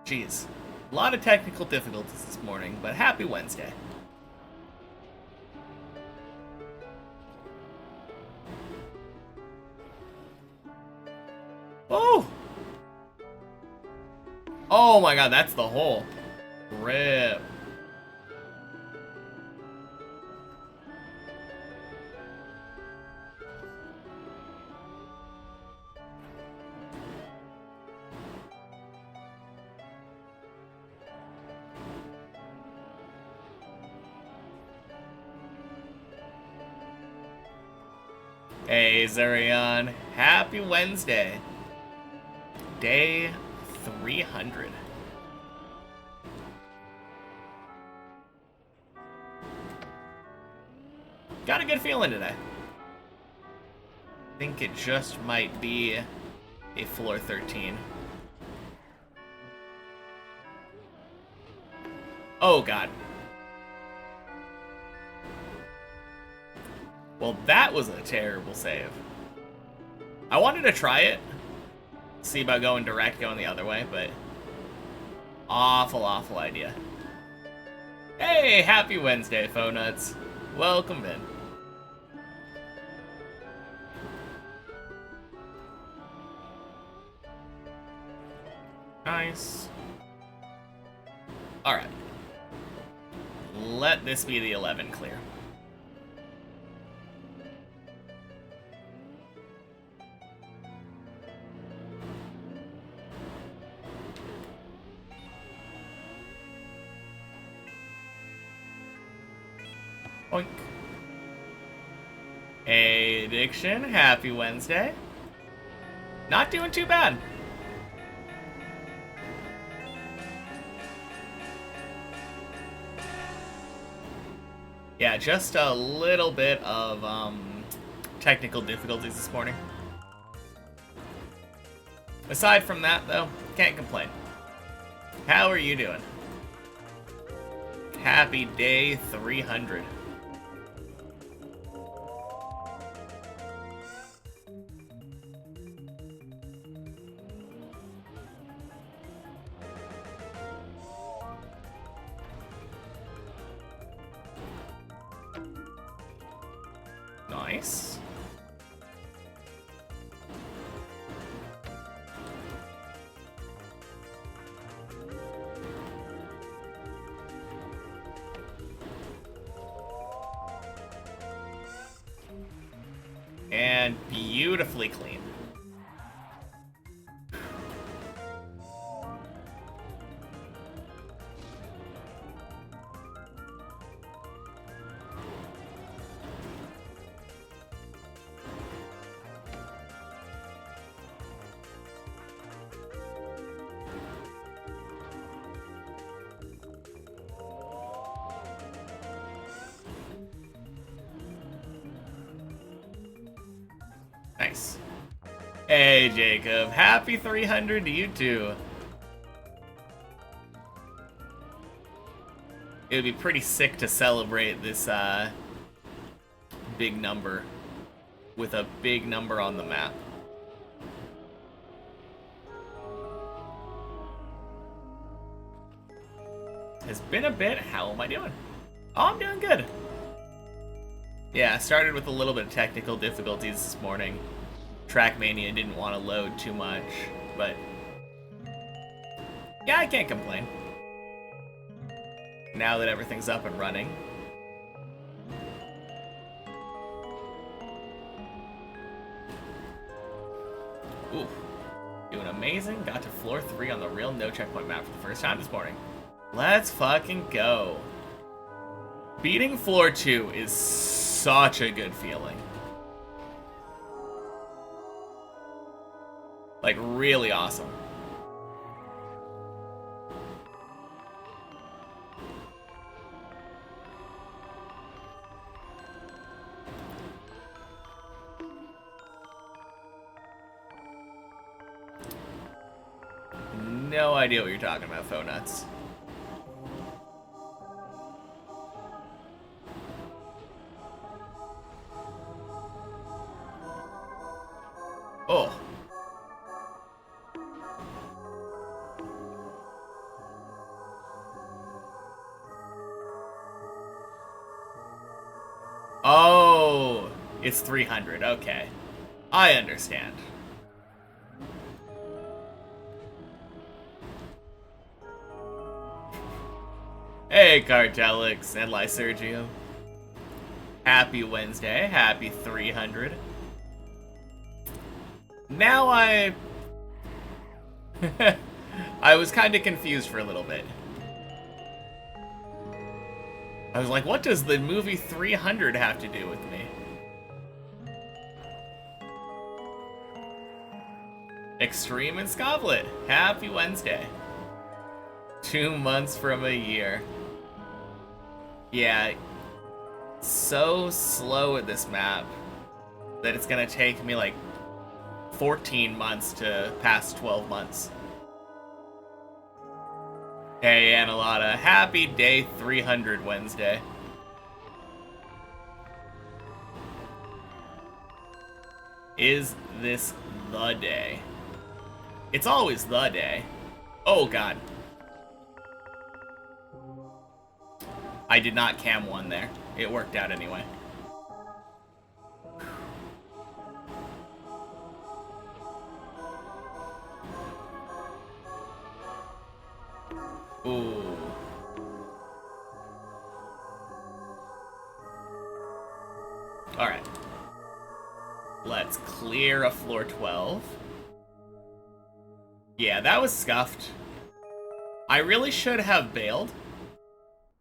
Jeez. A lot of technical difficulties this morning, but happy Wednesday. Oh! Oh my god, that's the hole. Rip. Hey, Zurion. Happy Wednesday. Day 300. Got a good feeling today. I think it just might be a floor 13. Oh, God. Well, that was a terrible save. I wanted to try it. See about going direct, going the other way, but... awful, awful idea. Hey, happy Wednesday, Faux Nuts. Welcome in. Nice. Alright. Let this be the 11 clear. Oink. Hey, Addiction. Happy Wednesday. Not doing too bad. Yeah, just a little bit of technical difficulties this morning. Aside from that, though, can't complain. How are you doing? Happy day 300. Nice. And beautifully clean. Nice. Hey, Jacob. Happy 300 to you, too. It would be pretty sick to celebrate this big number with a big number on the map. Has been a bit. How am I doing? Oh, I'm doing good. Yeah, I started with a little bit of technical difficulties this morning. Trackmania didn't want to load too much, but yeah, I can't complain. Now that everything's up and running. Ooh, doing amazing. Got to floor 3 on the real no checkpoint map for the first time this morning. Let's fucking go. Beating floor 2 is such a good feeling. Like, really awesome. No idea what you're talking about, Faux Nuts. Oh. It's 300, okay. I understand. Hey, Cartelix and Lysergio. Happy Wednesday, happy 300. Now I was kind of confused for a little bit. I was like, what does the movie 300 have to do with me? Extreme and Scoblet, happy Wednesday. 2 months from a year. Yeah, so slow at this map that it's gonna take me like 14 months to pass 12 months. Hey, Annalata, happy day 300 Wednesday. Is this the day? It's always the day. Oh, God. I did not cam one there. It worked out anyway. Ooh. Alright. Let's clear a floor 12. Yeah, that was scuffed. I really should have bailed.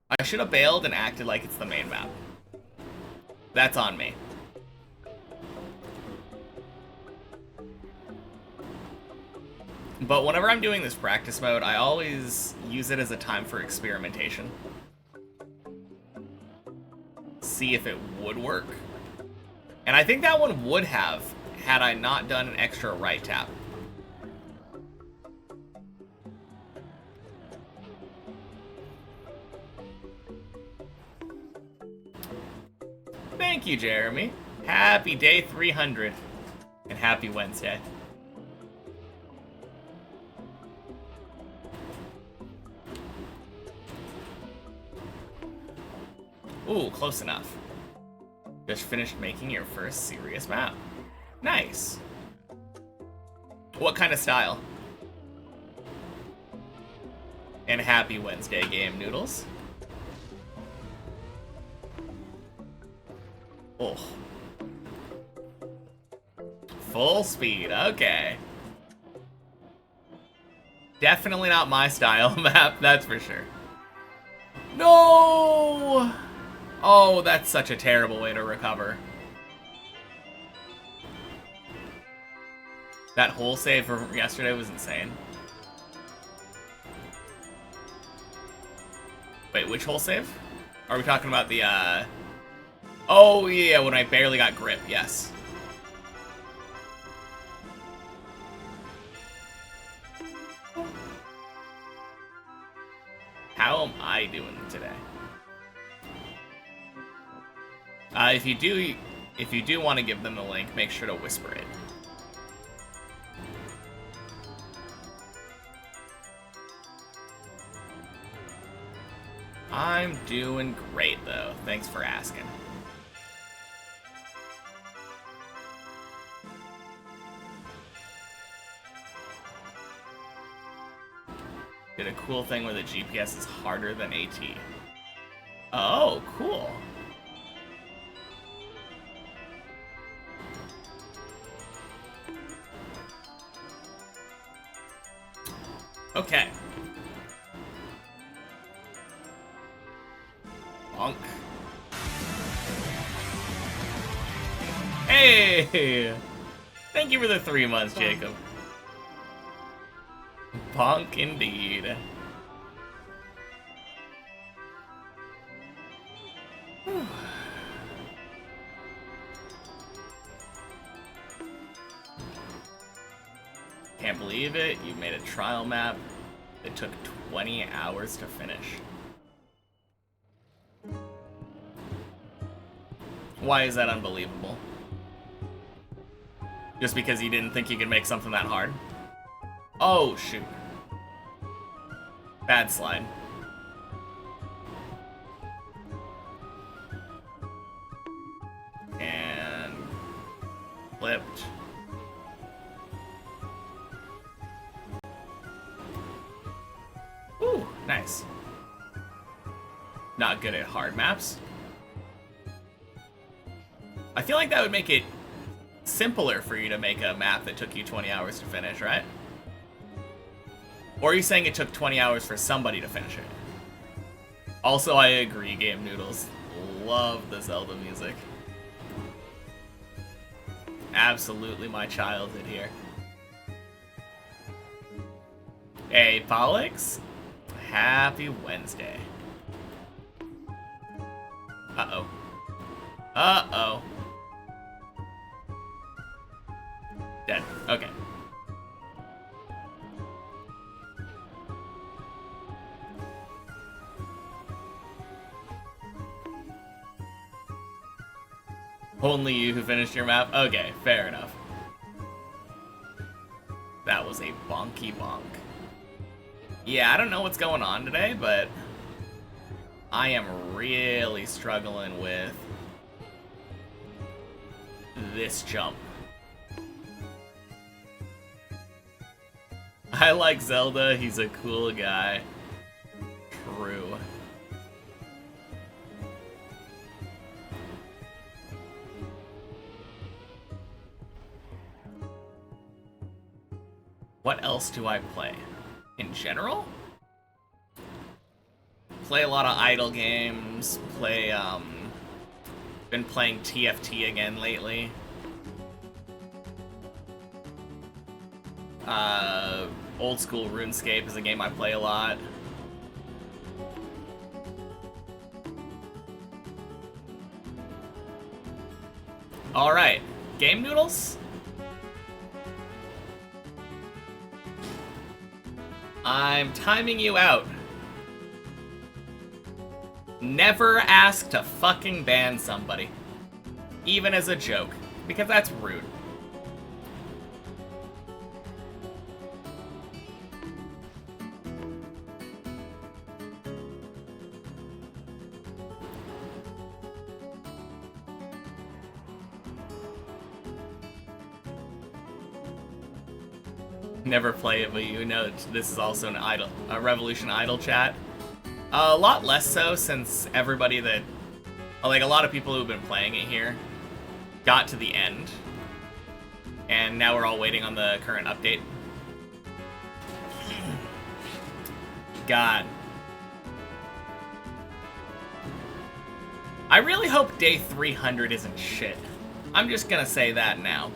I should have bailed and acted like it's the main map. That's on me. But whenever I'm doing this practice mode, I always use it as a time for experimentation. See if it would work. And I think that one would have, had I not done an extra right tap. Thank you, Jeremy. Happy day 300. And happy Wednesday. Ooh, close enough. Just finished making your first serious map. Nice. What kind of style? And happy Wednesday, Game Noodles. Oh. Full speed, okay. Definitely not my style map, that's for sure. No! Oh, that's such a terrible way to recover. That hole save from yesterday was insane. Wait, which hole save? Are we talking about the, Oh, yeah, when I barely got grip, yes. How am I doing today? If you do want to give them the link, make sure to whisper it. I'm doing great, though. Thanks for asking. Did a cool thing where the GPS is harder than AT. Oh, cool. Okay. Bonk. Hey! Thank you for the 3 months, Jacob. Bonk indeed. Can't believe it. You made a trial map. It took 20 hours to finish. Why is that unbelievable? Just because you didn't think you could make something that hard? Oh, shoot. Bad slide. And flipped. Ooh, nice. Not good at hard maps. I feel like that would make it simpler for you to make a map that took you 20 hours to finish, right? Or are you saying it took 20 hours for somebody to finish it? Also, I agree, Game Noodles. Love the Zelda music. Absolutely my childhood here. Hey, Pollux. Happy Wednesday. Uh-oh. Uh-oh. Dead. Okay. Only you who finished your map? Okay, fair enough. That was a bonky bonk. Yeah, I don't know what's going on today, but I am really struggling with this jump. I like Zelda, he's a cool guy. True. What else do I play? In general? Play a lot of idle games, been playing TFT again lately. Old school RuneScape is a game I play a lot. Alright, Game Noodles? I'm timing you out. Never ask to fucking ban somebody. Even as a joke. Because that's rude. Never play it, but you know this is also a Revolution Idol chat. A lot less so since everybody that, like a lot of people who've been playing it here, got to the end, and now we're all waiting on the current update. God. I really hope day 300 isn't shit. I'm just gonna say that now.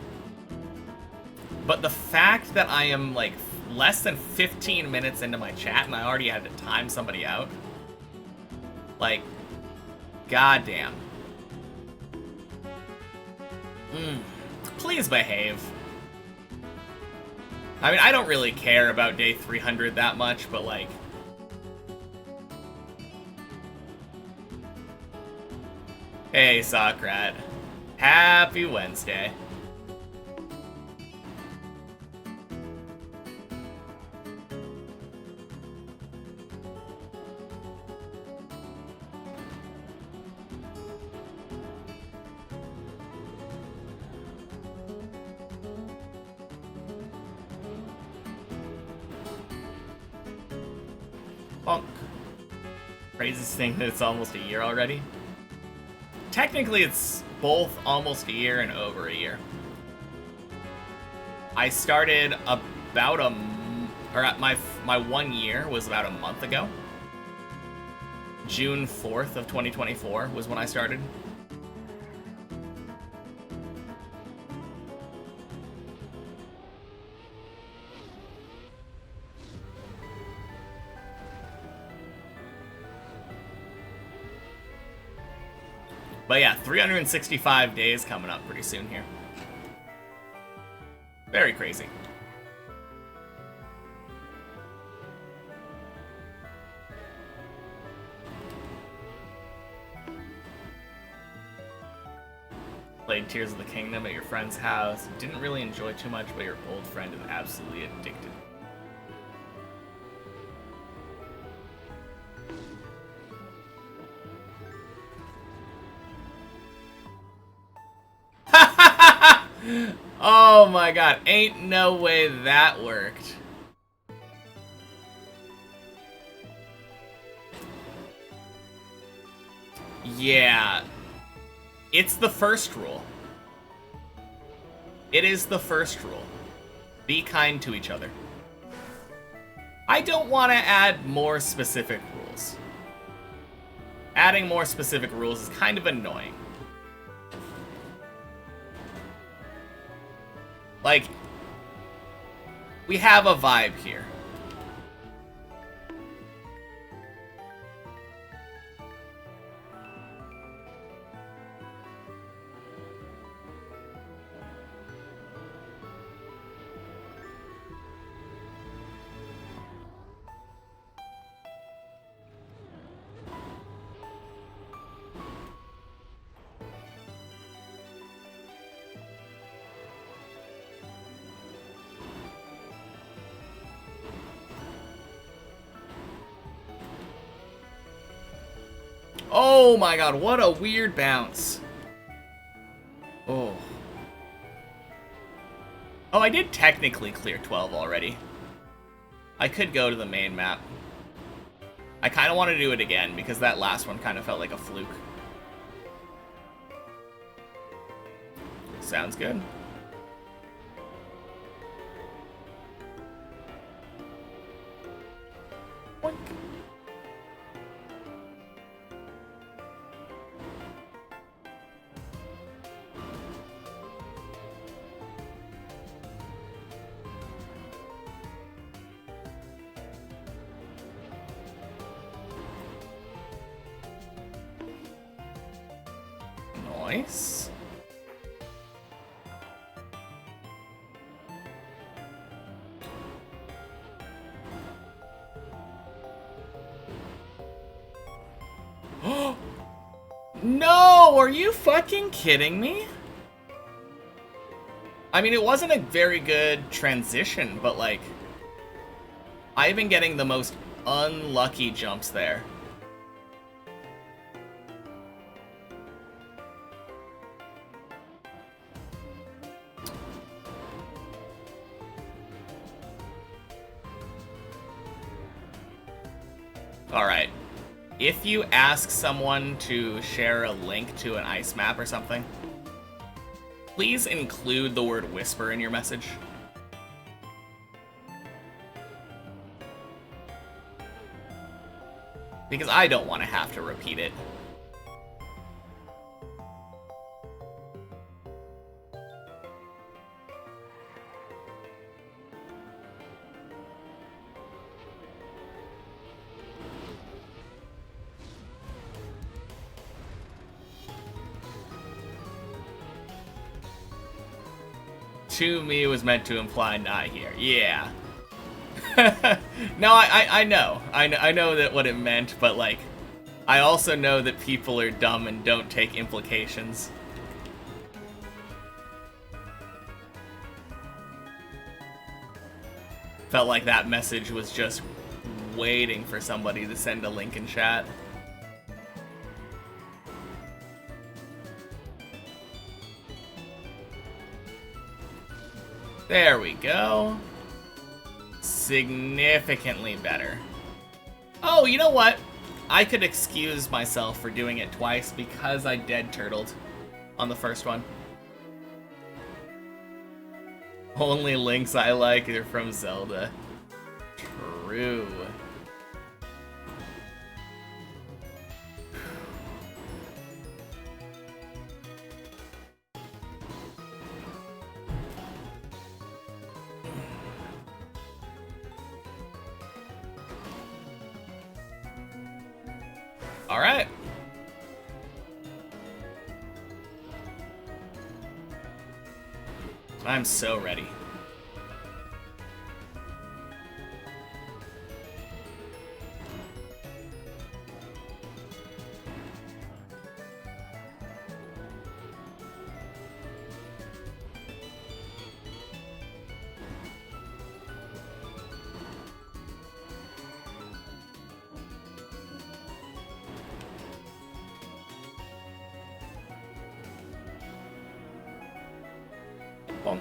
But the fact that I am, like, less than 15 minutes into my chat and I already had to time somebody out, like, goddamn. Please behave. I mean, I don't really care about day 300 that much, but, like... Hey, Socrat. Happy Wednesday. Bonk. Craziest thing that it's almost a year already. Technically, it's both almost a year and over a year. I started about my 1 year was about a month ago. June 4th of 2024 was when I started. But yeah, 365 days coming up pretty soon here. Very crazy. Played Tears of the Kingdom at your friend's house. Didn't really enjoy too much, but your old friend is absolutely addicted. Oh my god, ain't no way that worked. Yeah. It's the first rule. It is the first rule. Be kind to each other. I don't want to add more specific rules. Adding more specific rules is kind of annoying. Like, we have a vibe here. Oh my god, what a weird bounce. Oh. Oh, I did technically clear 12 already. I could go to the main map. I kind of want to do it again because that last one kind of felt like a fluke. Sounds good. Boink. Nice. No, are you fucking kidding me? I mean, it wasn't a very good transition, but like, I've been getting the most unlucky jumps there. Alright. If you ask someone to share a link to an ice map or something, please include the word whisper in your message. Because I don't want to have to repeat it. To me was meant to imply not here. Yeah. No, I know. I know that what it meant, but like, I also know that people are dumb and don't take implications. Felt like that message was just waiting for somebody to send a link in chat. There we go. Significantly better. Oh, you know what? I could excuse myself for doing it twice because I dead turtled on the first one. Only links I like are from Zelda. True. All right. I'm so ready. Bonk.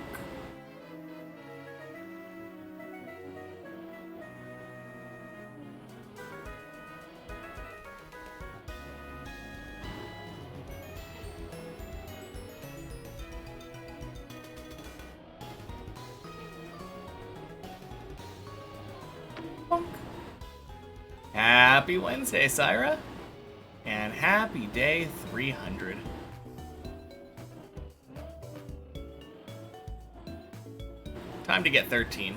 Bonk. Happy Wednesday, Syra. And happy day 300. Time to get 13.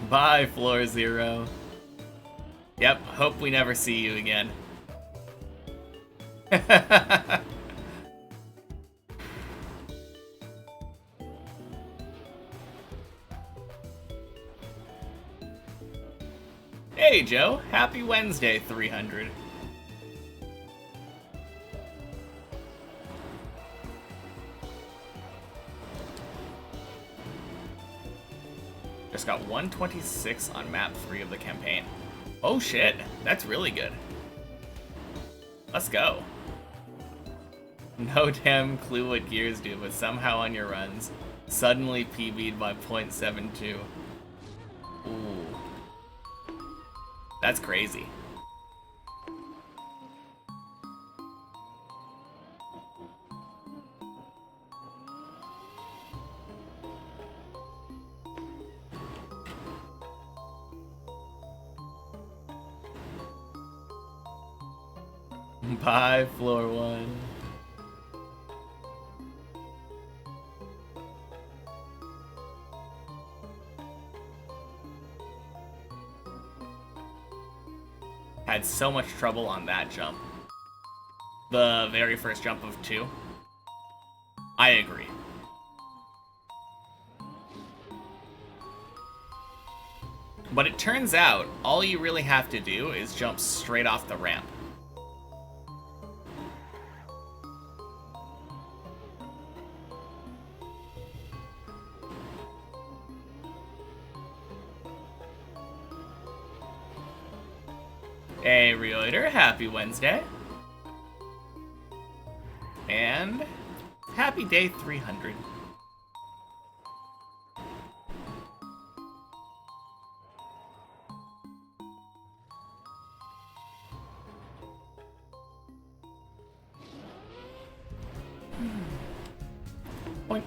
Bye, Floor Zero. Yep, hope we never see you again. Hey, Joe. Happy Wednesday, 300. Just got 126 on map 3 of the campaign. Oh shit, that's really good. Let's go. No damn clue what gears do, but somehow on your runs, suddenly PB'd by 0.72. Ooh. That's crazy. Bye, Floor 1. Had so much trouble on that jump. The very first jump of 2. I agree. But it turns out, all you really have to do is jump straight off the ramp. Hey, Reoiter, happy Wednesday. And happy day 300. Boink.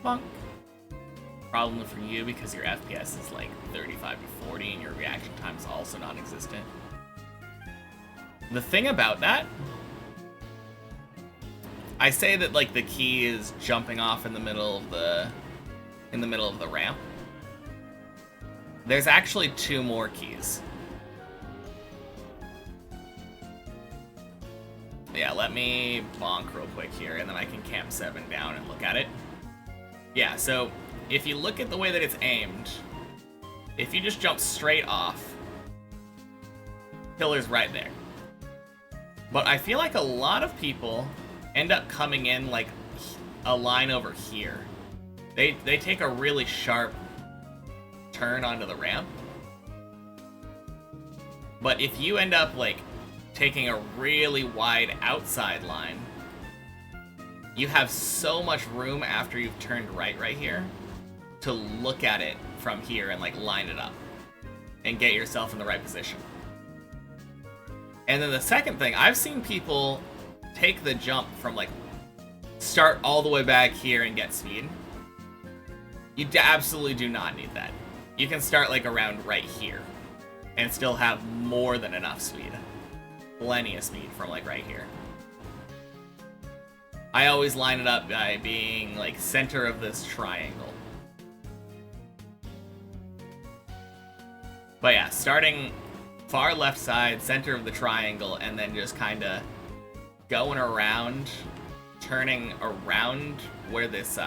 Bonk. Problem for you because your FPS is like 35 to 40 and your reaction time is also non-existent. The thing about that, I say that like the key is jumping off in the middle of the ramp. There's actually 2 more keys. Yeah, let me bonk real quick here, and then I can camp 7 down and look at it. Yeah, so if you look at the way that it's aimed, if you just jump straight off, pillar's right there. But I feel like a lot of people end up coming in like a line over here. They take a really sharp turn onto the ramp. But if you end up like taking a really wide outside line, you have so much room after you've turned right here to look at it from here and like line it up and get yourself in the right position. And then the second thing, I've seen people take the jump from like start all the way back here and get speed. You absolutely do not need that. You can start like around right here and still have more than enough speed. Plenty of speed from like right here. I always line it up by being like center of this triangle. But yeah, starting far left side, center of the triangle, and then just kind of going around, turning around where this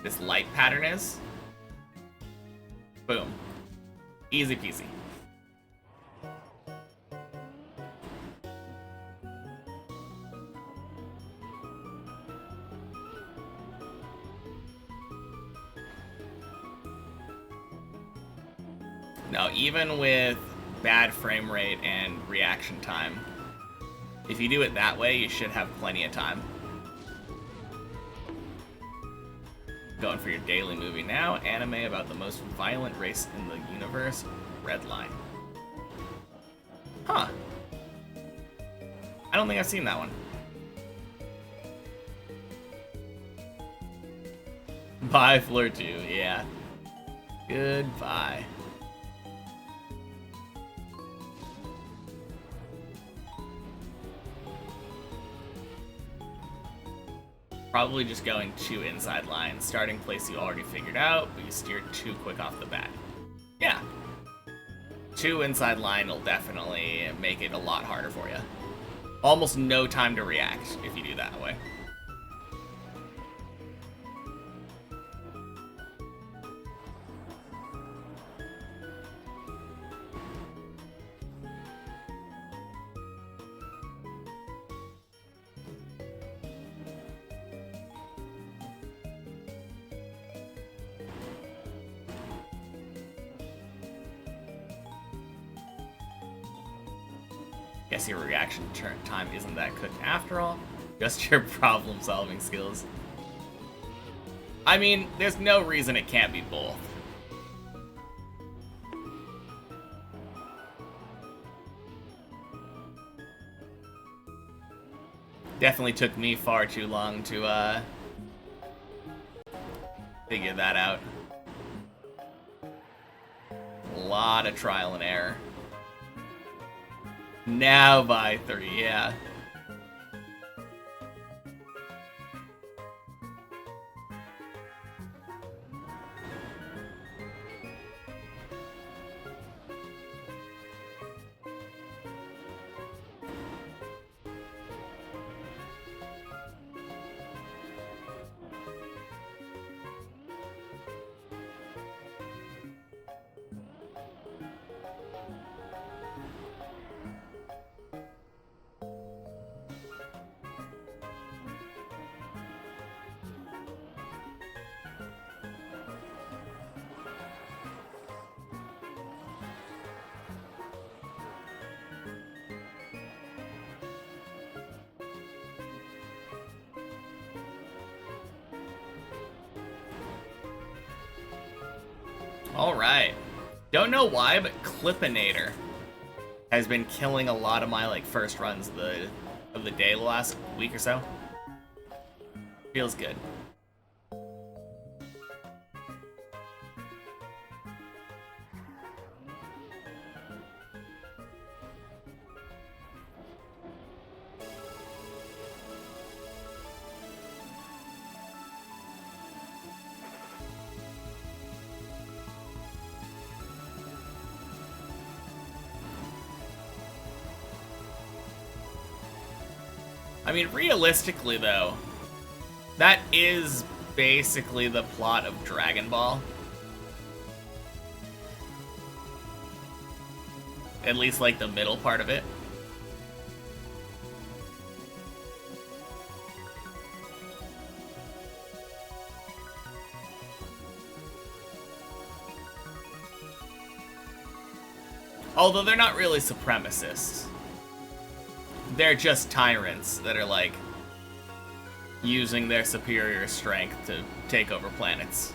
this light pattern is. Boom. Easy peasy. Now, even with bad frame rate and reaction time, if you do it that way, you should have plenty of time. Going for your daily movie now. Anime about the most violent race in the universe. Redline. Huh. I don't think I've seen that one. Bye, Fleur 2. Yeah. Goodbye. Probably just going 2 inside lines. Starting place you already figured out, but you steered too quick off the bat. Yeah. 2 inside line will definitely make it a lot harder for you. Almost no time to react if you do that way. Guess your reaction time isn't that quick after all. Just your problem-solving skills. I mean, there's no reason it can't be both. Definitely took me far too long to figure that out. A lot of trial and error. Now by 3, yeah. Alright. Don't know why, but Clippinator has been killing a lot of my like first runs of the day the last week or so. Feels good. I mean, realistically, though, that is basically the plot of Dragon Ball. At least, like, the middle part of it. Although they're not really supremacists. They're just tyrants that are, like, using their superior strength to take over planets.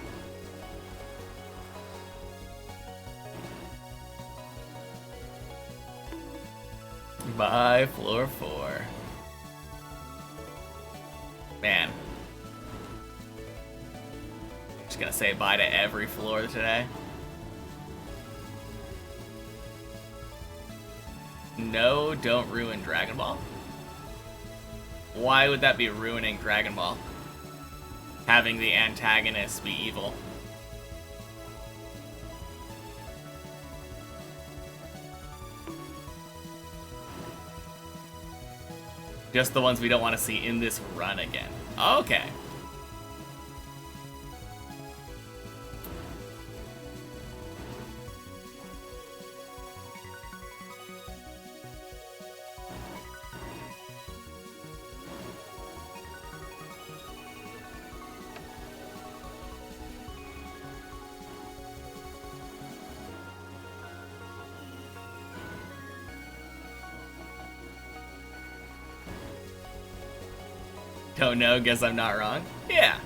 Bye, floor 4. Man. Just gonna say bye to every floor today. No, don't ruin Dragon Ball. Why would that be ruining Dragon Ball? Having the antagonist be evil. Just the ones we don't want to see in this run again. Okay. Don't know, guess I'm not wrong. Yeah.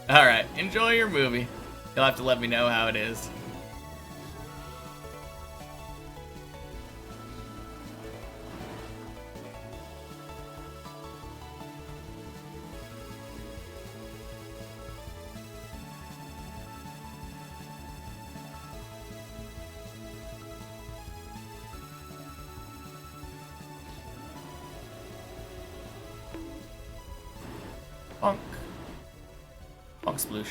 Alright, enjoy your movie. You'll have to let me know how it is. Bonk. Bonk sploosh.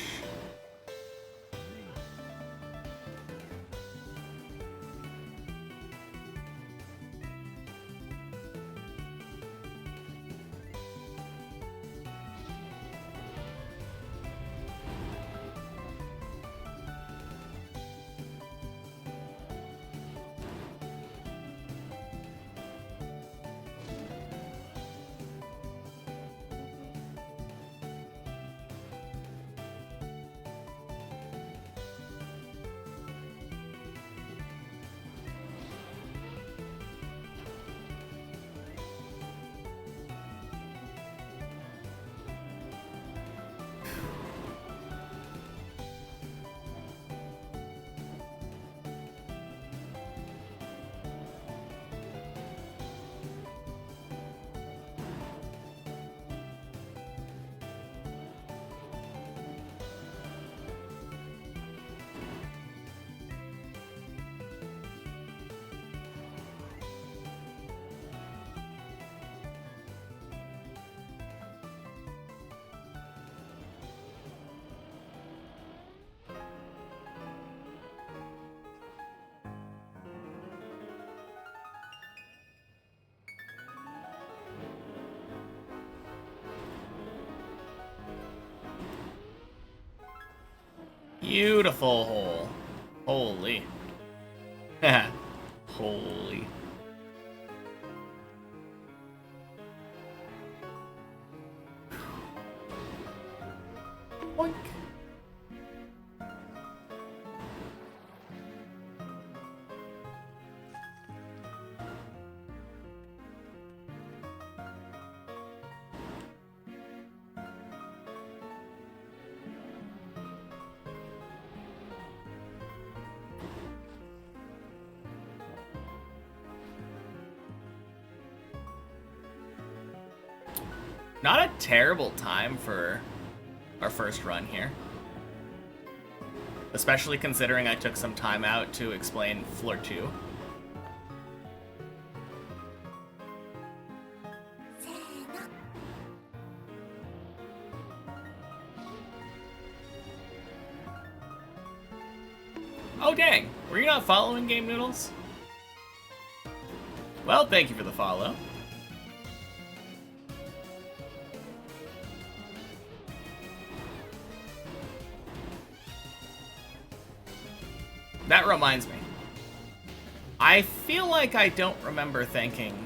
Beautiful hole. Holy. Holy. Boink. Not a terrible time for our first run here. Especially considering I took some time out to explain floor 2. Oh dang, were you not following Game Noodles? Well, thank you for the follow. That reminds me. I feel like I don't remember thanking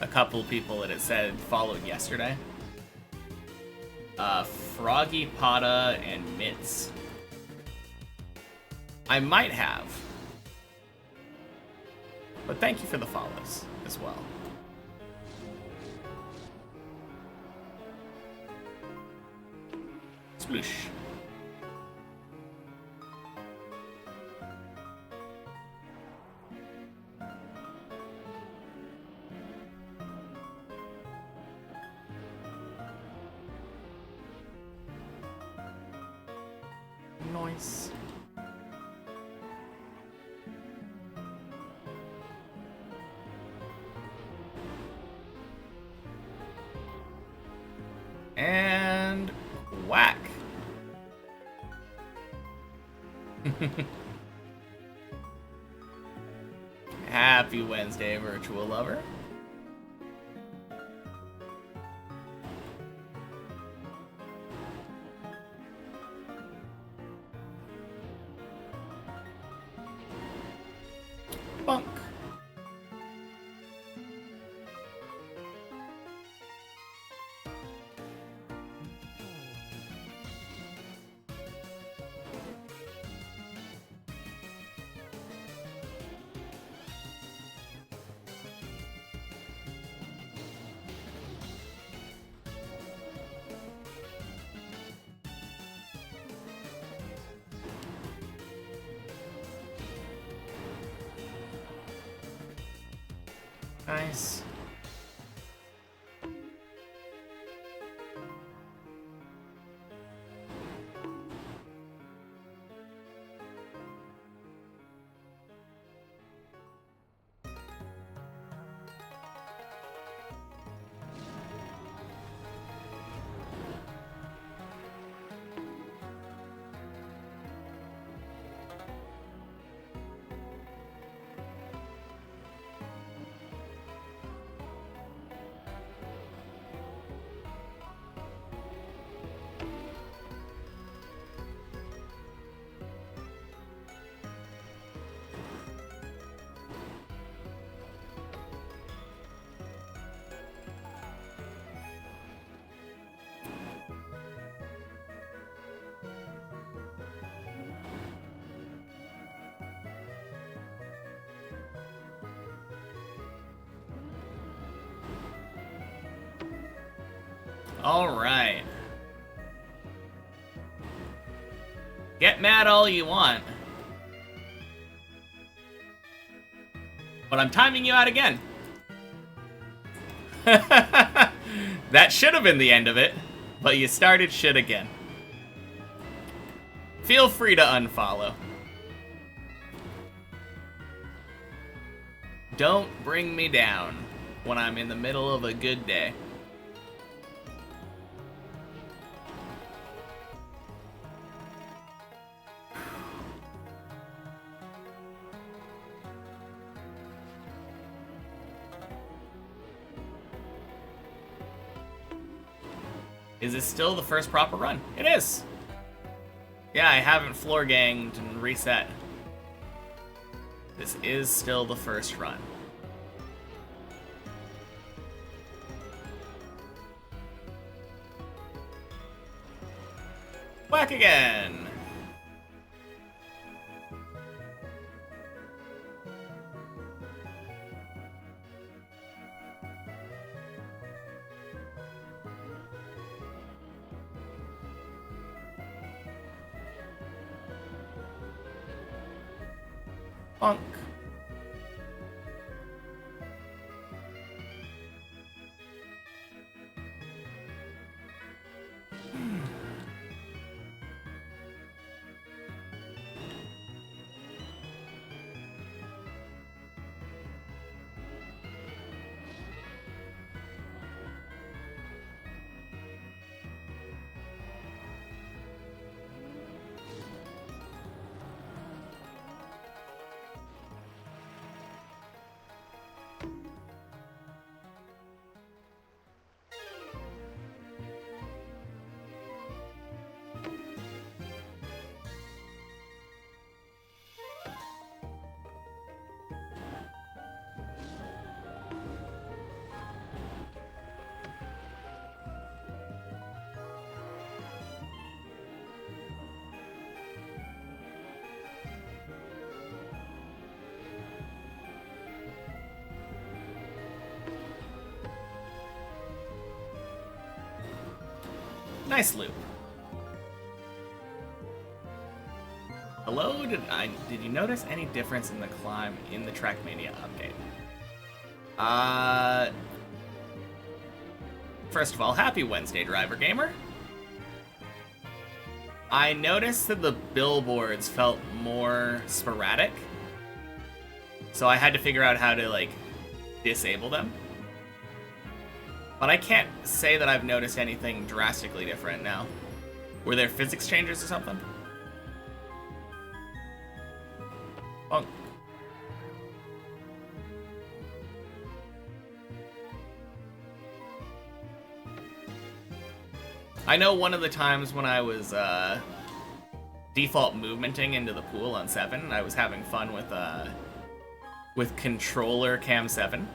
a couple people that it said followed yesterday. Froggy Pata and Mitz. I might have. But thank you for the follows as well. Sploosh. Nice. And whack. Happy Wednesday, virtual lover. Nice. All right. Get mad all you want. But I'm timing you out again. That should have been the end of it, but you started shit again. Feel free to unfollow. Don't bring me down when I'm in the middle of a good day. Is this still the first proper run? It is! Yeah, I haven't floor ganged and reset. This is still the first run. Whack again! Bonk. Nice loop. Hello, did you notice any difference in the climb in the Trackmania update? First of all, happy Wednesday, driver gamer. I noticed that the billboards felt more sporadic, so I had to figure out how to, like, disable them. But I can't say that I've noticed anything drastically different now. Were there physics changes or something? Bonk. I know one of the times when I was default movementing into the pool on 7, I was having fun with controller cam 7.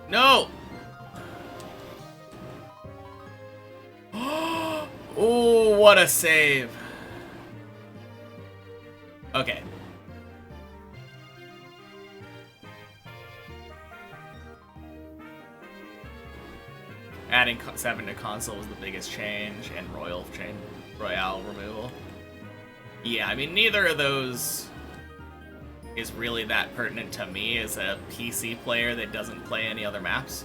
No! Oh, what a save. Okay. Adding 7 to console was the biggest change, and Royale removal. Yeah, I mean, neither of those is really that pertinent to me as a PC player that doesn't play any other maps.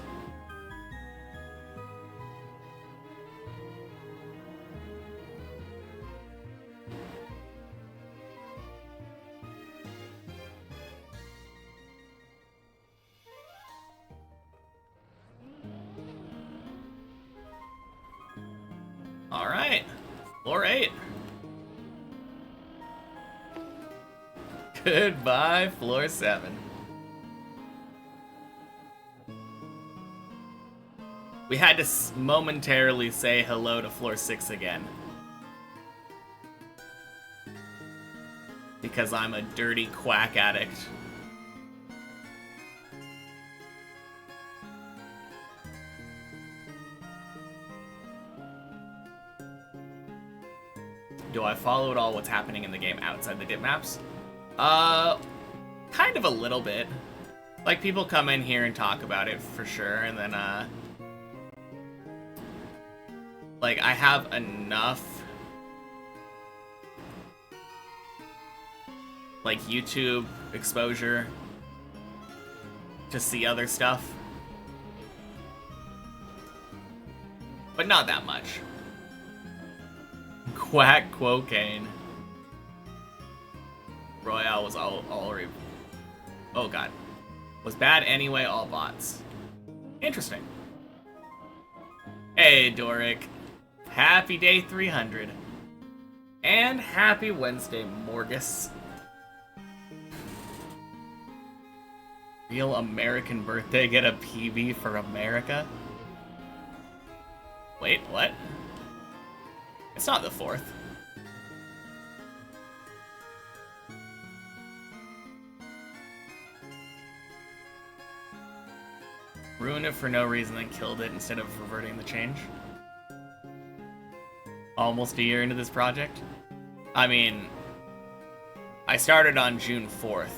Alright, floor 8. Goodbye, floor 7. We had to momentarily say hello to floor 6 again. Because I'm a dirty quack addict. Do I follow at all what's happening in the game outside the dip maps? Kind of a little bit. Like, people come in here and talk about it for sure, and then, like, I have enough, like, YouTube exposure to see other stuff. But not that much. Quack cocaine. Royale was already... Oh god. Was bad anyway, all bots. Interesting. Hey, Doric. Happy day 300. And happy Wednesday, Morgus. Real American birthday, get a PB for America? Wait, what? It's not the 4th. Ruined it for no reason, then killed it instead of reverting the change. Almost a year into this project. I mean, I started on June 4th.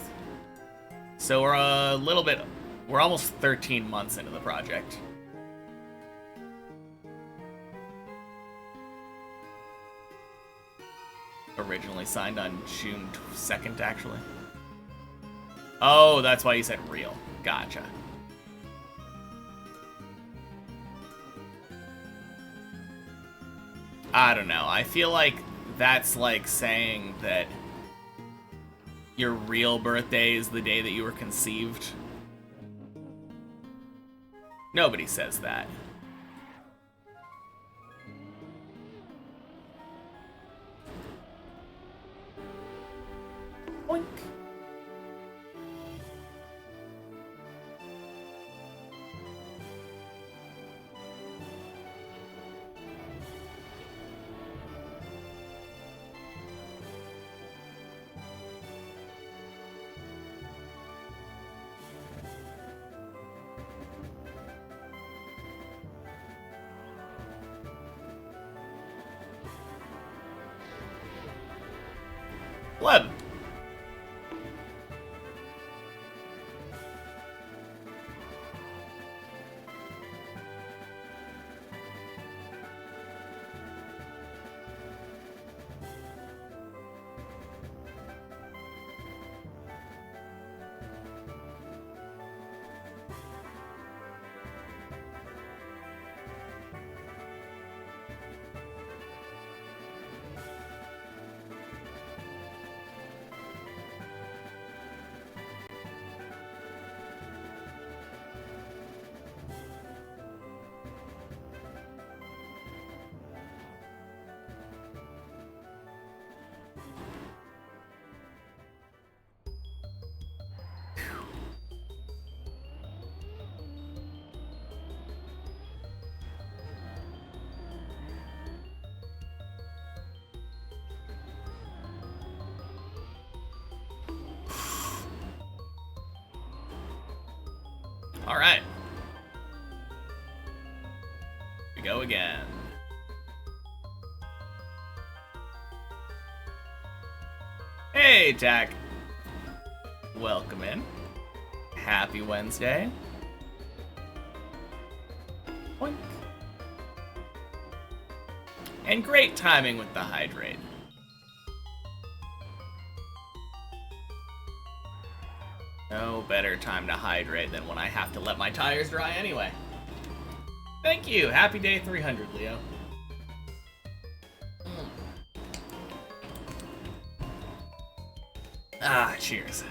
So we're almost 13 months into the project. Originally signed on June 2nd, actually. Oh, that's why you said real. Gotcha. I don't know. I feel like that's like saying that your real birthday is the day that you were conceived. Nobody says that. Boink. Pleb. All right. Here we go again. Hey, Jack. Welcome in. Happy Wednesday. Boink. And great timing with the hydrate. No better time to hydrate than when I have to let my tires dry anyway. Thank you. Happy day 300, Leo. Ah, cheers.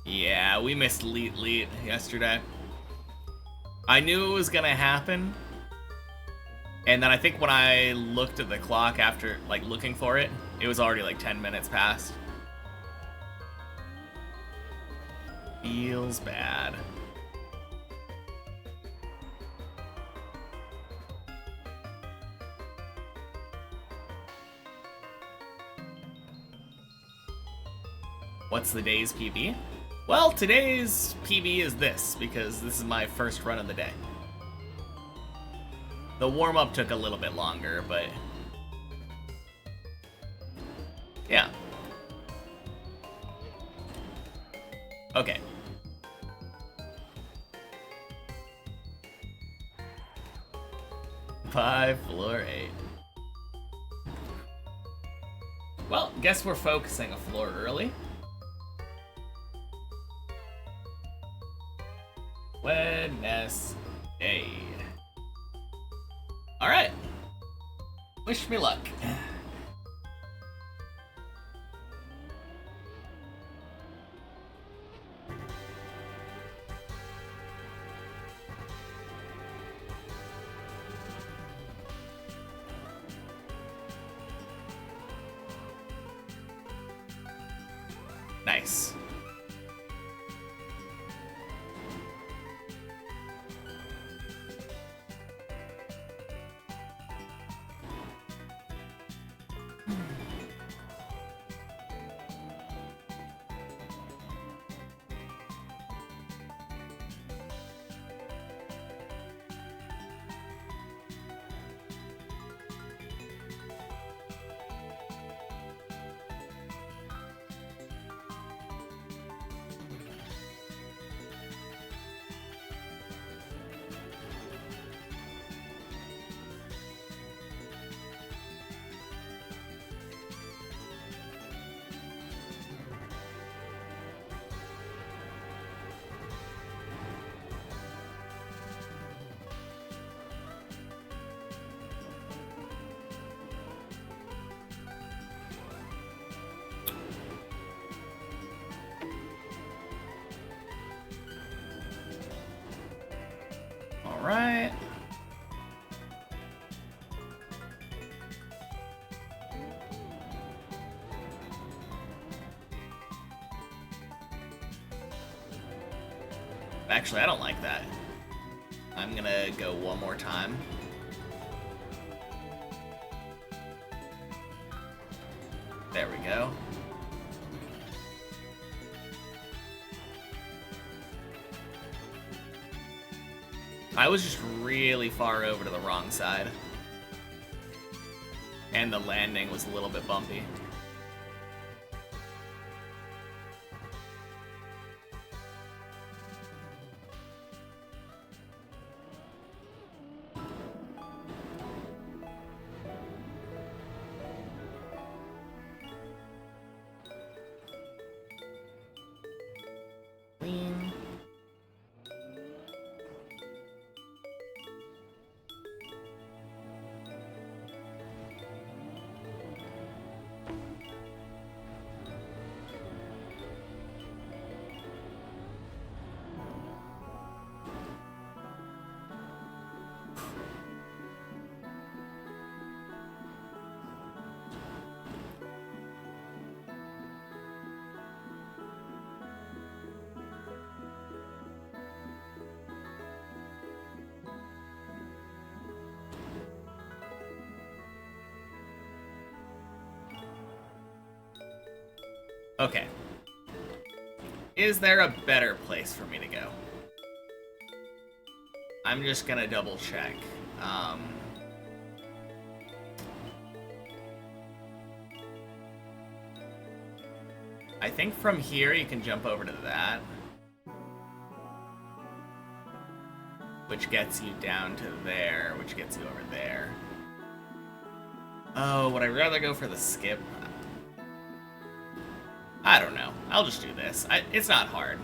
Yeah, we missed Leet yesterday. I knew it was gonna happen. And then I think when I looked at the clock after, like, looking for it, it was already like 10 minutes past. Feels bad. What's the day's PB? Well, today's PB is this, because this is my first run of the day. The warm-up took a little bit longer, but... yeah. Okay. Floor 8. Well, guess we're focusing a floor early. Wednesday. Alright. Wish me luck. Nice. Alright. Actually, I don't like that. I'm gonna go one more time. There we go. I was just really far over to the wrong side. And the landing was a little bit bumpy. Okay. Is there a better place for me to go? I'm just gonna double check. I think from here you can jump over to that, which gets you down to there, which gets you over there. Oh, would I rather go for the skip? I don't know. I'll just do this. It's not hard.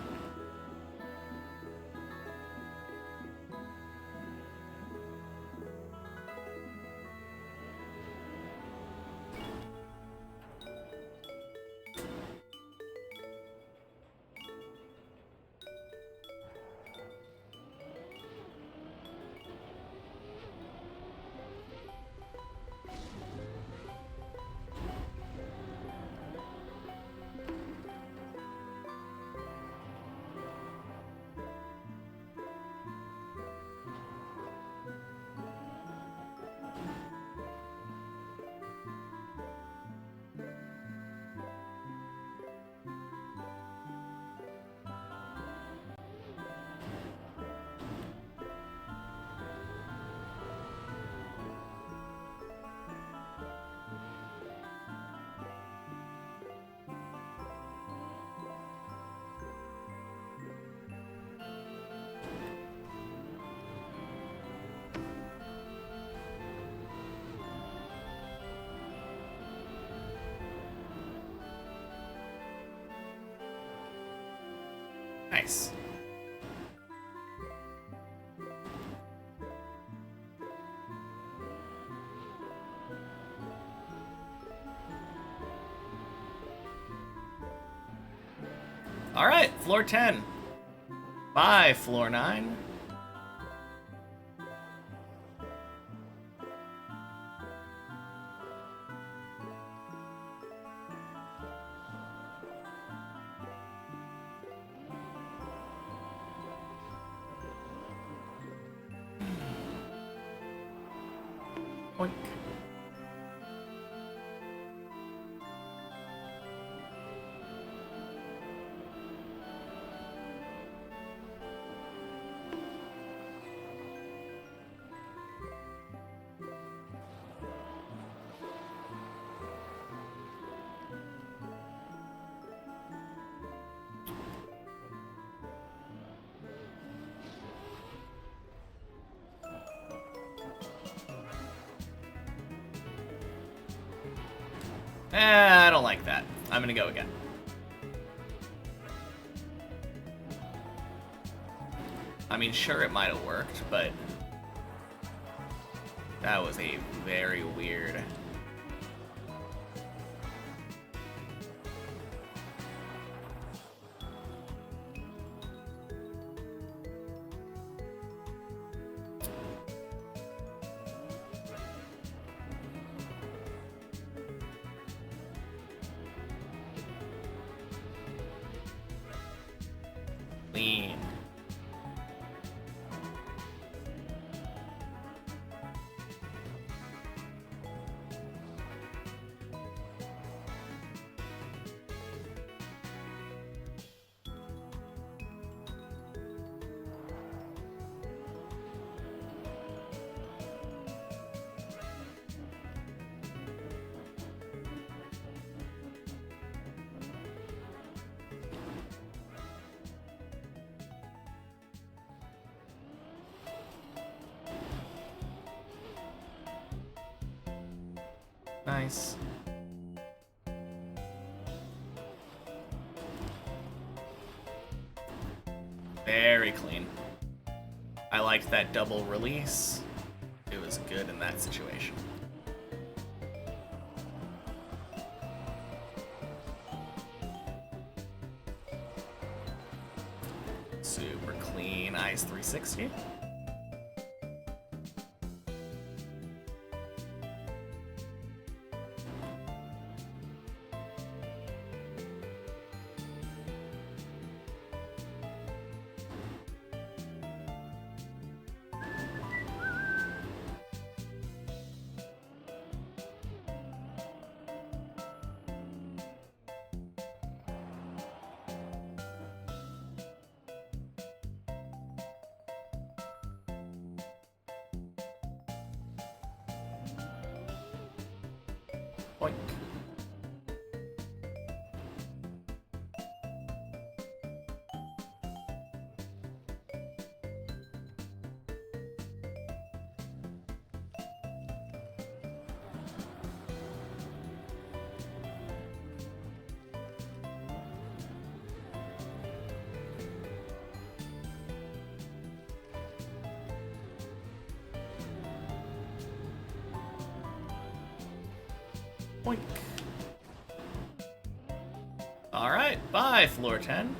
Nice. All right, floor 10. Bye, floor 9. Oink. I don't like that. I'm gonna go again. I mean, sure, it might have worked, but that was a very weird... Clean. Nice. Very clean. I liked that double release. It was good in that situation. Super clean ice 360. Boink. Boink. All right, bye, floor 10.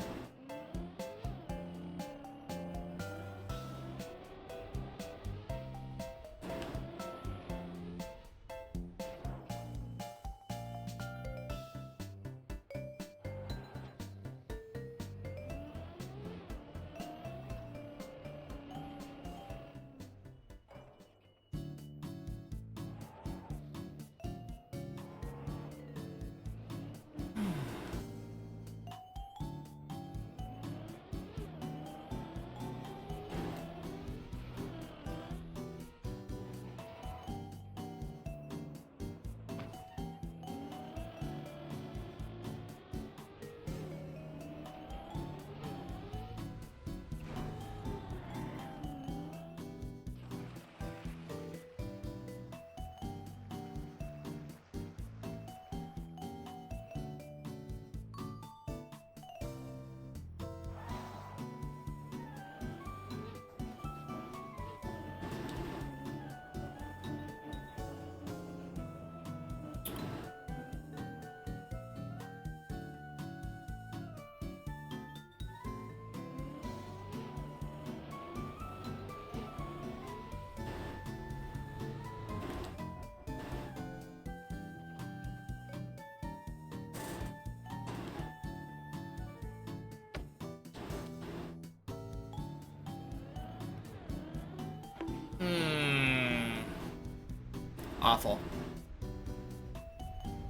Awful.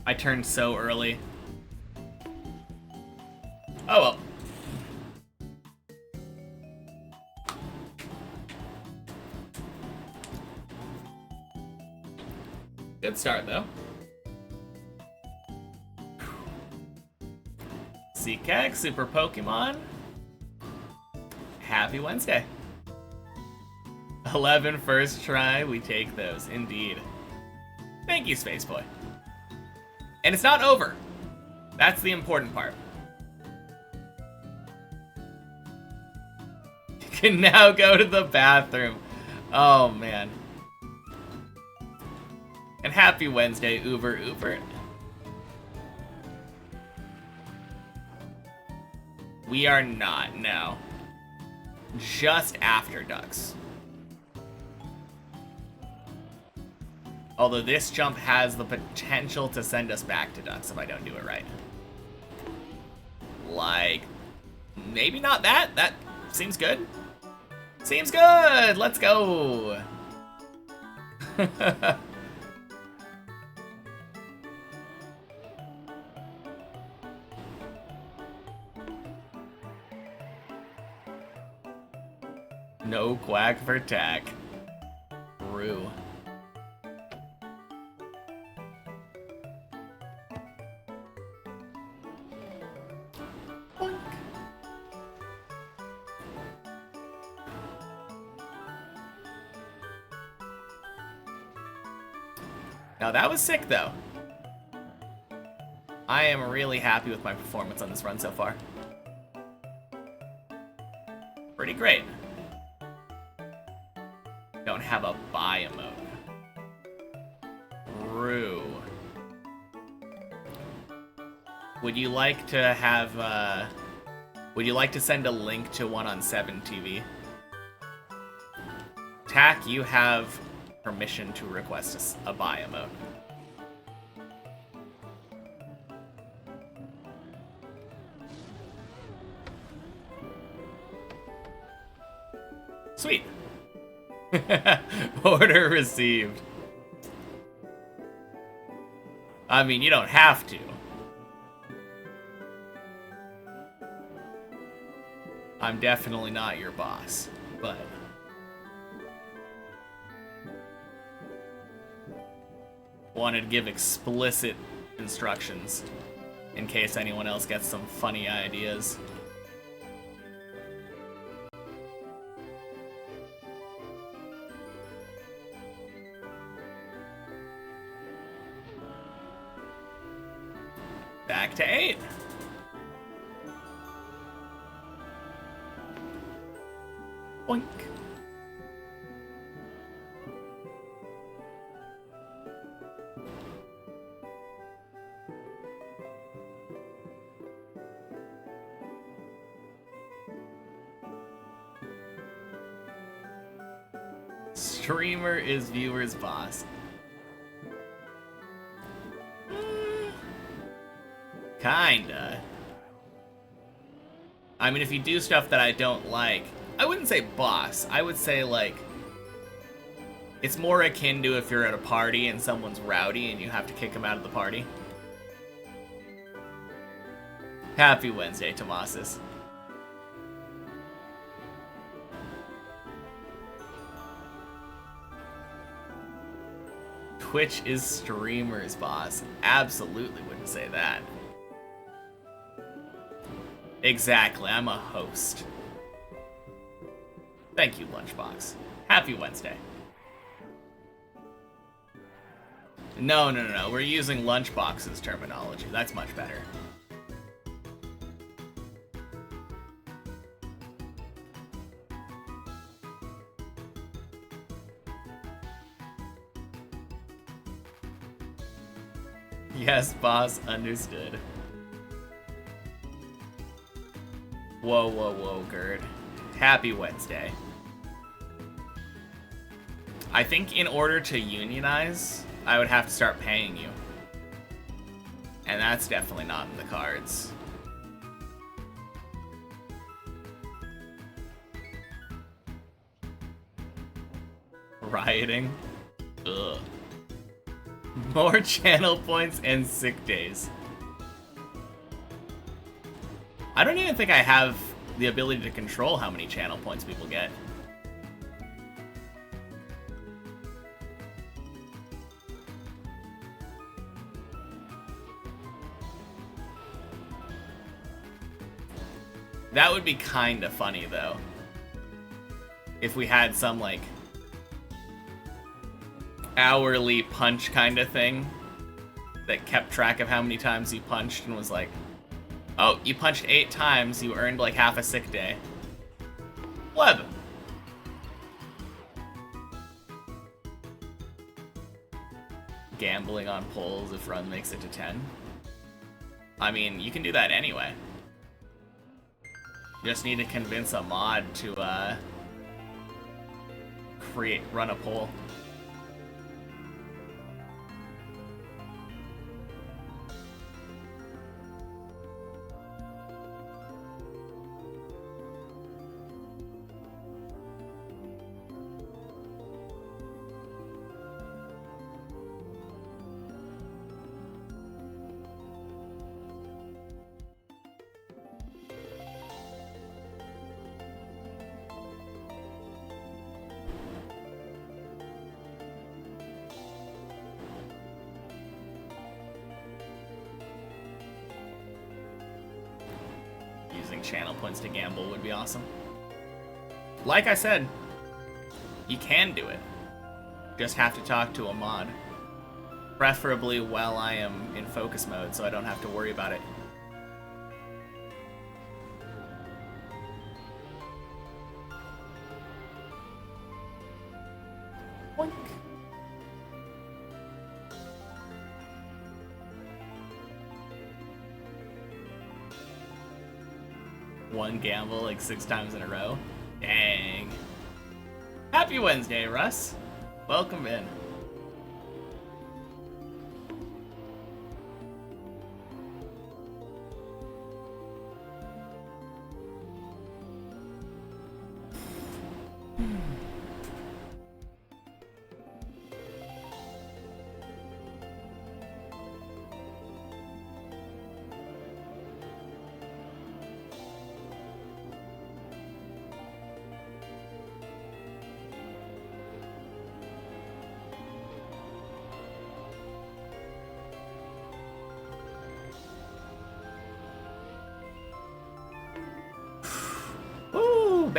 I turned so early. Oh well. Good start though. Seekek, Super Pokemon. Happy Wednesday. 11 first try, we take those, indeed. Thank you, Spaceboy. And it's not over. That's the important part. You can now go to the bathroom. Oh, man. And happy Wednesday, Uber. We are not, no. Just after Ducks. Although this jump has the potential to send us back to Ducks if I don't do it right. Like, maybe not that. That seems good. Seems good. Let's go. No quack for tack. Rue. Now that was sick though. I am really happy with my performance on this run so far. Pretty great. Don't have a buy emote. Rue. Would you like to have, would you like to send a link to 1on7 TV? Tack, you have permission to request a buy emote. Sweet. Order received. I mean, you don't have to. I'm definitely not your boss, but... Wanted to give explicit instructions in case anyone else gets some funny ideas. Back to 8. Boink. Streamer is viewer's boss. Kinda. I mean, if you do stuff that I don't like, I wouldn't say boss. I would say, like, it's more akin to if you're at a party and someone's rowdy and you have to kick them out of the party. Happy Wednesday, Tomasis. Twitch is streamer's boss. Absolutely wouldn't say that. Exactly, I'm a host. Thank you, Lunchbox. Happy Wednesday. No, we're using Lunchbox's terminology. That's much better. Yes, boss, understood. Whoa, Gerd. Happy Wednesday. I think in order to unionize, I would have to start paying you. And that's definitely not in the cards. Rioting? Ugh. More channel points and sick days. I don't even think I have the ability to control how many channel points people get. That would be kinda funny, though. If we had some, like, hourly punch kind of thing that kept track of how many times you punched and was like, oh, you punched 8 times, you earned like half a sick day. Pleb. Gambling on polls if run makes it to 10. I mean, you can do that anyway. You just need to convince a mod to run a poll. Channel points to gamble would be awesome. Like I said, you can do it. Just have to talk to a mod. Preferably while I am in focus mode so I don't have to worry about it. Boink. One gamble like 6 times in a row. Dang. Happy Wednesday, Russ. Welcome in.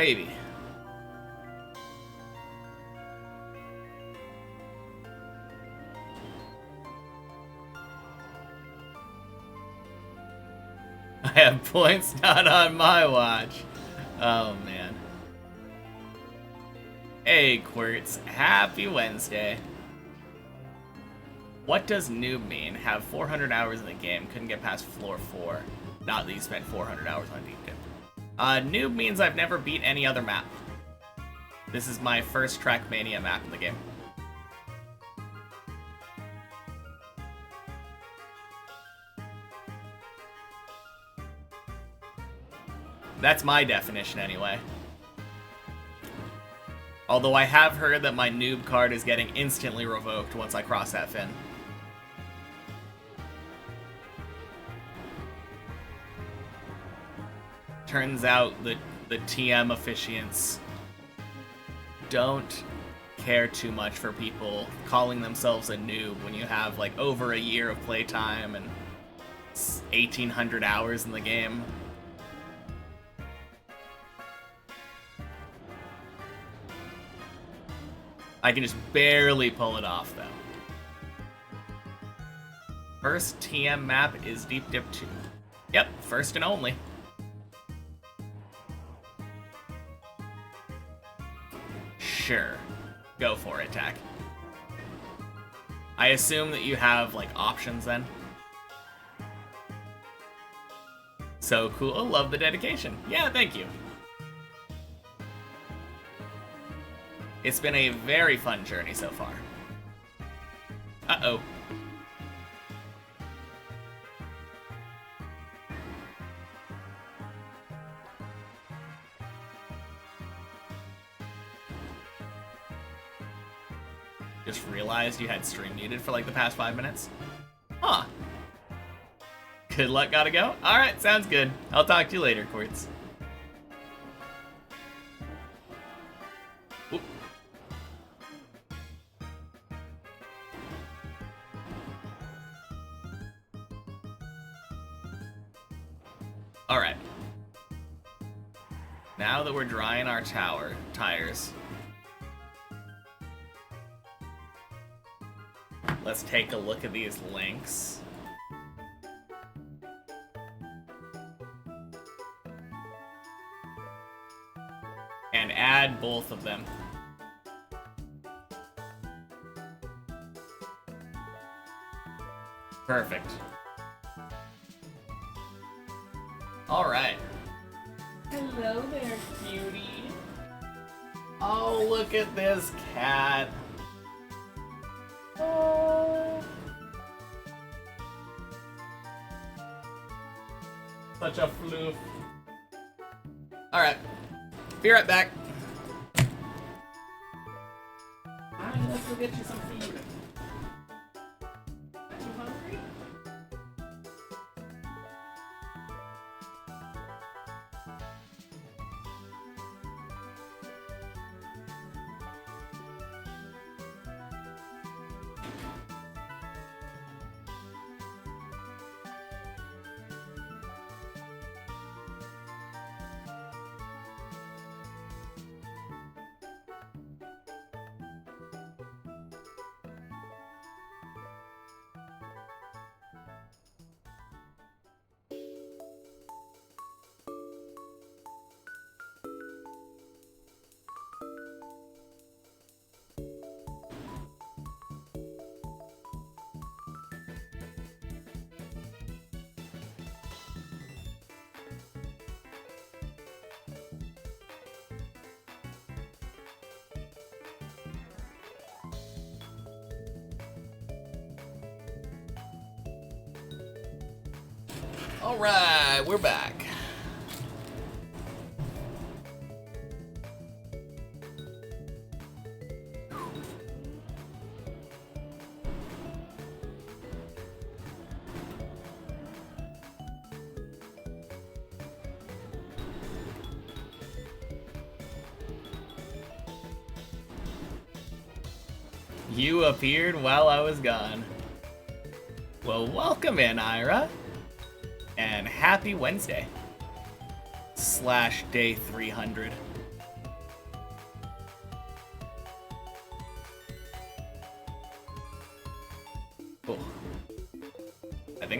baby. I have points not on my watch. Oh, man. Hey, Quirts. Happy Wednesday. What does noob mean? Have 400 hours in the game. Couldn't get past floor 4. Not that you spent 400 hours on Deep Dip. Noob means I've never beat any other map. This is my first Trackmania map in the game. That's my definition, anyway. Although I have heard that my noob card is getting instantly revoked once I cross that fin. Turns out the TM officiants don't care too much for people calling themselves a noob when you have like over a year of playtime and 1,800 hours in the game. I can just barely pull it off, though. First TM map is Deep Dip 2. Yep, first and only. Sure. Go for it, Tack. I assume that you have, like, options, then? So cool. Love the dedication. Yeah, thank you. It's been a very fun journey so far. Uh-oh. Just realized you had stream muted for like the past 5 minutes. Huh. Good luck, gotta go? Alright, sounds good. I'll talk to you later, Quartz. Alright. Now that we're drying our tires, let's take a look at these links. And add both of them. Perfect. Alright. Hello there, cutie. Oh, look at this cat. Oh. Such a floof. Alright. Be right back. Alright, let's go get you some food. Are you hungry? Alright, we're back. You appeared while I was gone. Well, welcome in, Ira. And happy Wednesday. / day 300.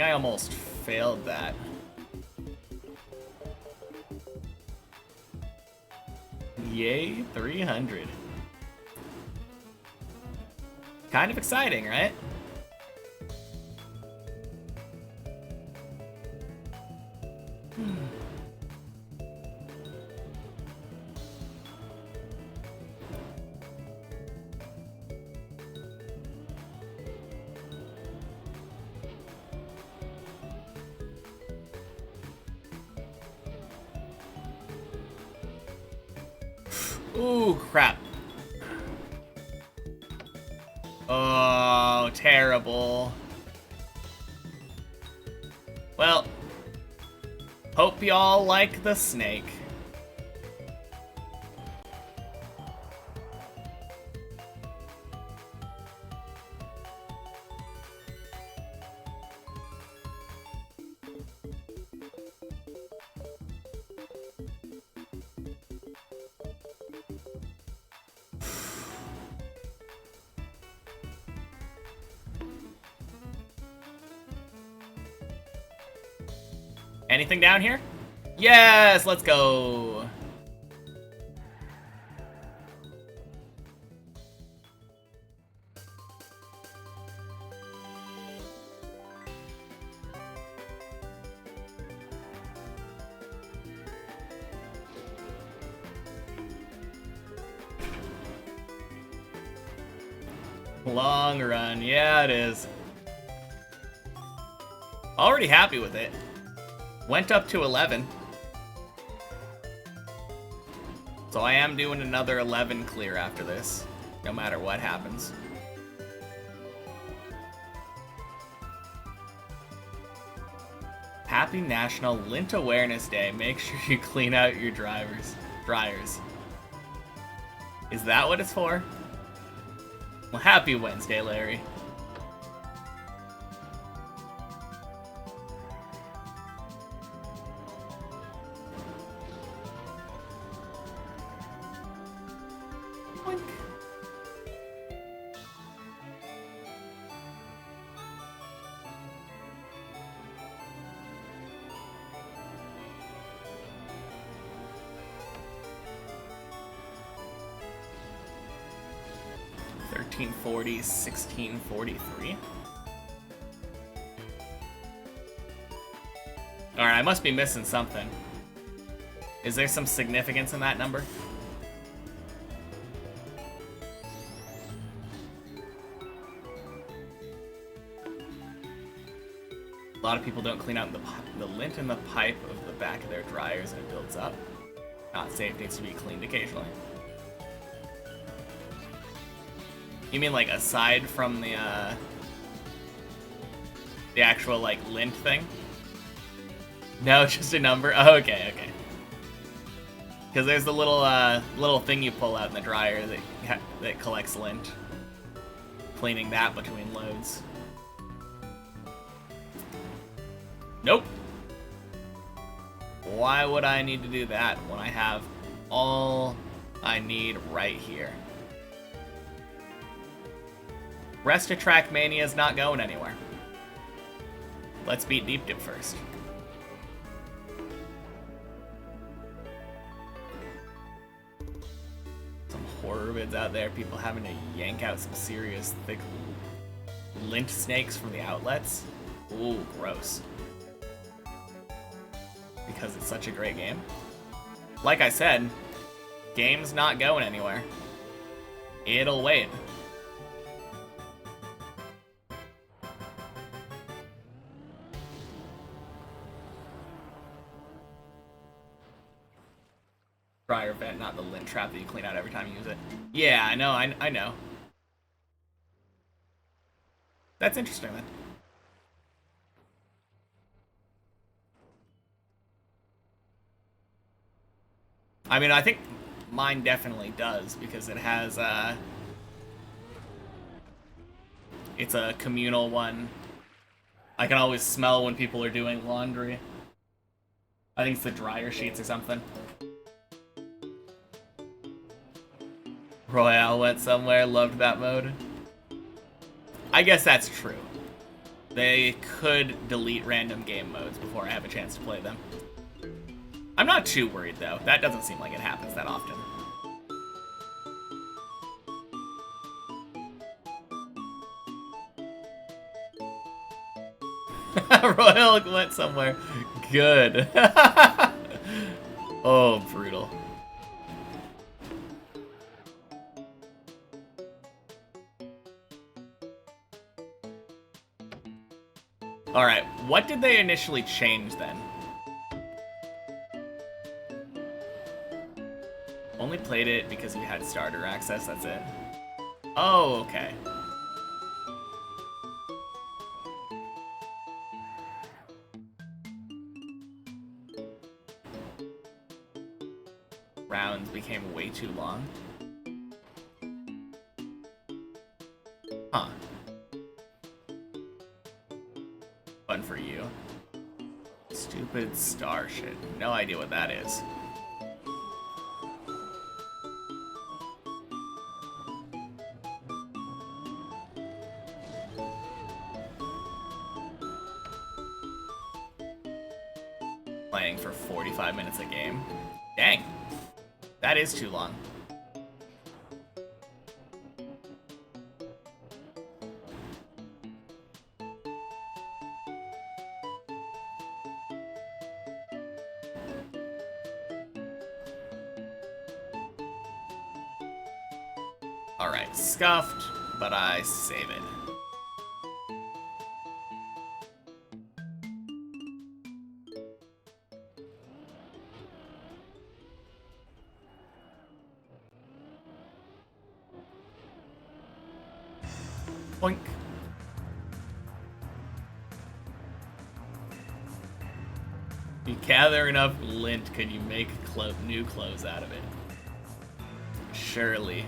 think I almost failed that. Yay, 300. Kind of exciting, right? Ooh, crap. Oh, terrible. Well, hope y'all like the snake. Anything down here? Yes, let's go. Long run, yeah it is. Already happy with it. Went up to 11. So I am doing another 11 clear after this, no matter what happens. Happy National Lint Awareness Day. Make sure you clean out your dryers. Is that what it's for? Well, happy Wednesday, Larry. Boink. $13.40, $16.43. Alright, I must be missing something. Is there some significance in that number? A lot of people don't clean out the lint in the pipe of the back of their dryers and it builds up. Not safe, needs to be cleaned occasionally. You mean like aside from the actual like lint thing? No, just a number? Oh, okay, okay. Because there's the little thing you pull out in the dryer that collects lint. Cleaning that between loads. Nope. Why would I need to do that when I have all I need right here? Rest of Trackmania is not going anywhere. Let's beat Deep Dip first. Some horror vids out there, people having to yank out some serious thick lint snakes from the outlets. Ooh, gross. Because it's such a great game. Like I said, game's not going anywhere. It'll wait. Dryer vent, not the lint trap that you clean out every time you use it. Yeah, I know, I know. That's interesting then. I mean, I think mine definitely does, because it has, it's a communal one. I can always smell when people are doing laundry. I think it's the dryer sheets or something. Royale went somewhere, loved that mode. I guess that's true. They could delete random game modes before I have a chance to play them. I'm not too worried, though. That doesn't seem like it happens that often. Royal went somewhere. Good. Oh, brutal. Alright, what did they initially change then? Only played it because you had starter access, that's it. Oh, okay. Rounds became way too long. Huh. Fun for you. Stupid star shit. No idea what that is. Playing for 45 minutes a game. Dang. That is too long. Alright, scuffed, but I save it. Boink. You gather enough lint, can you make new clothes out of it? Surely.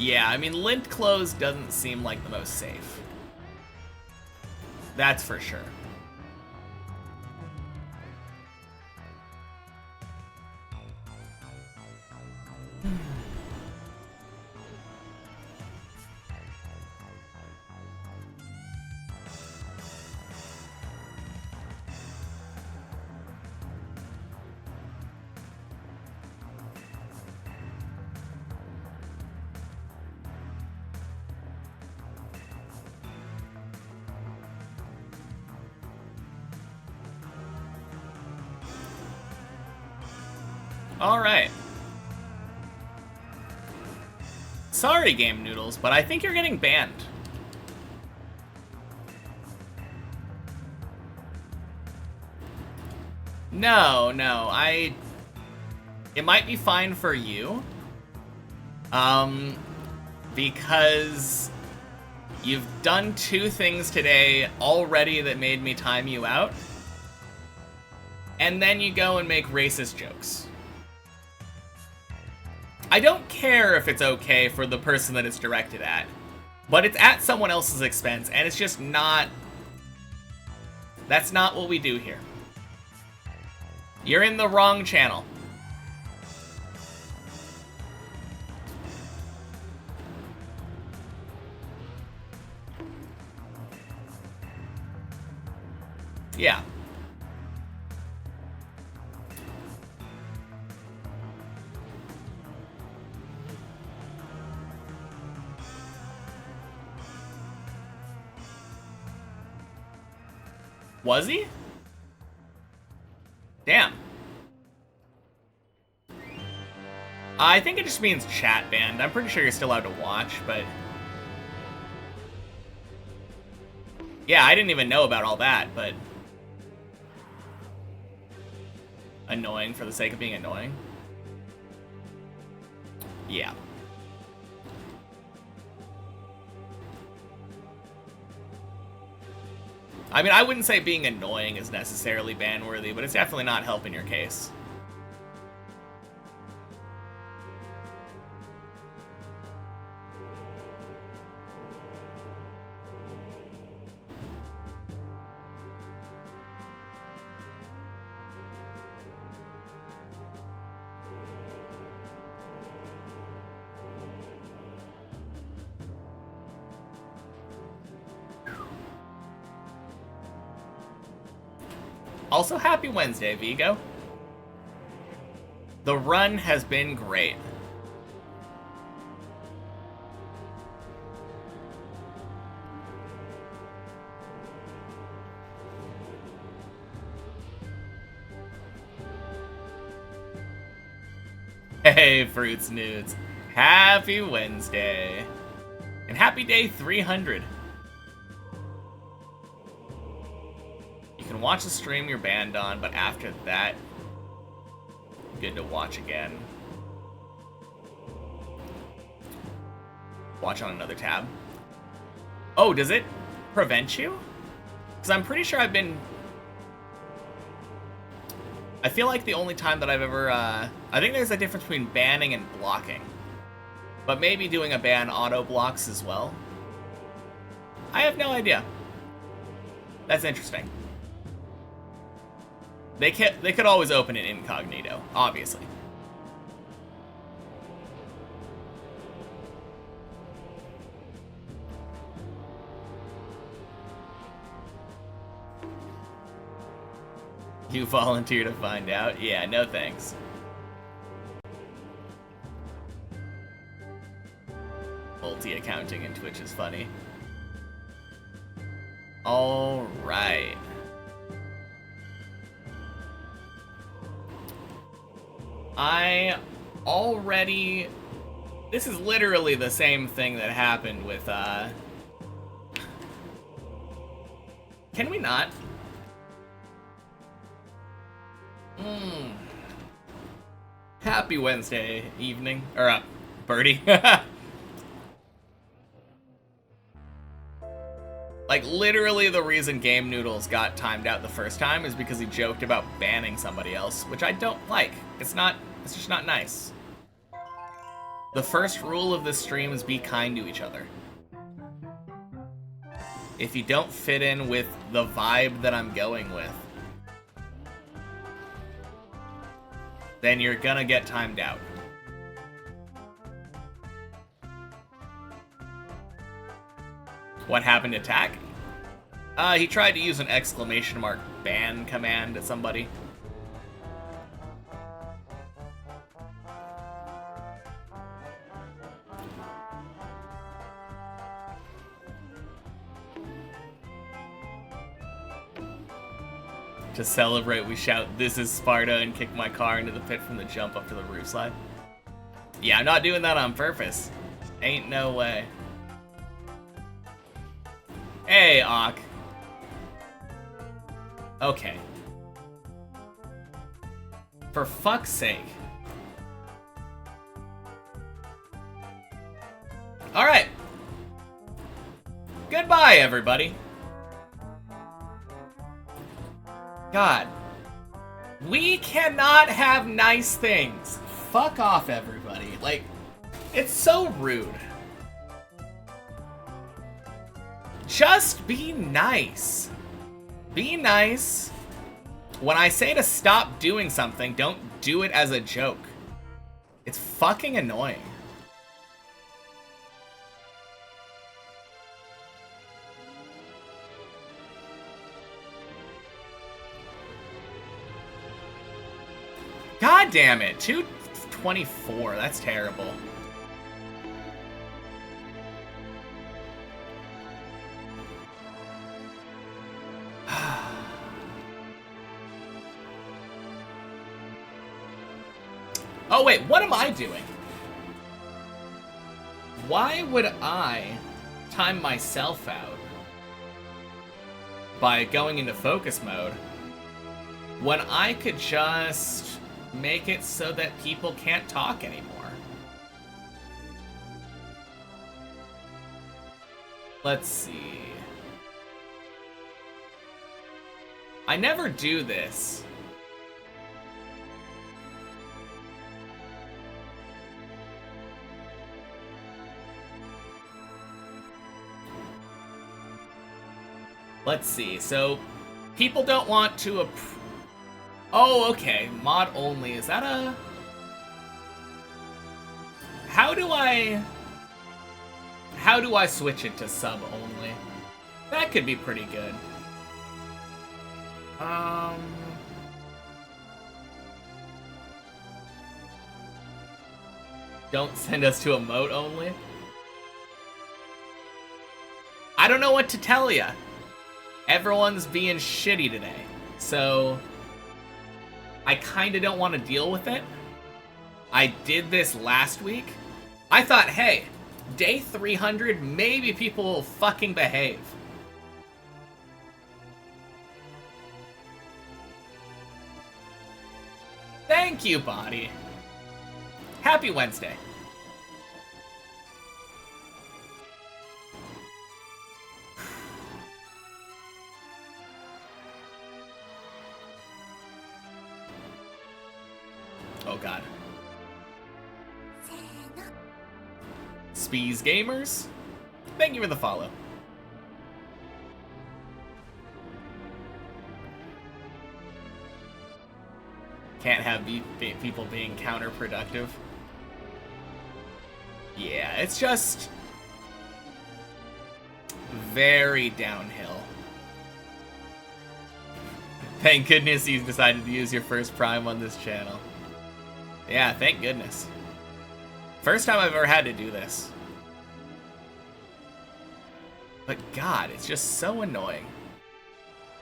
Yeah, I mean, lint clothes doesn't seem like the most safe. That's for sure. All right. Sorry, Game Noodles, but I think you're getting banned. No, it might be fine for you. Because you've done 2 things today already that made me time you out. And then you go and make racist jokes. I don't care if it's okay for the person that it's directed at, but it's at someone else's expense, and it's just not... That's not what we do here. You're in the wrong channel. Yeah. Was he? Damn. I think it just means chat banned. I'm pretty sure you're still allowed to watch, but... Yeah, I didn't even know about all that, but... Annoying for the sake of being annoying. Yeah. I mean, I wouldn't say being annoying is necessarily ban-worthy, but it's definitely not helping your case. Also, happy Wednesday, Vigo. The run has been great. Hey, Fruits Nudes. Happy Wednesday. And happy day 300. You can watch the stream you're banned on, but after that, good to watch again. Watch on another tab. Oh, does it prevent you? Because I'm pretty sure I've been... I feel like the only time that I've ever... I think there's a difference between banning and blocking. But maybe doing a ban auto blocks as well. I have no idea. That's interesting. They could always open it incognito, obviously. You volunteer to find out? Yeah, no thanks. Multi-accounting in Twitch is funny. Alright. I already... This is literally the same thing that happened with, Can we not? Happy Wednesday evening. Or, birdie. Like, literally the reason Game Noodles got timed out the first time is because he joked about banning somebody else, which I don't like. It's just not nice. The first rule of this stream is be kind to each other. If you don't fit in with the vibe that I'm going with, then you're gonna get timed out. What happened to Tack? He tried to use an exclamation mark ban command at somebody. To celebrate, we shout, "This is Sparta," and kick my car into the pit from the jump up to the roof slide. Yeah, I'm not doing that on purpose. Ain't no way. Hey, Ock. Okay. For fuck's sake. Alright. Goodbye, everybody. God. We cannot have nice things. Fuck off, everybody. Like, it's so rude. Just be nice. Be nice. When I say to stop doing something, don't do it as a joke. It's fucking annoying. God damn it. 224. That's terrible. Oh wait, what am I doing? Why would I time myself out by going into focus mode when I could just make it so that people can't talk anymore? Let's see. I never do this. Let's see. So, people don't want to... Oh, okay. Mod only. Is that a... How do I switch it to sub only? That could be pretty good. Don't send us to emote only? I don't know what to tell ya. Everyone's being shitty today, so I kinda don't want to deal with it. I did this last week. I thought, hey, day 300, maybe people will fucking behave. Thank you, Body. Happy Wednesday. Oh god. Spees Gamers, thank you for the follow. Can't have people being counterproductive. Yeah, it's just very downhill. Thank goodness you decided to use your first Prime on this channel. Yeah, thank goodness. First time I've ever had to do this. But god, it's just so annoying.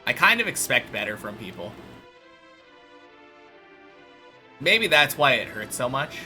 I kind of expect better from people. Maybe that's why it hurts so much.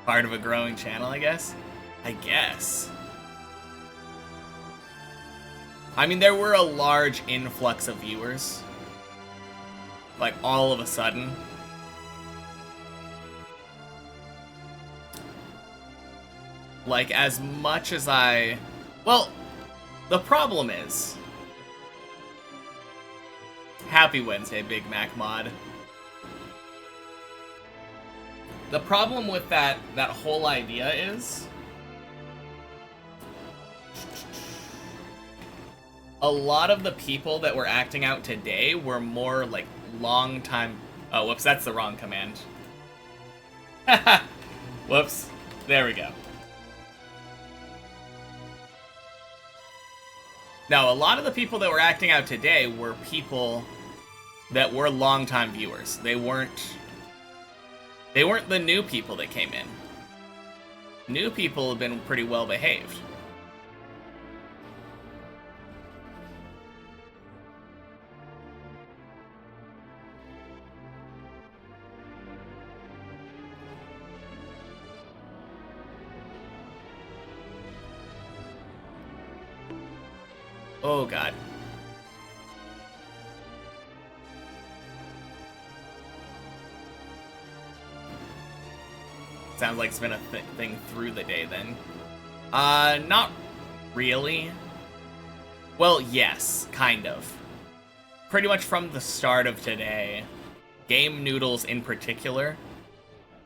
Part of a growing channel, I guess? I guess. I mean, there were a large influx of viewers. Like, all of a sudden. Like, as much as I... Well, the problem is... Happy Wednesday, Big Mac Mod. The problem with that whole idea is... A lot of the people that were acting out today were more, like, long-time... Oh, whoops, that's the wrong command. Whoops. There we go. No, a lot of the people that were acting out today were people that were long-time viewers. They weren't the new people that came in. New people have been pretty well behaved. Oh god. Sounds like it's been a thing through the day then. Not really. Well, yes, kind of. Pretty much from the start of today, Game Noodles in particular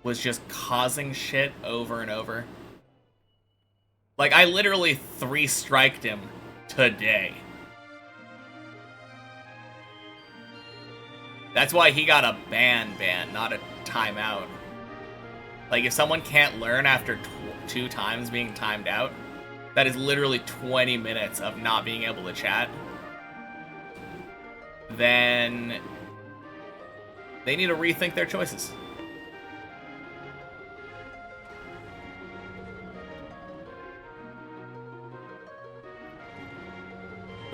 was just causing shit over and over. Like, I literally 3-striked him today. That's why he got a ban, not a timeout. Like, if someone can't learn after 2 times being timed out, that is literally 20 minutes of not being able to chat, then they need to rethink their choices.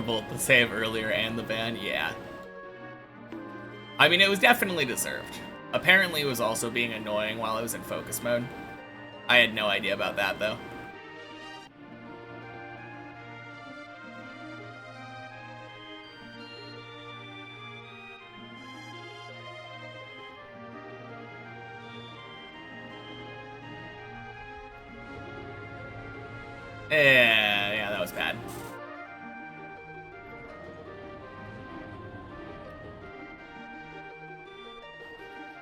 Both the save earlier and the ban, yeah. I mean, it was definitely deserved. Apparently, it was also being annoying while I was in focus mode. I had no idea about that, though. Yeah, that was bad.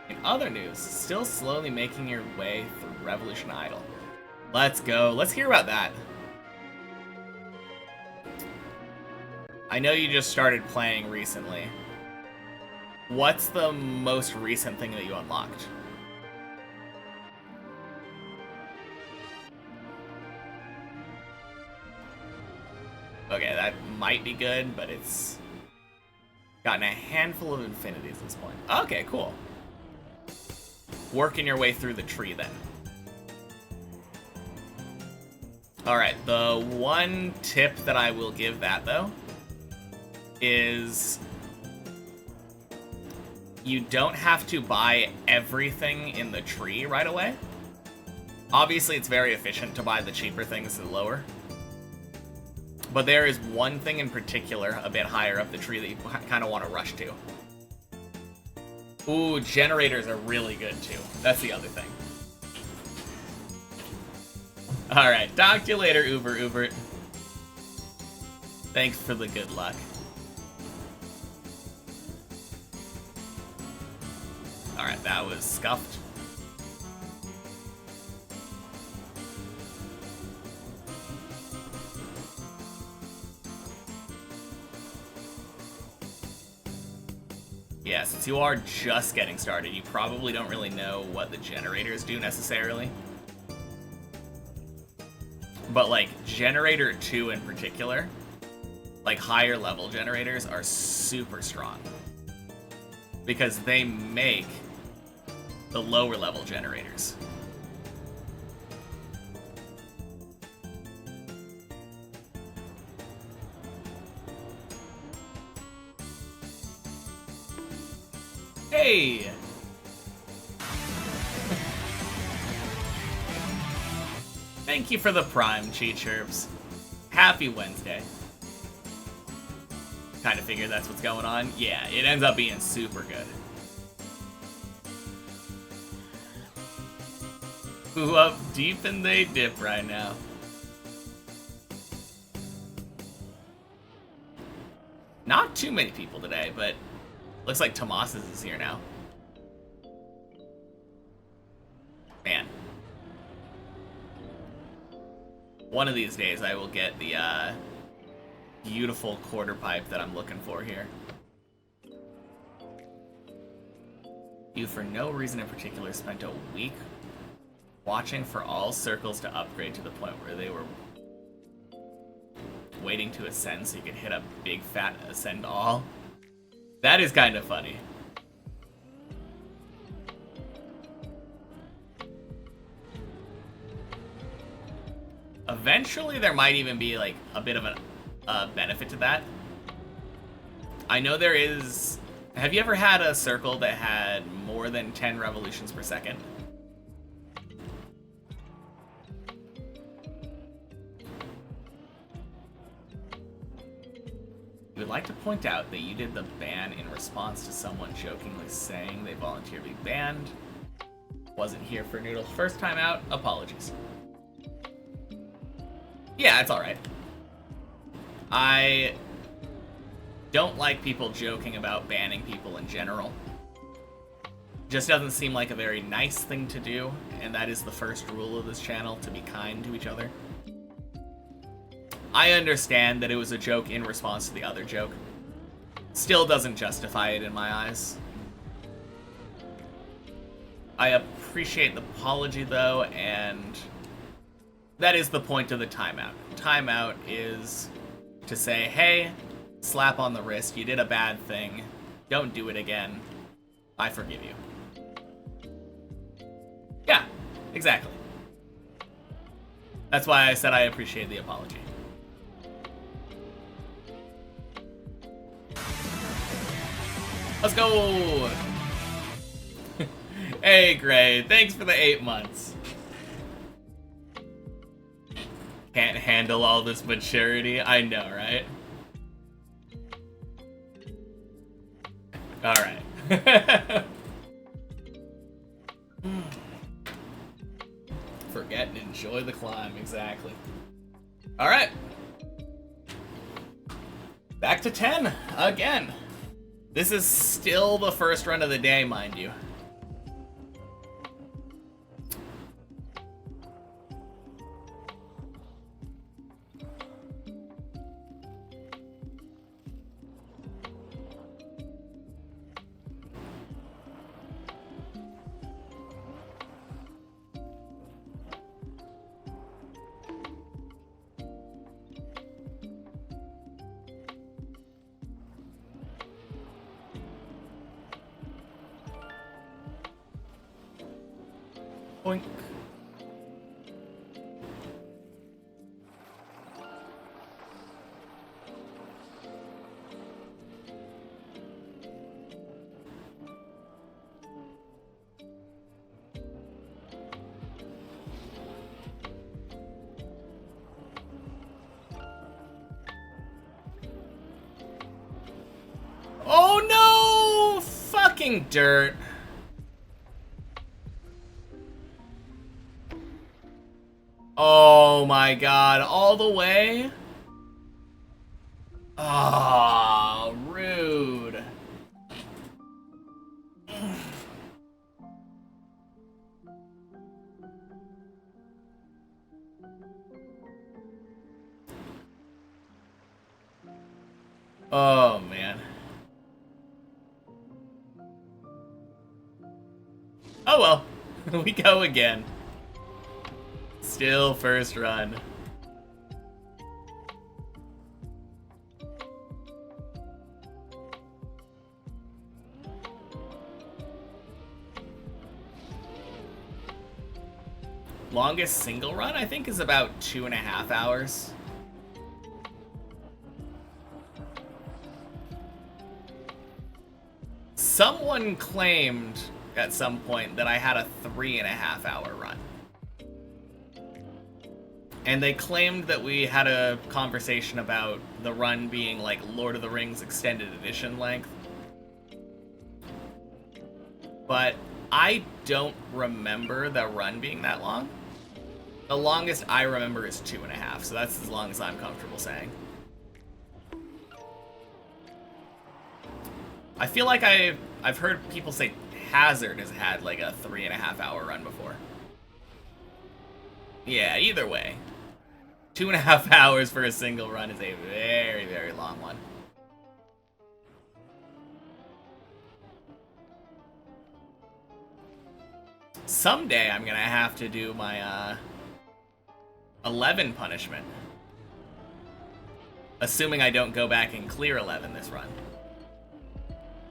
In other news, still slowly making your way through Revolution Idol. Let's go. Let's hear about that. I know you just started playing recently. What's the most recent thing that you unlocked? Okay, that might be good, but it's gotten a handful of infinities at this point. Okay, cool. Working your way through the tree, then. Alright, the one tip that I will give that, though, is you don't have to buy everything in the tree right away. Obviously, it's very efficient to buy the cheaper things the lower. But there is one thing in particular a bit higher up the tree that you kind of want to rush to. Ooh, generators are really good too. That's the other thing. Alright, talk to you later, Uber. Thanks for the good luck. Alright, that was scuffed. Yeah, since you are just getting started, you probably don't really know what the generators do necessarily. But, like, Generator 2 in particular, like, higher level generators are super strong. Because they make the lower level generators. Hey! Thank you for the Prime, Cheat Chirps. Happy Wednesday. Kind of figured that's what's going on. Yeah, it ends up being super good. Who up deep and they dip right now. Not too many people today, but looks like Tomas's is here now. Man. One of these days I will get the beautiful quarter pipe that I'm looking for here. You, for no reason in particular, spent a week watching for all circles to upgrade to the point where they were waiting to ascend so you could hit a big fat ascend all. That is kind of funny. Eventually, there might even be like a bit of a benefit to that. I know there is. Have you ever had a circle that had more than 10 revolutions per second? We would like to point out that you did the ban in response to someone jokingly saying they volunteered to be banned. Wasn't here for Noodle's first time out. Apologies. Yeah, it's alright. I don't like people joking about banning people in general. Just doesn't seem like a very nice thing to do, and that is the first rule of this channel, to be kind to each other. I understand that it was a joke in response to the other joke. Still doesn't justify it in my eyes. I appreciate the apology, though, and that is the point of the timeout. Timeout is to say, hey, slap on the wrist, you did a bad thing, don't do it again, I forgive you. Yeah, exactly. That's why I said I appreciate the apology. Let's go! Hey, Gray, thanks for the 8 months. Can't handle all this maturity. I know, right? Alright. Forget and enjoy the climb, exactly. Alright. Back to 10, again. This is still the first run of the day, mind you. Boink. Oh no! Fucking dirt. Oh my god, all the way? Ah, rude. Oh man. Oh well, we go again. Still first run. Longest single run, I think, is about 2.5 hours. Someone claimed at some point that I had a 3.5 hour run. And they claimed that we had a conversation about the run being like Lord of the Rings extended edition length. But I don't remember the run being that long. The longest I remember is 2.5, so that's as long as I'm comfortable saying. I feel like I've heard people say Hazard has had like a 3.5 hour run before. Yeah, either way. 2.5 hours for a single run is a very, very long one. Someday I'm gonna have to do my 11 punishment. Assuming I don't go back and clear 11 this run.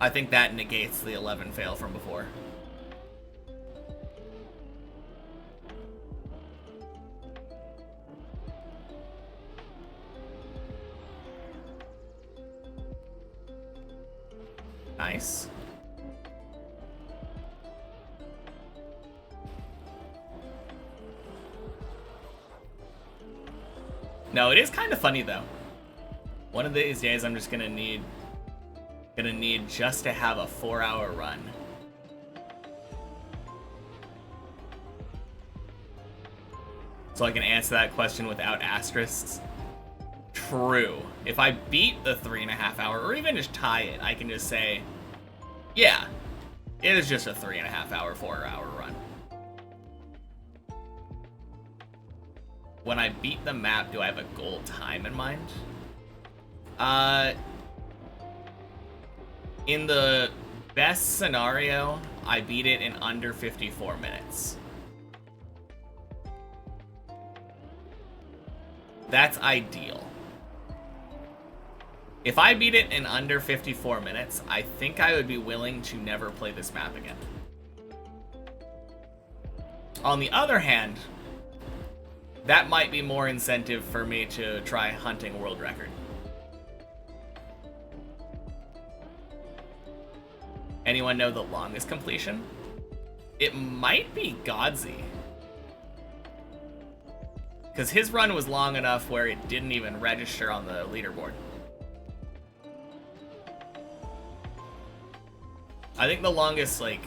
I think that negates the 11 fail from before. Nice. No, it is kind of funny though. One of these days I'm just gonna need just to have a 4-hour run. So I can answer that question without asterisks. True. If I beat the 3.5 hour, or even just tie it, I can just say, yeah, it is just a 3.5 hour, 4-hour run. When I beat the map, do I have a goal time in mind? In the best scenario, I beat it in under 54 minutes. That's ideal. If I beat it in under 54 minutes, I think I would be willing to never play this map again. On the other hand, that might be more incentive for me to try hunting world record. Anyone know the longest completion? It might be Godzi. Because his run was long enough where it didn't even register on the leaderboard. I think the longest, like,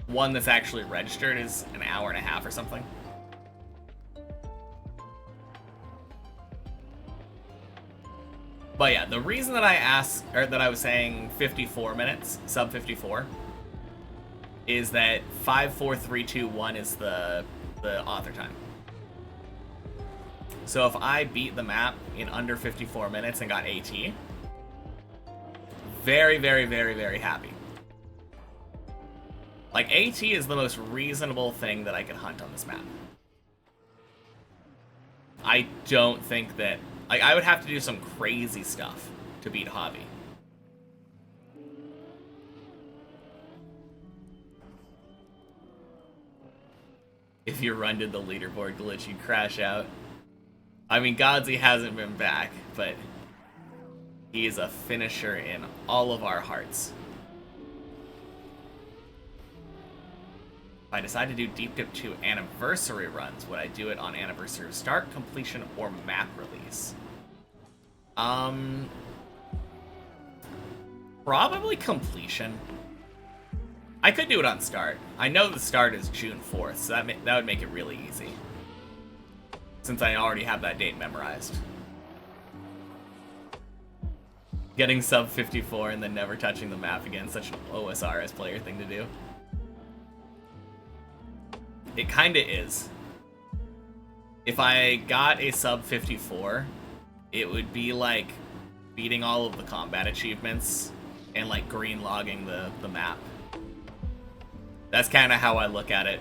one that's actually registered is an hour and a half or something. But yeah, the reason that I asked, or that I was saying 54 minutes, sub 54, is that 5, 4, 3, 2, 1 is the author time. So if I beat the map in under 54 minutes and got AT, very, very, very, very happy. Like, AT is the most reasonable thing that I can hunt on this map. I don't think that... Like, I would have to do some crazy stuff to beat Javi. If your run did the leaderboard glitch, you'd crash out. I mean, Godzi hasn't been back, but he is a finisher in all of our hearts. If I decide to do Deep Dip 2 anniversary runs, would I do it on anniversary of start, completion, or map release? Probably completion. I could do it on start. I know the start is June 4th, so that would make it really easy, since I already have that date memorized. Getting sub 54 and then never touching the map again, such an OSRS player thing to do. It kinda is. If I got a sub 54, it would be like beating all of the combat achievements and like green logging the map. That's kind of how I look at it.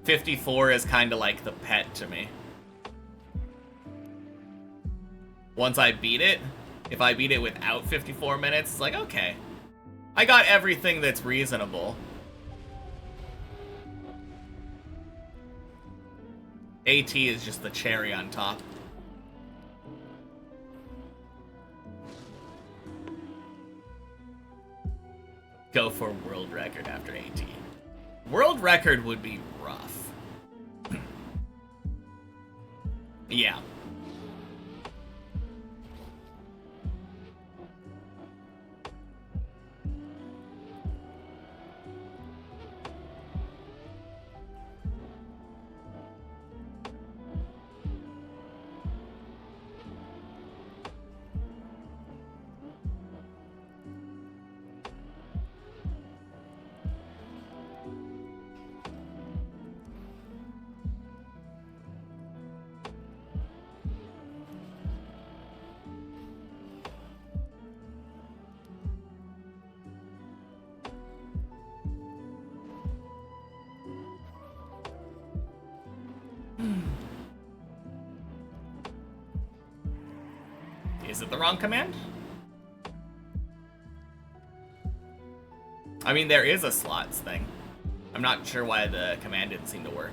54 is kind of like the pet to me. Once I beat it, if I beat it without 54 minutes, it's like, okay, I got everything that's reasonable. AT is just the cherry on top. Go for world record after AT. World record would be rough. Yeah. Is it the wrong command? I mean, there is a slots thing. I'm not sure why the command didn't seem to work.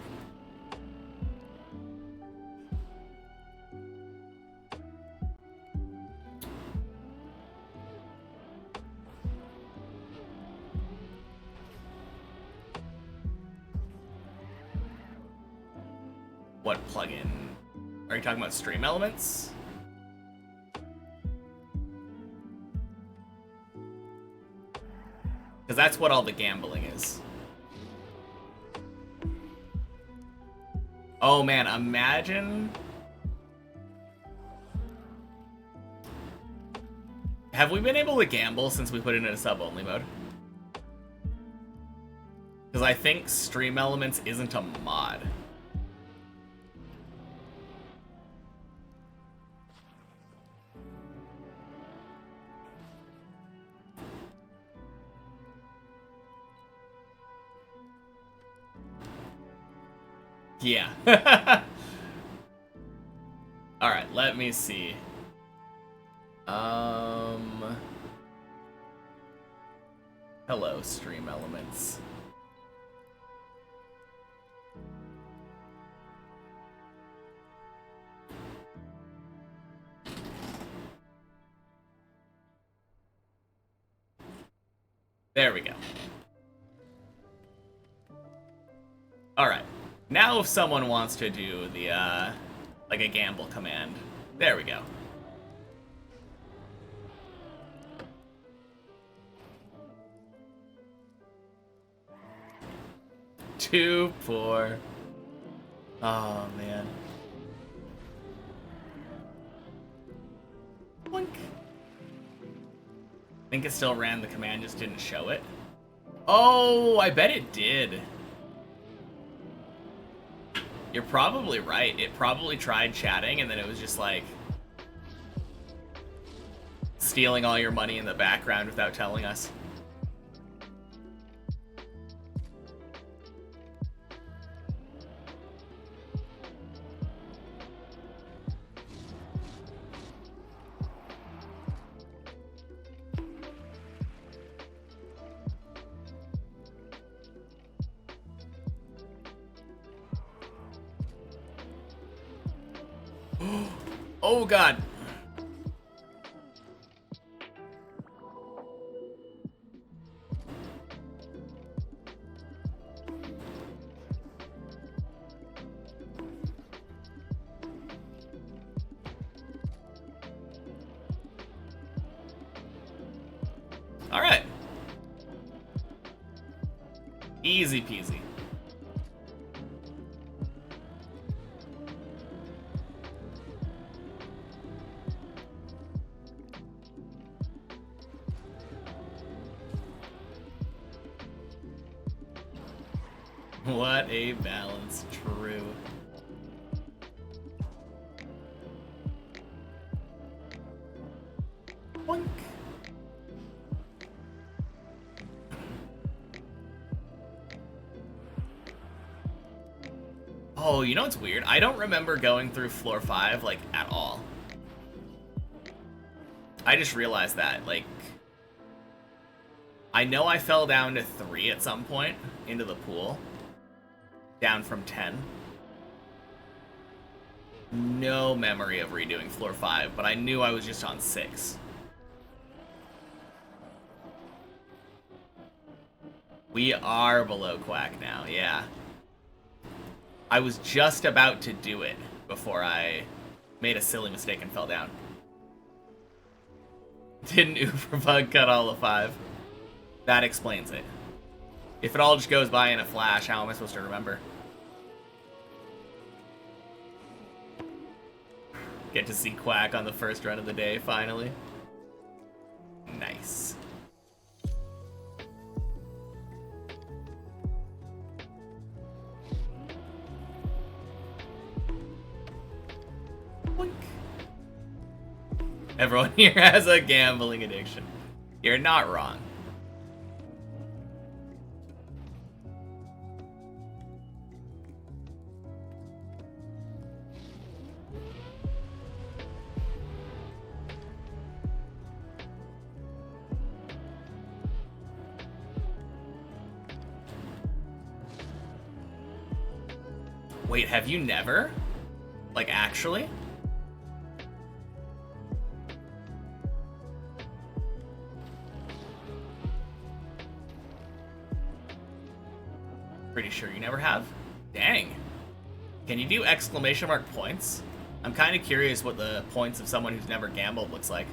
What plugin? Are you talking about Stream Elements? Because that's what all the gambling is. Oh man, imagine... Have we been able to gamble since we put it in a sub-only mode? Because I think Stream Elements isn't a mod. Yeah. Alright, let me see. Hello, Stream Elements. There we go. Alright. Now if someone wants to do the, like a gamble command. There we go. Too poor. Oh, man. Boink. I think it still ran the command, just didn't show it. Oh, I bet it did. You're probably right. It probably tried chatting, and then it was just like stealing all your money in the background without telling us. Oh god. All right. Easy peasy. What a balance, true. Boink. Oh, you know what's weird? I don't remember going through floor 5, like, at all. I just realized that, like... I know I fell down to 3 at some point, into the pool. Down from 10. No memory of redoing floor 5, but I knew I was just on 6. We are below Quack now, yeah. I was just about to do it before I made a silly mistake and fell down. Didn't Uberbug cut all of 5? That explains it. If it all just goes by in a flash, how am I supposed to remember? Get to see Quack on the first run of the day, finally. Nice. Boink. Everyone here has a gambling addiction. You're not wrong. Wait, have you never? Like, actually? Pretty sure you never have? Dang. Can you do exclamation mark points? I'm kind of curious what the points of someone who's never gambled looks like.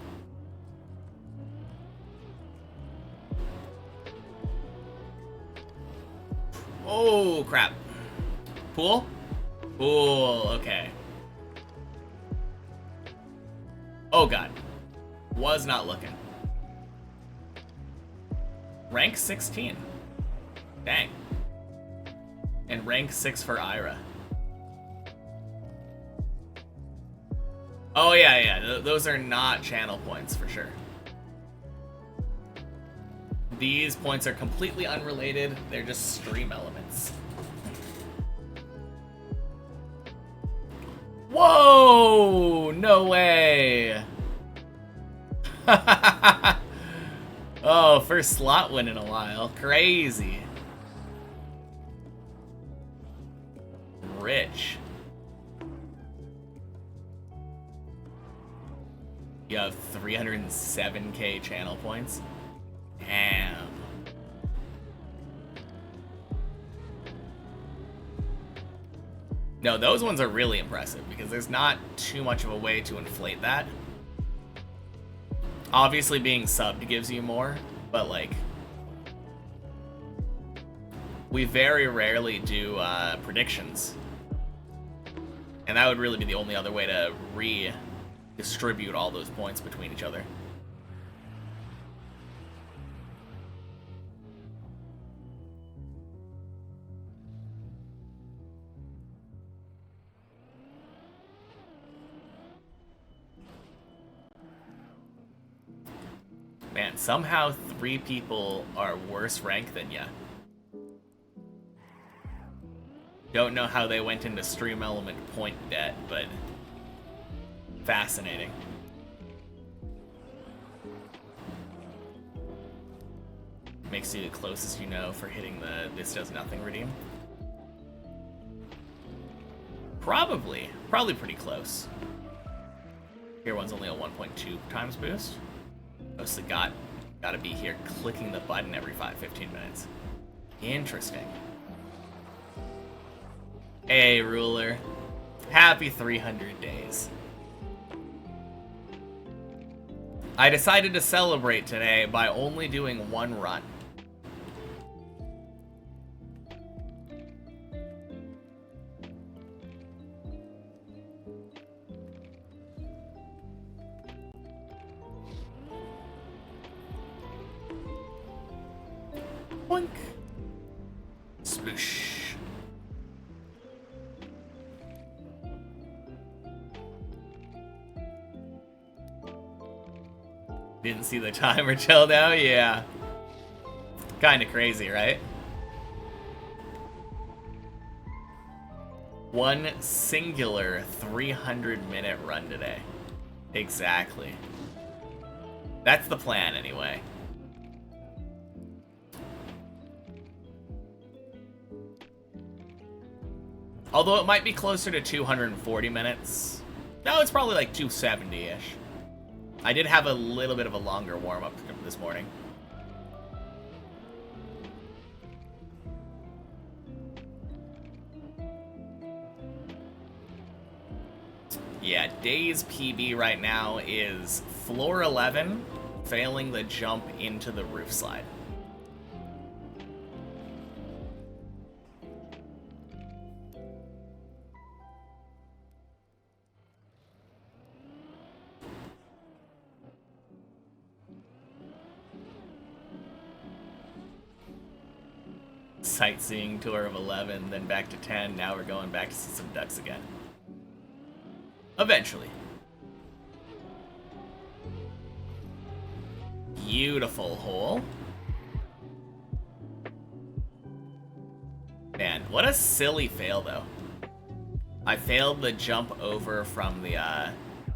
Oh, crap. Pool? Pool, okay. Oh god. Was not looking. Rank 16. Dang. And rank 6 for Ira. Oh yeah. Those are not channel points for sure. These points are completely unrelated. They're just stream elements. Whoa! No way! Oh, first slot win in a while. Crazy. Rich. You have 307k channel points? Damn. No, those ones are really impressive because there's not too much of a way to inflate that. Obviously, being subbed gives you more, but like, we very rarely do predictions. And that would really be the only other way to redistribute all those points between each other. Man, somehow 3 people are worse ranked than ya. Don't know how they went into stream element point debt, but fascinating. Makes you the closest you know for hitting the this does nothing redeem. Probably pretty close. Here one's only a 1.2 times boost. Mostly gotta be here clicking the button every 15 minutes. Interesting. Hey, ruler. Happy 300 days. I decided to celebrate today by only doing 1 run. Boink. Sploosh. Didn't see the timer till now? Yeah. Kinda crazy, right? 1 singular 300-minute run today. Exactly. That's the plan, anyway. Although it might be closer to 240 minutes. No, it's probably like 270-ish. I did have a little bit of a longer warm-up this morning. Yeah, Day's PB right now is floor 11, failing the jump into the roof slide. Sightseeing tour of 11, then back to 10. Now we're going back to see some ducks again. Eventually. Beautiful hole. Man, what a silly fail, though. I failed the jump over from the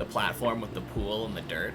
platform with the pool and the dirt.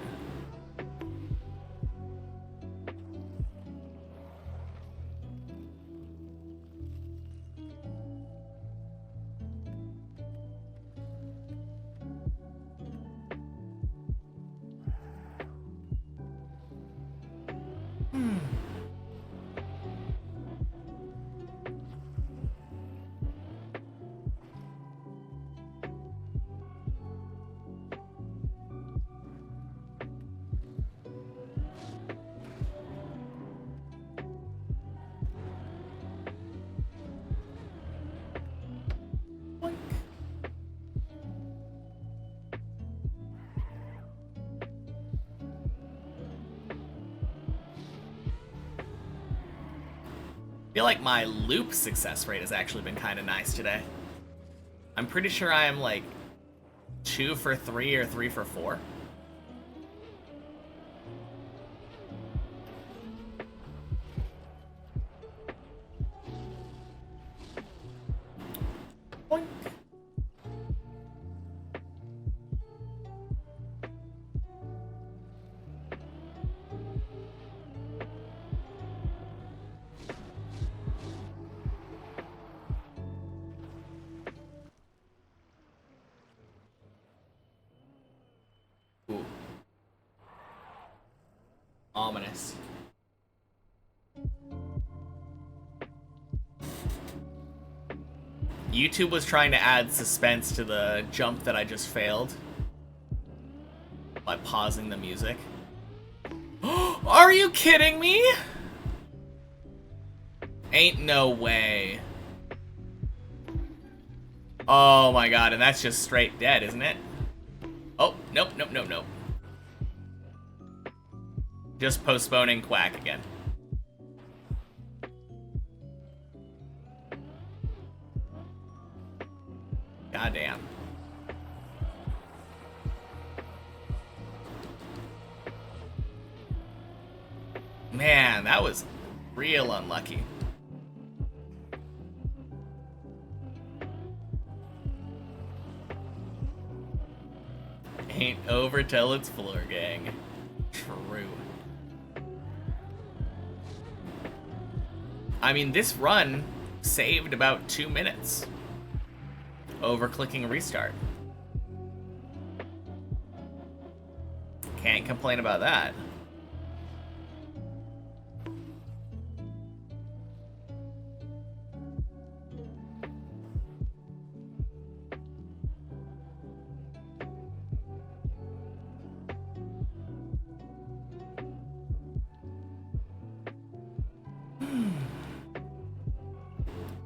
I feel like my loop success rate has actually been kind of nice today. I'm pretty sure I am like 2 for 3 or 3 for 4. Boink. Ooh. Ominous. YouTube was trying to add suspense to the jump that I just failed by pausing the music. Are you kidding me? Ain't no way. Oh my god, and that's just straight dead, isn't it? Oh, nope, nope, nope, nope. Just postponing Quack again. Goddamn. Man, that was real unlucky. Ain't over till it's floor, gang. True. I mean, this run saved about 2 minutes over clicking restart. Can't complain about that.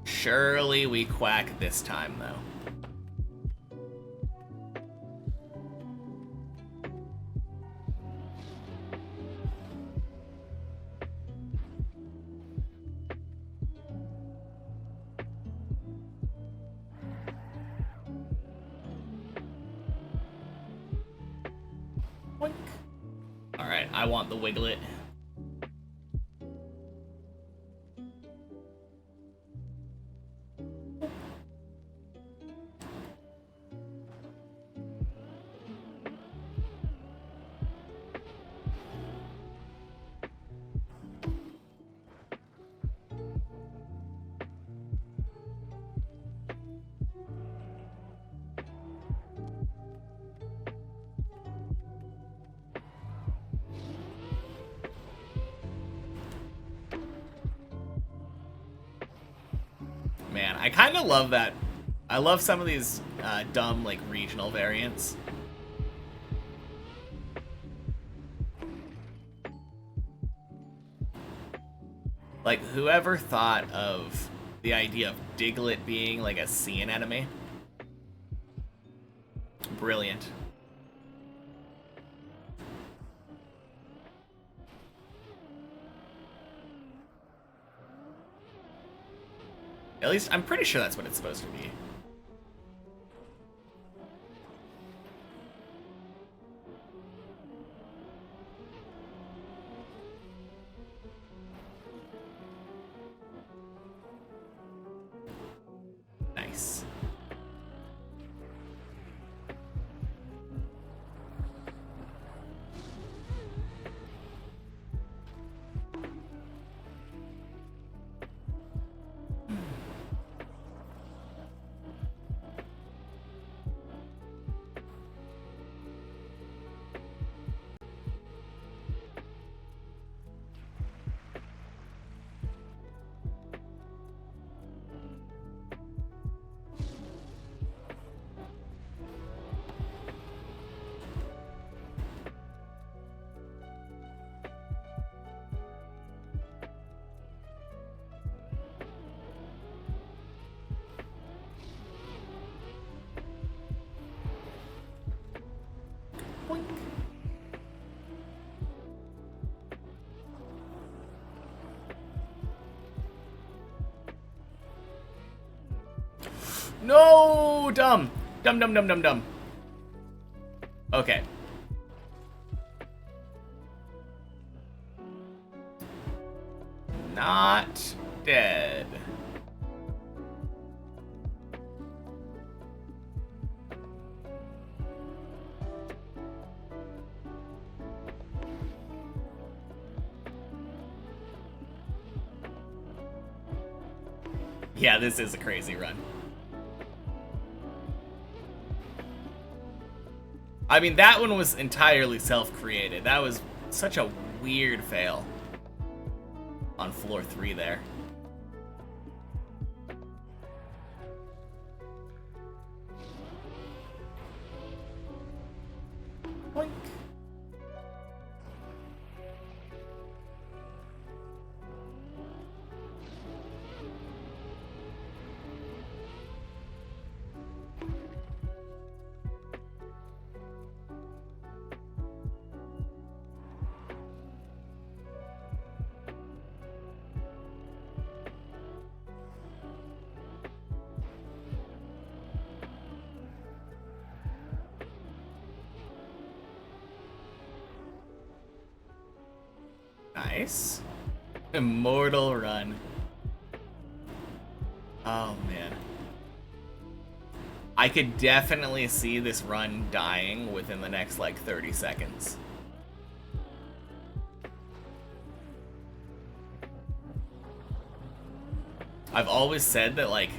Surely we Quack this time, though. Boink. Alright, I want the Wiglet. Man, I kind of love that. I love some of these dumb, like, regional variants. Like, whoever thought of the idea of Diglett being, like, a sea anemone? Brilliant. At least, I'm pretty sure that's what it's supposed to be. Nice. Boink. No, dumb. Dumb, dumb, dumb, dumb, dumb. Okay. Not dead. Yeah, this is a crazy run. I mean, that one was entirely self-created. That was such a weird fail on floor 3 there. Boink. Nice. Immortal run. Oh, man. I could definitely see this run dying within the next, like, 30 seconds. I've always said that, like,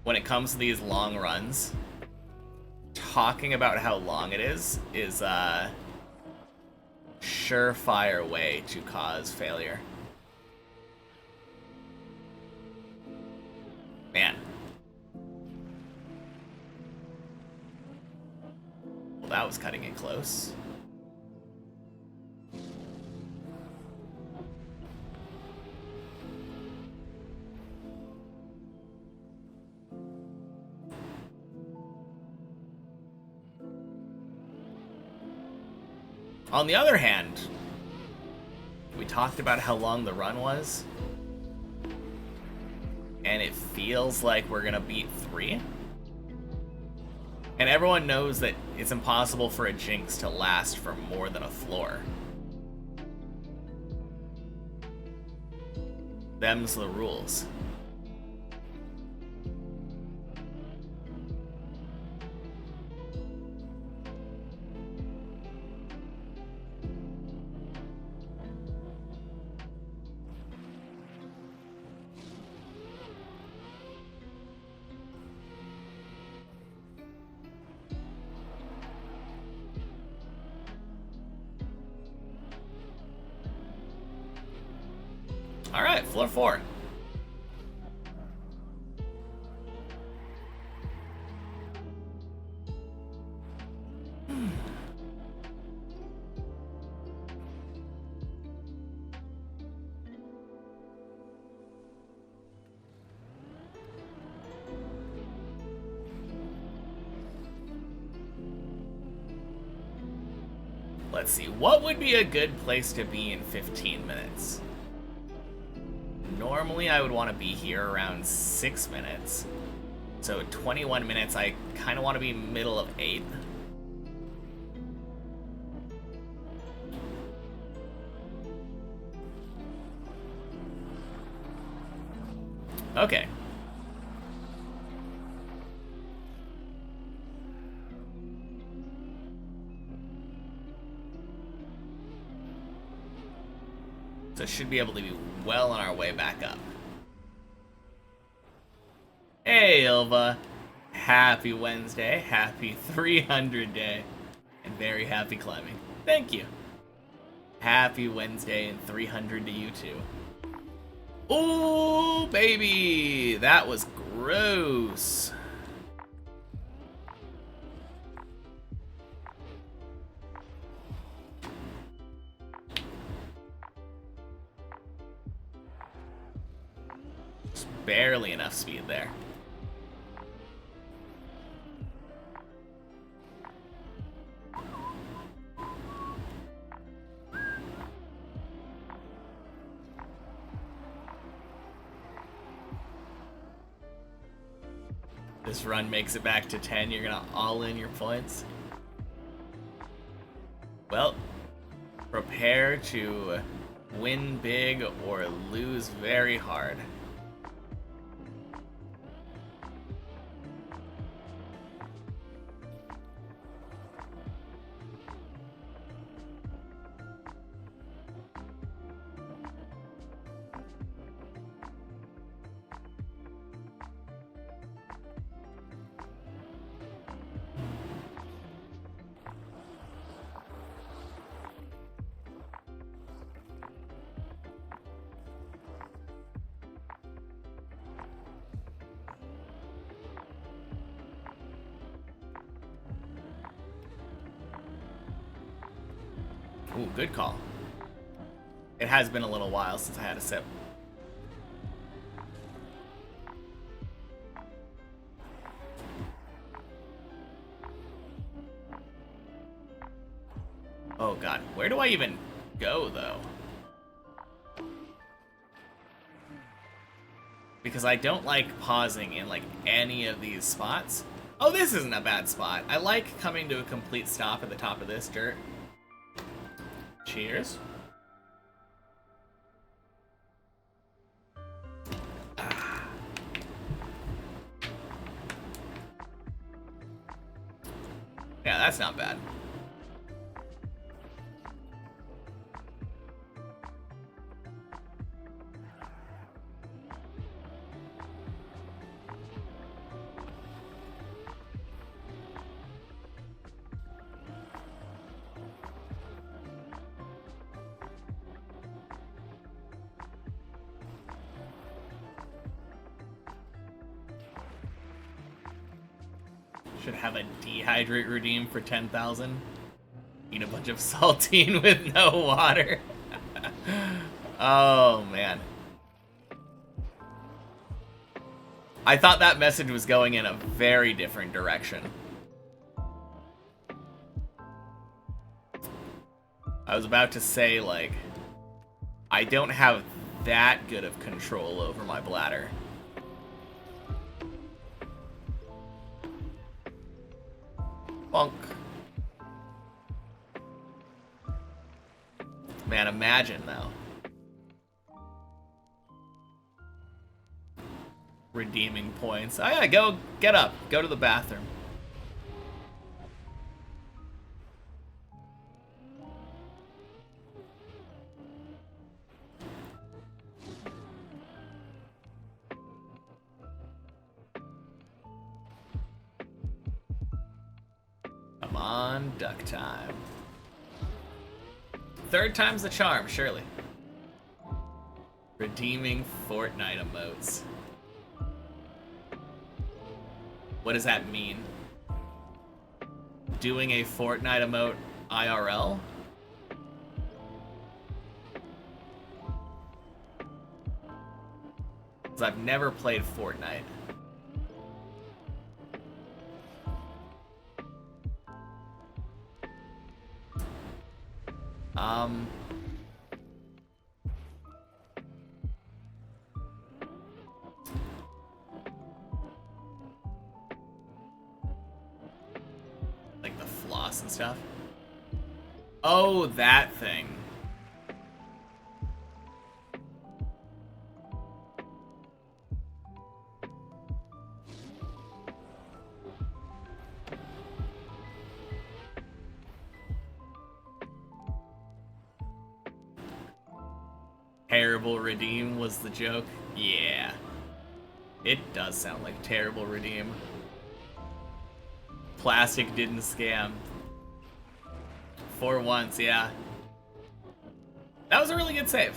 when it comes to these long runs, talking about how long it is surefire way to cause failure. Man. Well, that was cutting it close. On the other hand, we talked about how long the run was, and it feels like we're gonna beat 3. And everyone knows that it's impossible for a Jinx to last for more than a floor. Them's the rules. Alright, floor 4. Let's see, what would be a good place to be in 15 minutes? Normally I would want to be here around 6 minutes. So 21 minutes, I kind of want to be middle of 8. Okay. So should be able to be well on our way back up. Hey, Ilva. Happy Wednesday. Happy 300 day. And very happy climbing. Thank you. Happy Wednesday and 300 to you too. Oh, baby. That was gross. Barely enough speed there. This run makes it back to 10, you're gonna all in your points. Well, prepare to win big or lose very hard. Ooh, good call. It has been a little while since I had a sip. Oh god, where do I even go though? Because I don't like pausing in like any of these spots. Oh, this isn't a bad spot. I like coming to a complete stop at the top of this dirt. Cheers. Yeah, that's not bad. Should have a dehydrate redeem for 10,000. Eat a bunch of saltine with no water. Oh, man. I thought that message was going in a very different direction. I was about to say, like, I don't have that good of control over my bladder. Bonk. Man, imagine though. Redeeming points. Oh yeah, go get up. Go to the bathroom. Come on, duck time. Third time's the charm, surely. Redeeming Fortnite emotes. What does that mean? Doing a Fortnite emote IRL? Because I've never played Fortnite. Like the floss and stuff. Oh, that thing. Terrible redeem was the joke. Yeah. It does sound like terrible redeem. Plastic didn't scam. For once, yeah. That was a really good save.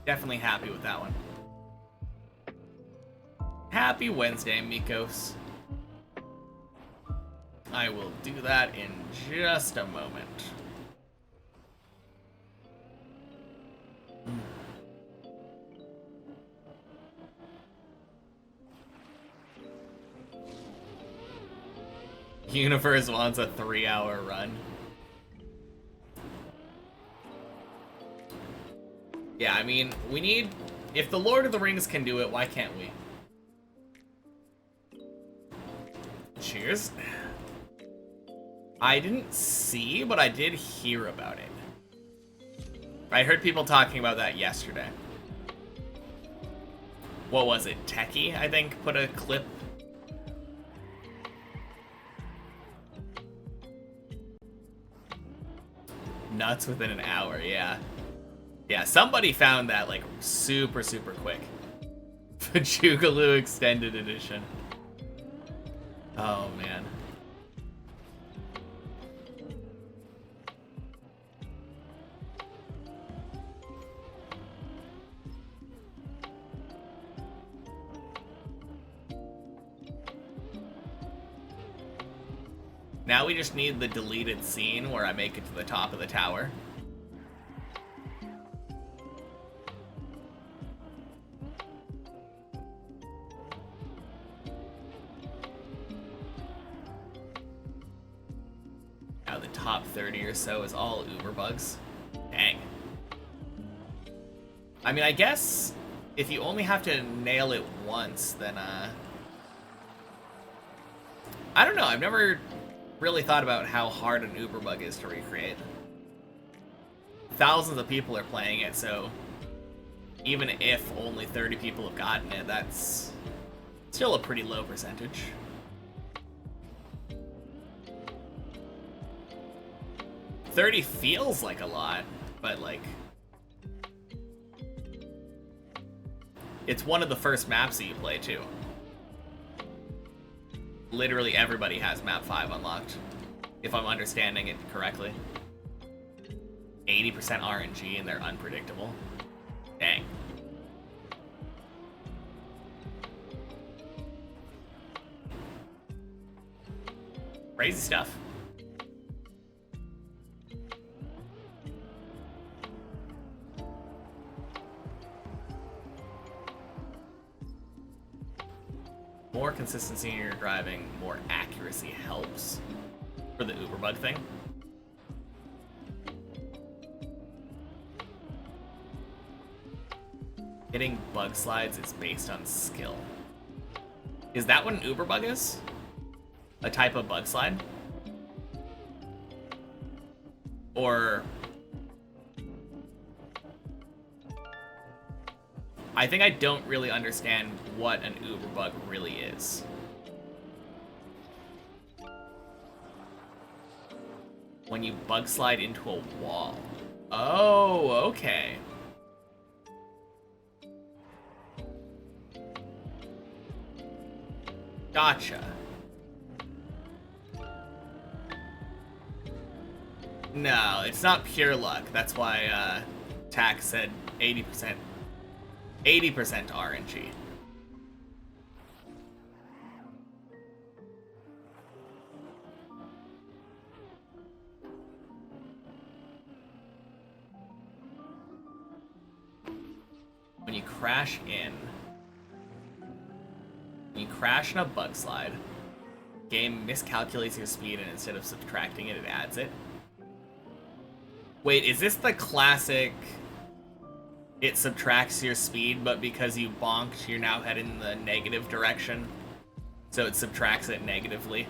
Definitely happy with that one. Happy Wednesday, Mikos. I will do that in just a moment. Universe wants a 3-hour run. Yeah, I mean, we need... If the Lord of the Rings can do it, why can't we? Cheers. I didn't see, but I did hear about it. I heard people talking about that yesterday. What was it? Techie, I think, put a clip. Nuts within an hour, yeah. Yeah, somebody found that, like, super, super quick. Pachugaloo Extended Edition. Oh, man. Now we just need the deleted scene where I make it to the top of the tower. Now the top 30 or so is all Uber bugs. Dang. I mean, I guess if you only have to nail it once, then, I don't know, I've never really thought about how hard an Uber bug is to recreate. Thousands of people are playing it, so even if only 30 people have gotten it, that's still a pretty low percentage. $30 feels like a lot, but like, it's one of the first maps that you play too. Literally everybody has map 5 unlocked, if I'm understanding it correctly. 80% RNG and they're unpredictable. Dang. Crazy stuff. More consistency in your driving, more accuracy helps for the Uber bug thing. Hitting bug slides is based on skill. Is that what an Uber bug is? A type of bug slide? Or... I think I don't really understand what an Uber bug really is. When you bug slide into a wall. Oh, okay. Gotcha. No, it's not pure luck. That's why Tack said 80%. 80% RNG. When you crash in a bug slide, game miscalculates your speed and instead of subtracting it, it adds it. Wait, is this the classic... It subtracts your speed, but because you bonked, you're now heading in the negative direction. So it subtracts it negatively.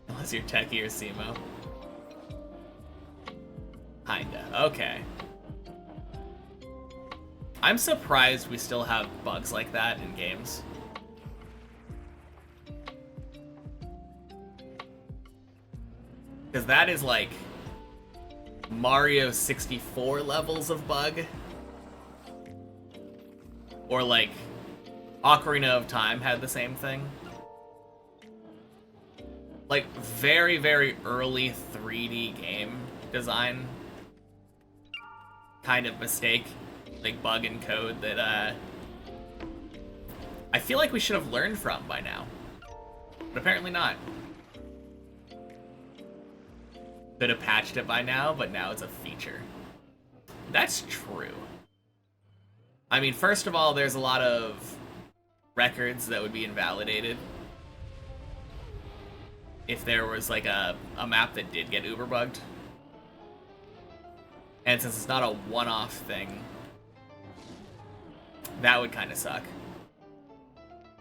Unless you're Techie or Simo. Kinda. Okay. I'm surprised we still have bugs like that in games. Because that is like Mario 64 levels of bug. Or like Ocarina of Time had the same thing. Like very, very early 3D game design kind of mistake. Like bug in code that I feel like we should have learned from by now. But apparently not. Could have patched it by now, but now it's a feature. That's true. I mean, first of all, there's a lot of records that would be invalidated if there was like a map that did get uber bugged. And since it's not a one-off thing, that would kind of suck.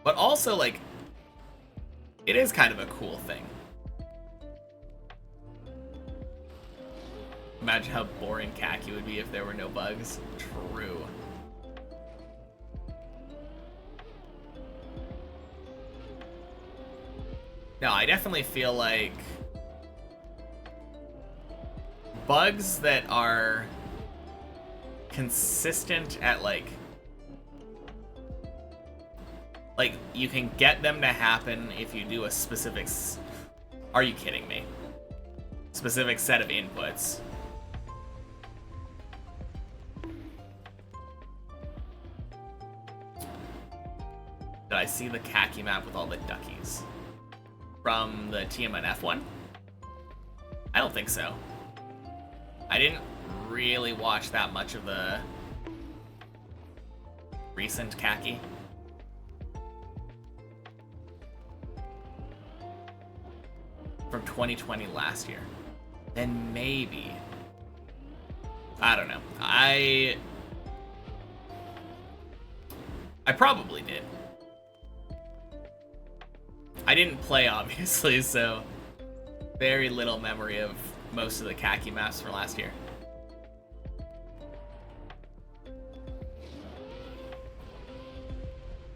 But also, like, it is kind of a cool thing. Imagine how boring Khaki would be if there were no bugs. True. No, I definitely feel like bugs that are consistent at like you can get them to happen if you do a specific are you kidding me? Specific set of inputs. Did I see the khaki map with all the duckies? From the TMNF one? I don't think so. I didn't really watch that much of the recent khaki. From 2020 last year. Then maybe. I don't know. I probably did. I didn't play, obviously, so very little memory of most of the khaki maps from last year.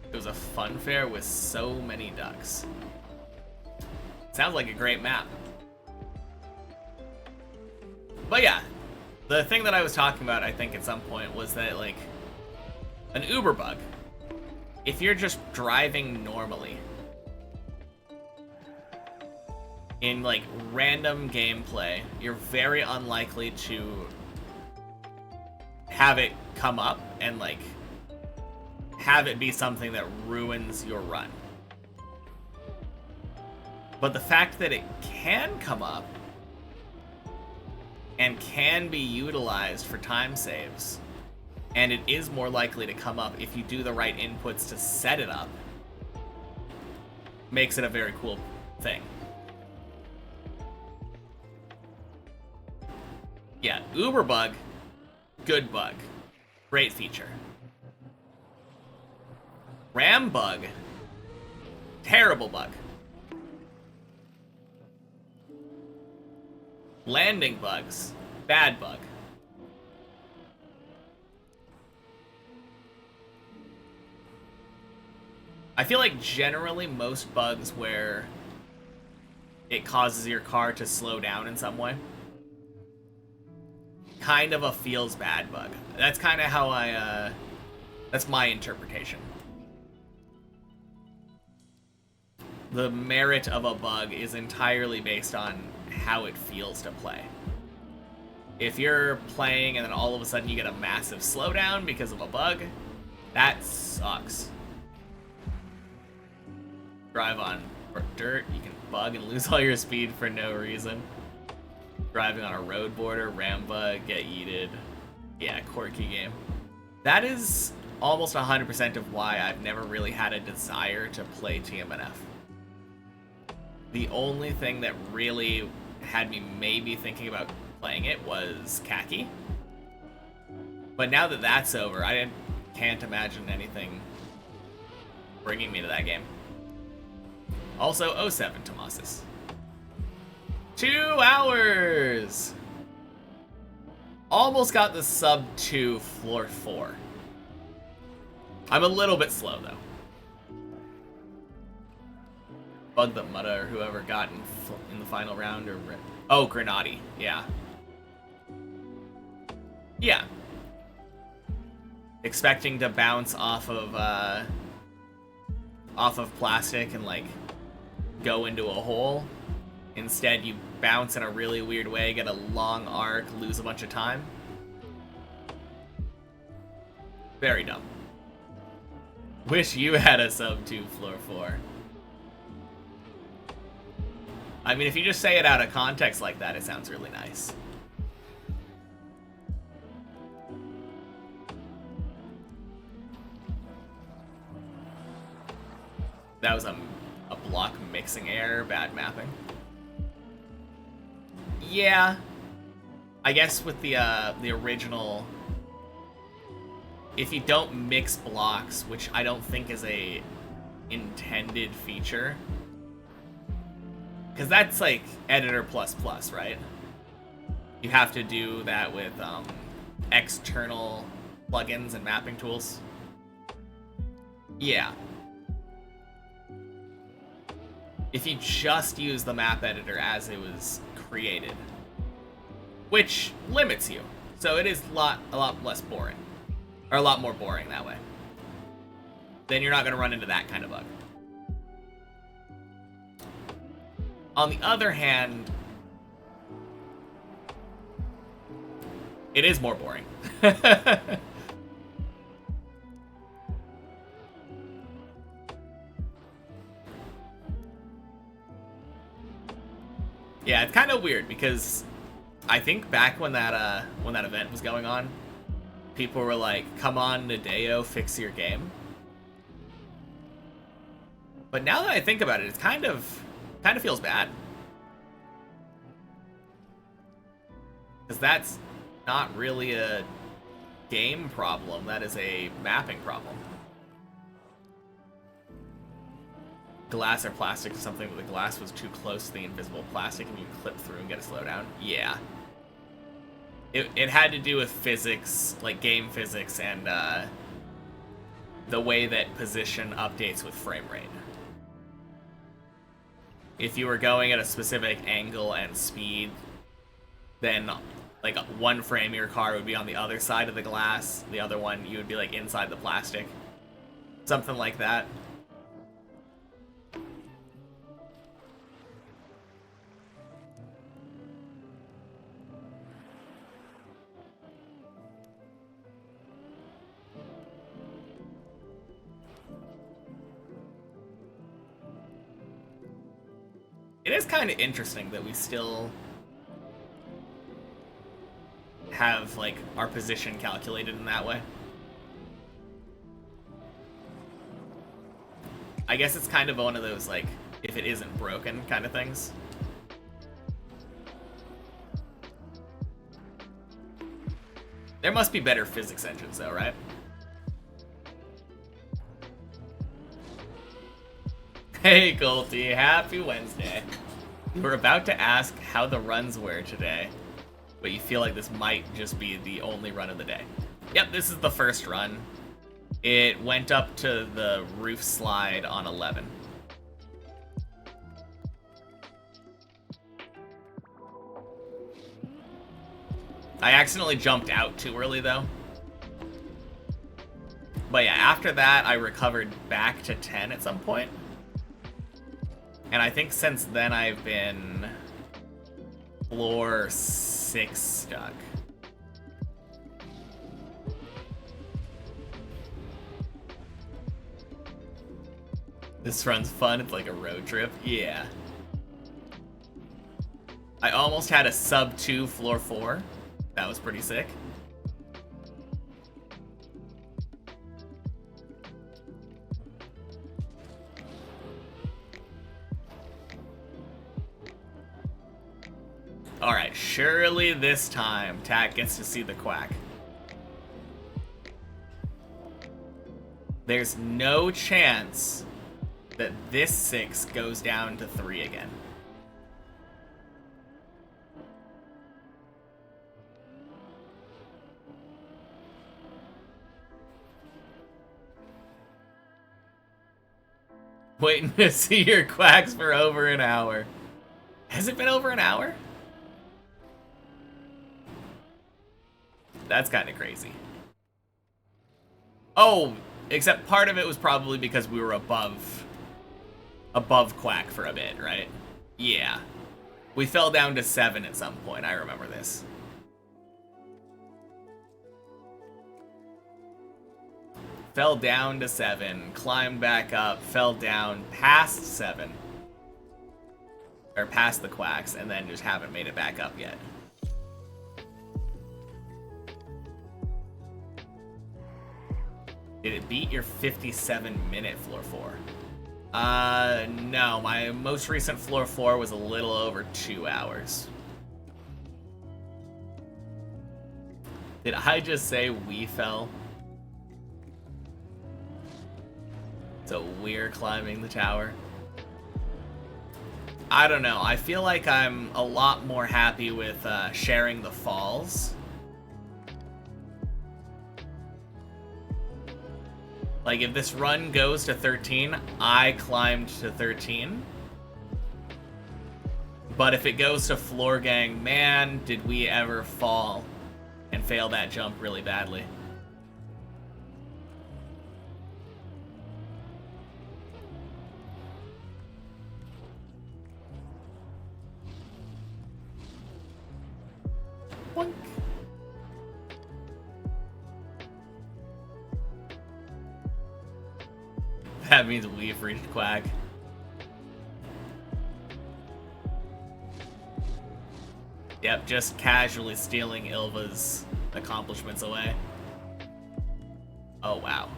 It was a fun fair with so many ducks. Sounds like a great map. But yeah, the thing that I was talking about, I think, at some point was that, like, an Uber bug. If you're just driving normally, in, like, random gameplay, you're very unlikely to have it come up and, like, have it be something that ruins your run. But the fact that it can come up and can be utilized for time saves, and it is more likely to come up if you do the right inputs to set it up, makes it a very cool thing. Yeah, Uber bug, good bug, great feature. Ram bug, terrible bug. Landing bugs, bad bug. I feel like generally most bugs where it causes your car to slow down in some way, kind of a feels bad bug. That's kind of how that's my interpretation. The merit of a bug is entirely based on how it feels to play. If you're playing and then all of a sudden you get a massive slowdown because of a bug, that sucks. Drive on dirt, you can bug and lose all your speed for no reason. Driving on a road border, ram bug, get yeeted. Yeah, quirky game. That is almost 100% of why I've never really had a desire to play TMNF. The only thing that really had me maybe thinking about playing it was khaki. But now that that's over, I can't imagine anything bringing me to that game. Also, 07 Tomasis. 2 hours! Almost got the sub 2 floor 4. I'm a little bit slow, though. Bug the Mutta or whoever got in the final round, or... Oh, Grenadi, yeah. Yeah. Expecting to bounce off of plastic and, like, go into a hole. Instead, you bounce in a really weird way, get a long arc, lose a bunch of time. Very dumb. Wish you had a sub 2 floor 4. I mean, if you just say it out of context like that, it sounds really nice. That was a block mixing error, bad mapping. Yeah. I guess with the original, if you don't mix blocks, which I don't think is a intended feature, because that's like editor++, right? You have to do that with external plugins and mapping tools. Yeah. If you just use the map editor as it was created, which limits you, so it is a lot less boring, or a lot more boring that way, then you're not going to run into that kind of bug. On the other hand, it is more boring. Yeah, it's kind of weird because I think back when that event was going on, people were like, "Come on, Nadeo, fix your game." But now that I think about it, it's kind of feels bad. Because that's not really a game problem, that is a mapping problem. Glass or plastic or something, but the glass was too close to the invisible plastic and you clip through and get a slowdown. Yeah. It had to do with physics, like game physics, and the way that position updates with frame rate. If you were going at a specific angle and speed, then like one frame of your car would be on the other side of the glass, the other one you would be like inside the plastic. Something like that. It is kind of interesting that we still have, like, our position calculated in that way. I guess it's kind of one of those, like, if it isn't broken kind of things. There must be better physics engines, though, right? Hey, Colty, happy Wednesday. You were about to ask how the runs were today, but you feel like this might just be the only run of the day. Yep, this is the first run. It went up to the roof slide on 11. I accidentally jumped out too early, though. But yeah, after that, I recovered back to 10 at some point. And I think since then I've been floor 6 stuck. This run's fun, it's like a road trip. Yeah. I almost had a sub 2 floor 4. That was pretty sick. Alright, surely this time Tack gets to see the quack. There's no chance that this 6 goes down to 3 again. Waiting to see your quacks for over an hour. Has it been over an hour? That's kind of crazy. Oh, except part of it was probably because we were above Quack for a bit, right? Yeah. We fell down to 7 at some point, I remember this. Fell down to 7, climbed back up, fell down past 7. Or past the Quacks, and then just haven't made it back up yet. Did it beat your 57-minute floor 4? No. My most recent floor 4 was a little over 2 hours. Did I just say we fell? So we're climbing the tower? I don't know. I feel like I'm a lot more happy with sharing the falls. Like, if this run goes to 13, I climbed to 13. But if it goes to floor gang, man, did we ever fall and fail that jump really badly. Boink. That means we've reached Quack. Yep, just casually stealing Ilva's accomplishments away. Oh, wow.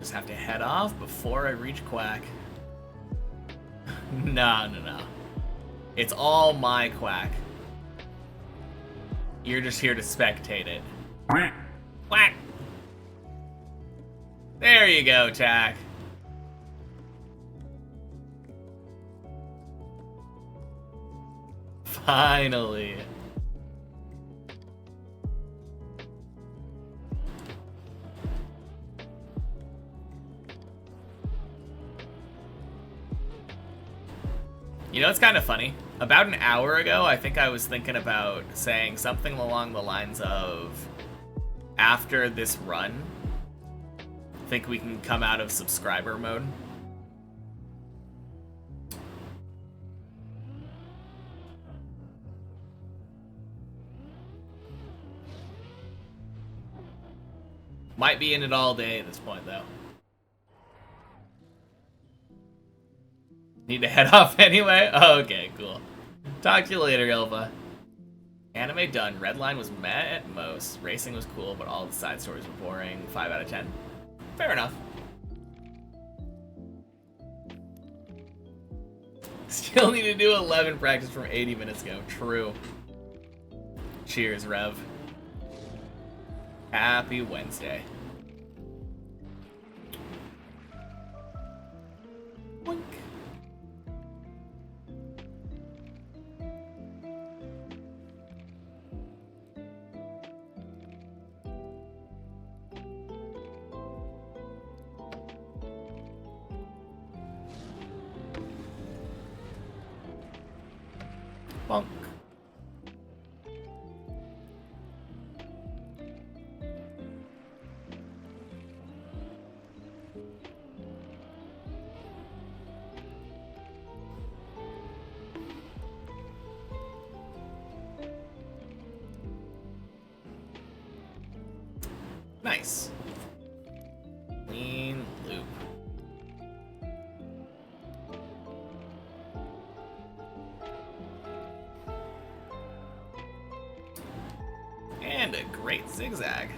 Just have to head off before I reach Quack. No. It's all my Quack. You're just here to spectate it. Quack! There you go, Tack. Finally. You know, it's kind of funny. About an hour ago, I think I was thinking about saying something along the lines of, after this run, I think we can come out of subscriber mode. Might be in it all day at this point, though. Need to head off anyway? Oh, okay, cool. Talk to you later, Ilva. Anime done. Redline was meh at most. Racing was cool, but all the side stories were boring. 5 out of 10. Fair enough. Still need to do 11 practice from 80 minutes ago. True. Cheers, Rev. Happy Wednesday. Boink. Bonk. Nice. Clean loop. And a great zigzag.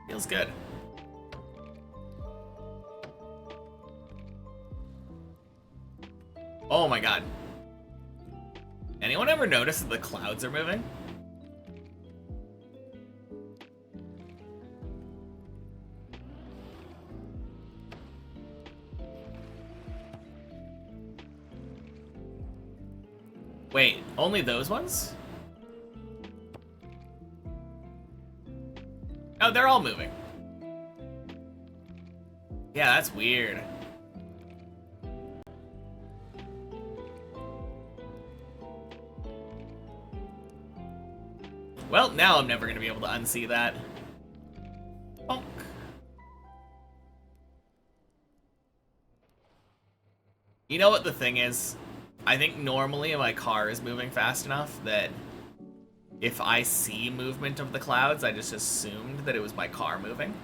Feels good. Oh my god. Anyone ever notice that the clouds are moving? Wait, only those ones? Oh, they're all moving. Yeah, that's weird. Well, now I'm never going to be able to unsee that. Bonk. You know what the thing is? I think normally my car is moving fast enough that if I see movement of the clouds, I just assumed that it was my car moving.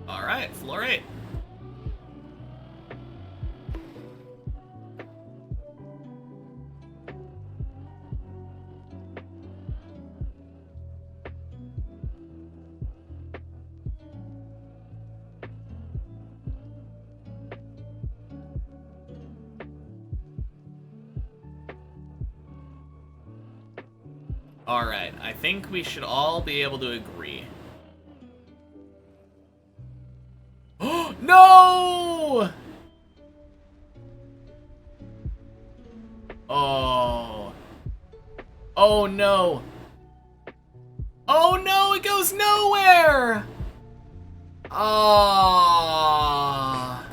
Alright, floor 8. Alright, I think we should all be able to agree. No! Oh. Oh no. Oh no, it goes nowhere! Ah.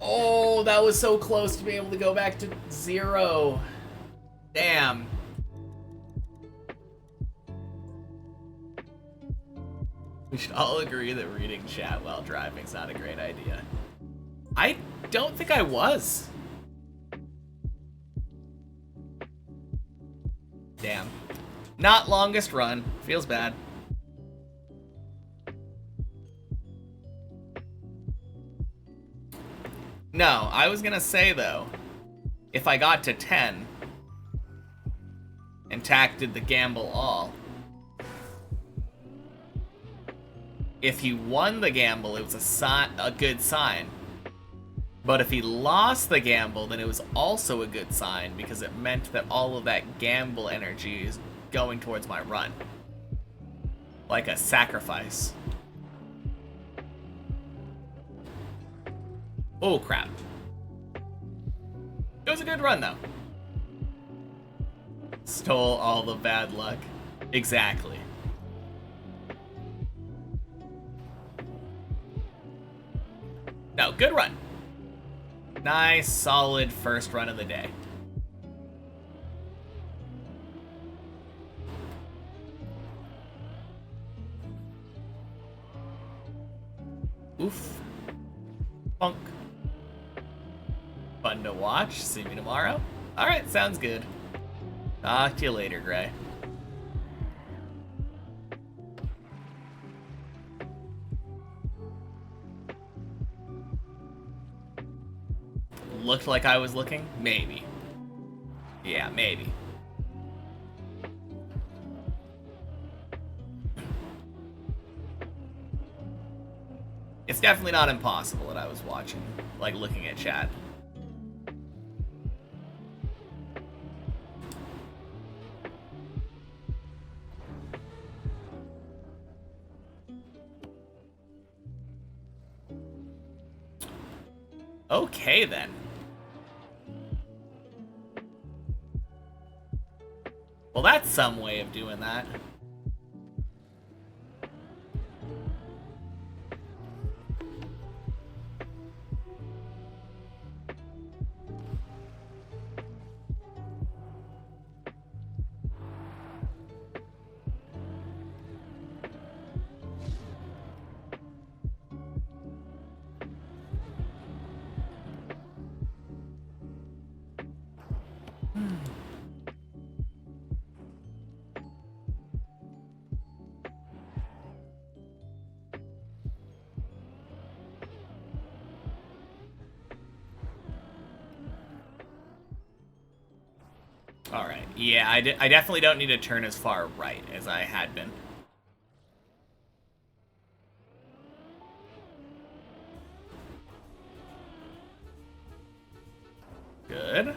Oh, that was so close to being able to go back to 0. Damn. We should all agree that reading chat while driving is not a great idea. I don't think I was. Damn. Not longest run. Feels bad. No, I was gonna say though, if I got to 10 and Tack did the gamble all, if he won the gamble, it was a good sign. But if he lost the gamble, then it was also a good sign because it meant that all of that gamble energy is going towards my run. Like a sacrifice. Oh, crap. It was a good run, though. Stole all the bad luck. Exactly. No, good run. Nice, solid first run of the day. Oof. Punk. Fun to watch. See me tomorrow. Alright, sounds good. Talk to you later, Gray. Looked like I was looking? Maybe. Yeah, maybe. It's definitely not impossible that I was watching, like looking at chat. Okay, then. Well, that's some way of doing that. Alright, yeah, I definitely don't need to turn as far right as I had been. Good.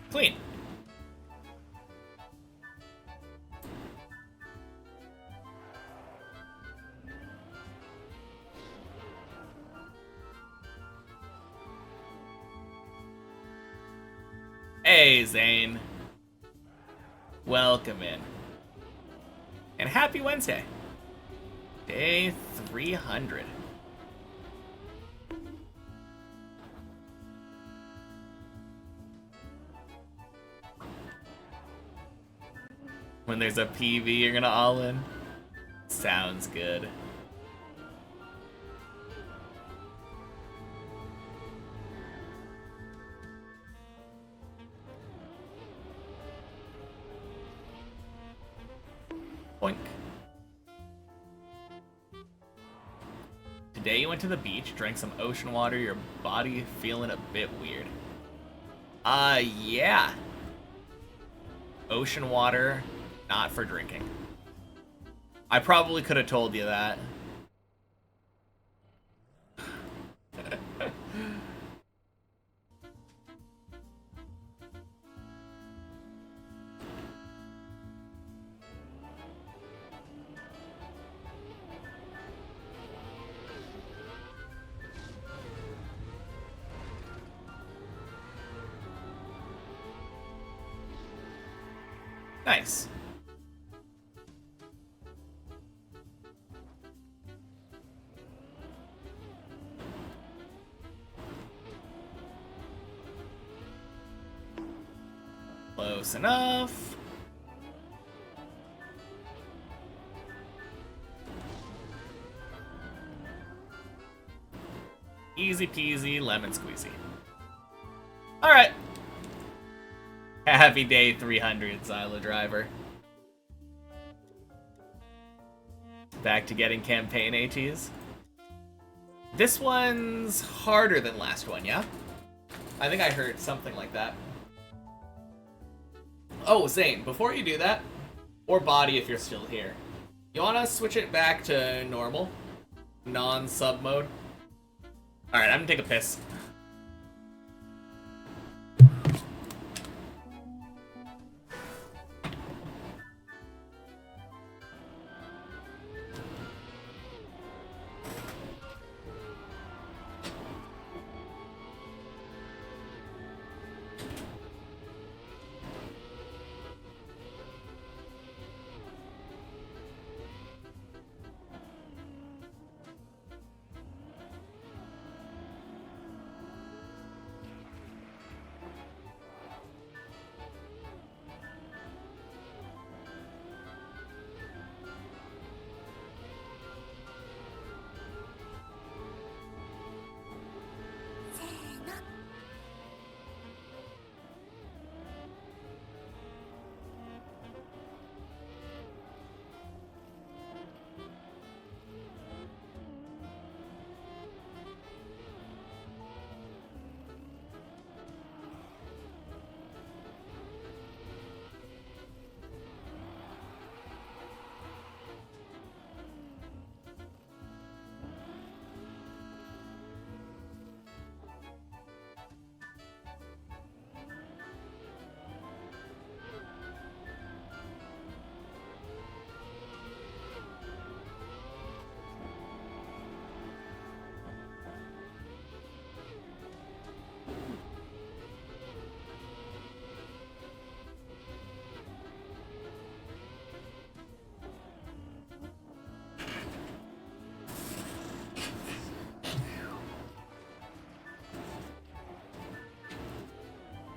Clean. Hey, Zane. Welcome in. And happy Wednesday. Day 300. When there's a PV, you're gonna all in? Sounds good. Boink. Today you went to the beach, drank some ocean water, your body feeling a bit weird. Yeah. Ocean water, not for drinking. I probably could have told you that. Nice. Close enough. Easy peasy, lemon squeezy. Alright. Happy day 300, Zyla Driver. Back to getting campaign ATs. This one's harder than last one, yeah? I think I heard something like that. Oh, Zane, before you do that, or Body if you're still here, you wanna switch it back to normal? Non-sub mode? Alright, I'm gonna take a piss.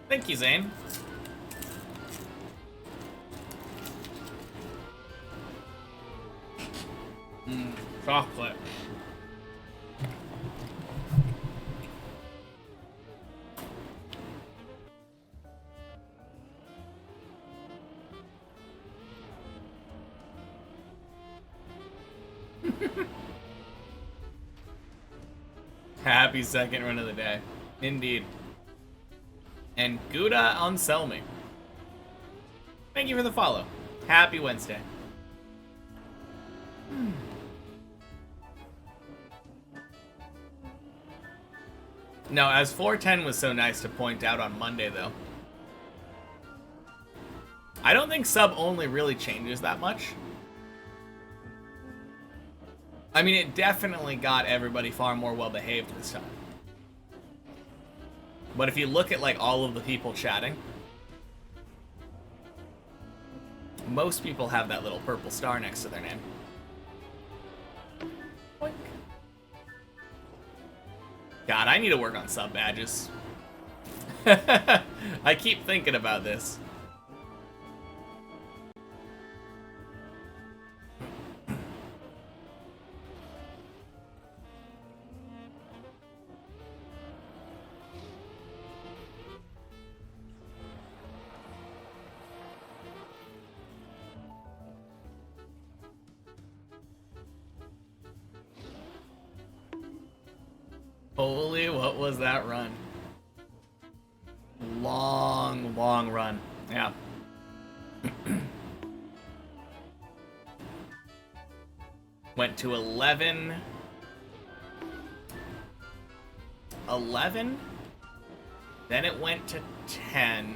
Thank you, Zane. Chocolate. Happy second run of the day. Indeed. And Gouda on Selmy. Thank you for the follow. Happy Wednesday. No, as 410 was so nice to point out on Monday, though. I don't think sub only really changes that much. I mean, it definitely got everybody far more well behaved this time. But if you look at like all of the people chatting, most people have that little purple star next to their name. Boink. God, I need to work on sub badges. I keep thinking about this. Holy, what was that run? Long, long run. Yeah. Went to 11. 11. Then it went to 10.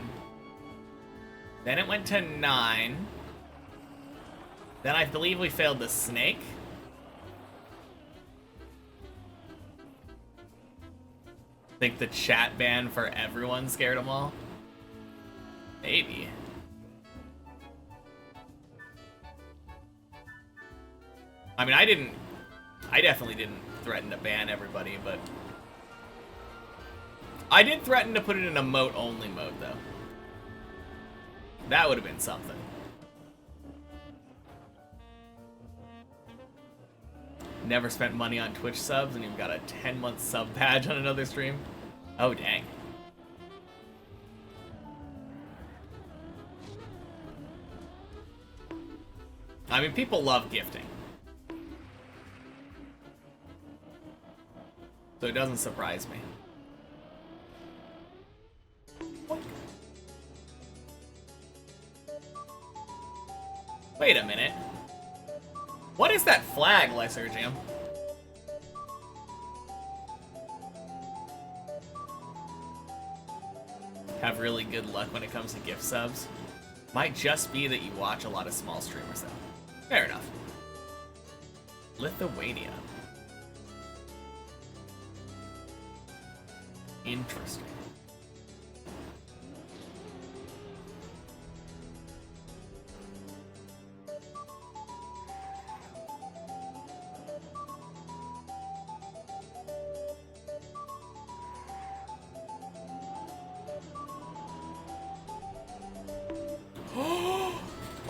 Then it went to 9. Then I believe we failed the snake. I think the chat ban for everyone scared them all. Maybe. I mean, I definitely didn't threaten to ban everybody, but I did threaten to put it in emote-only mode, though. That would have been something. Never spent money on Twitch subs, and you've got a 10-month sub badge on another stream. Oh, dang. I mean, people love gifting. So it doesn't surprise me. Wait a minute. What is that flag, Lysergium? Have really good luck when it comes to gift subs. Might just be that you watch a lot of small streamers, though. Fair enough. Lithuania. Interesting.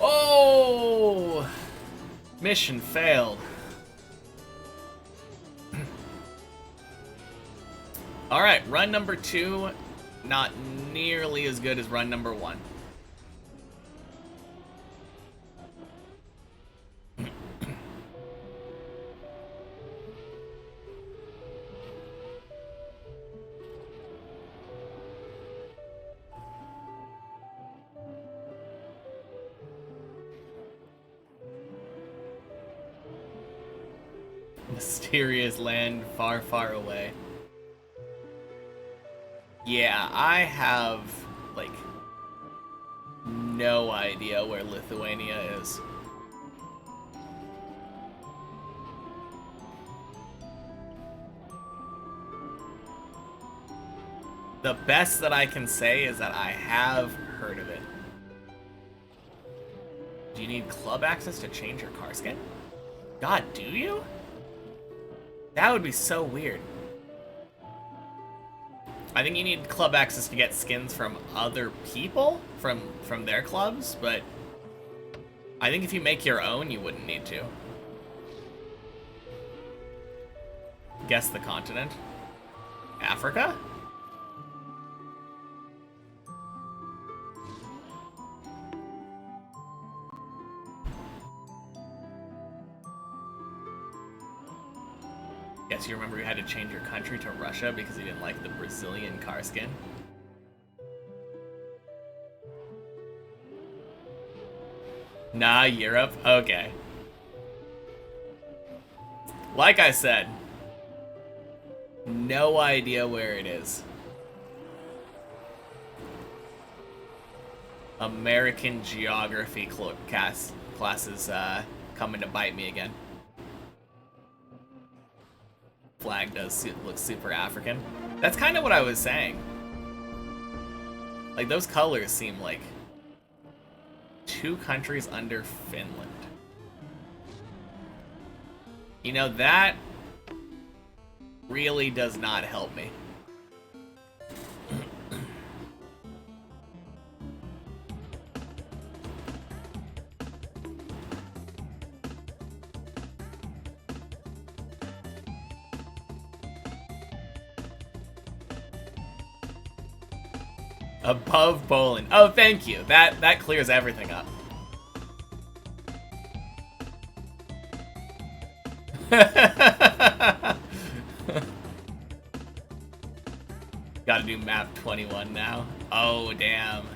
Oh! Mission failed. Alright, run number 2, not nearly as good as run number 1. Mysterious land far, far away. Yeah, I have, like, no idea where Lithuania is. The best that I can say is that I have heard of it. Do you need club access to change your car skin? God, do you? That would be so weird. I think you need club access to get skins from other people, from their clubs, but I think if you make your own, you wouldn't need to. Guess the continent. Africa? Guess you remember you had to change your country to Russia because you didn't like the Brazilian car skin? Nah, Europe? Okay. Like I said, no idea where it is. American geography classes coming to bite me again. Flag does look super African. That's kind of what I was saying. Like, those colors seem like 2 countries under Finland. You know, that really does not help me. Above Poland. Oh, thank you. That clears everything up. Gotta do map 21 now. Oh, damn.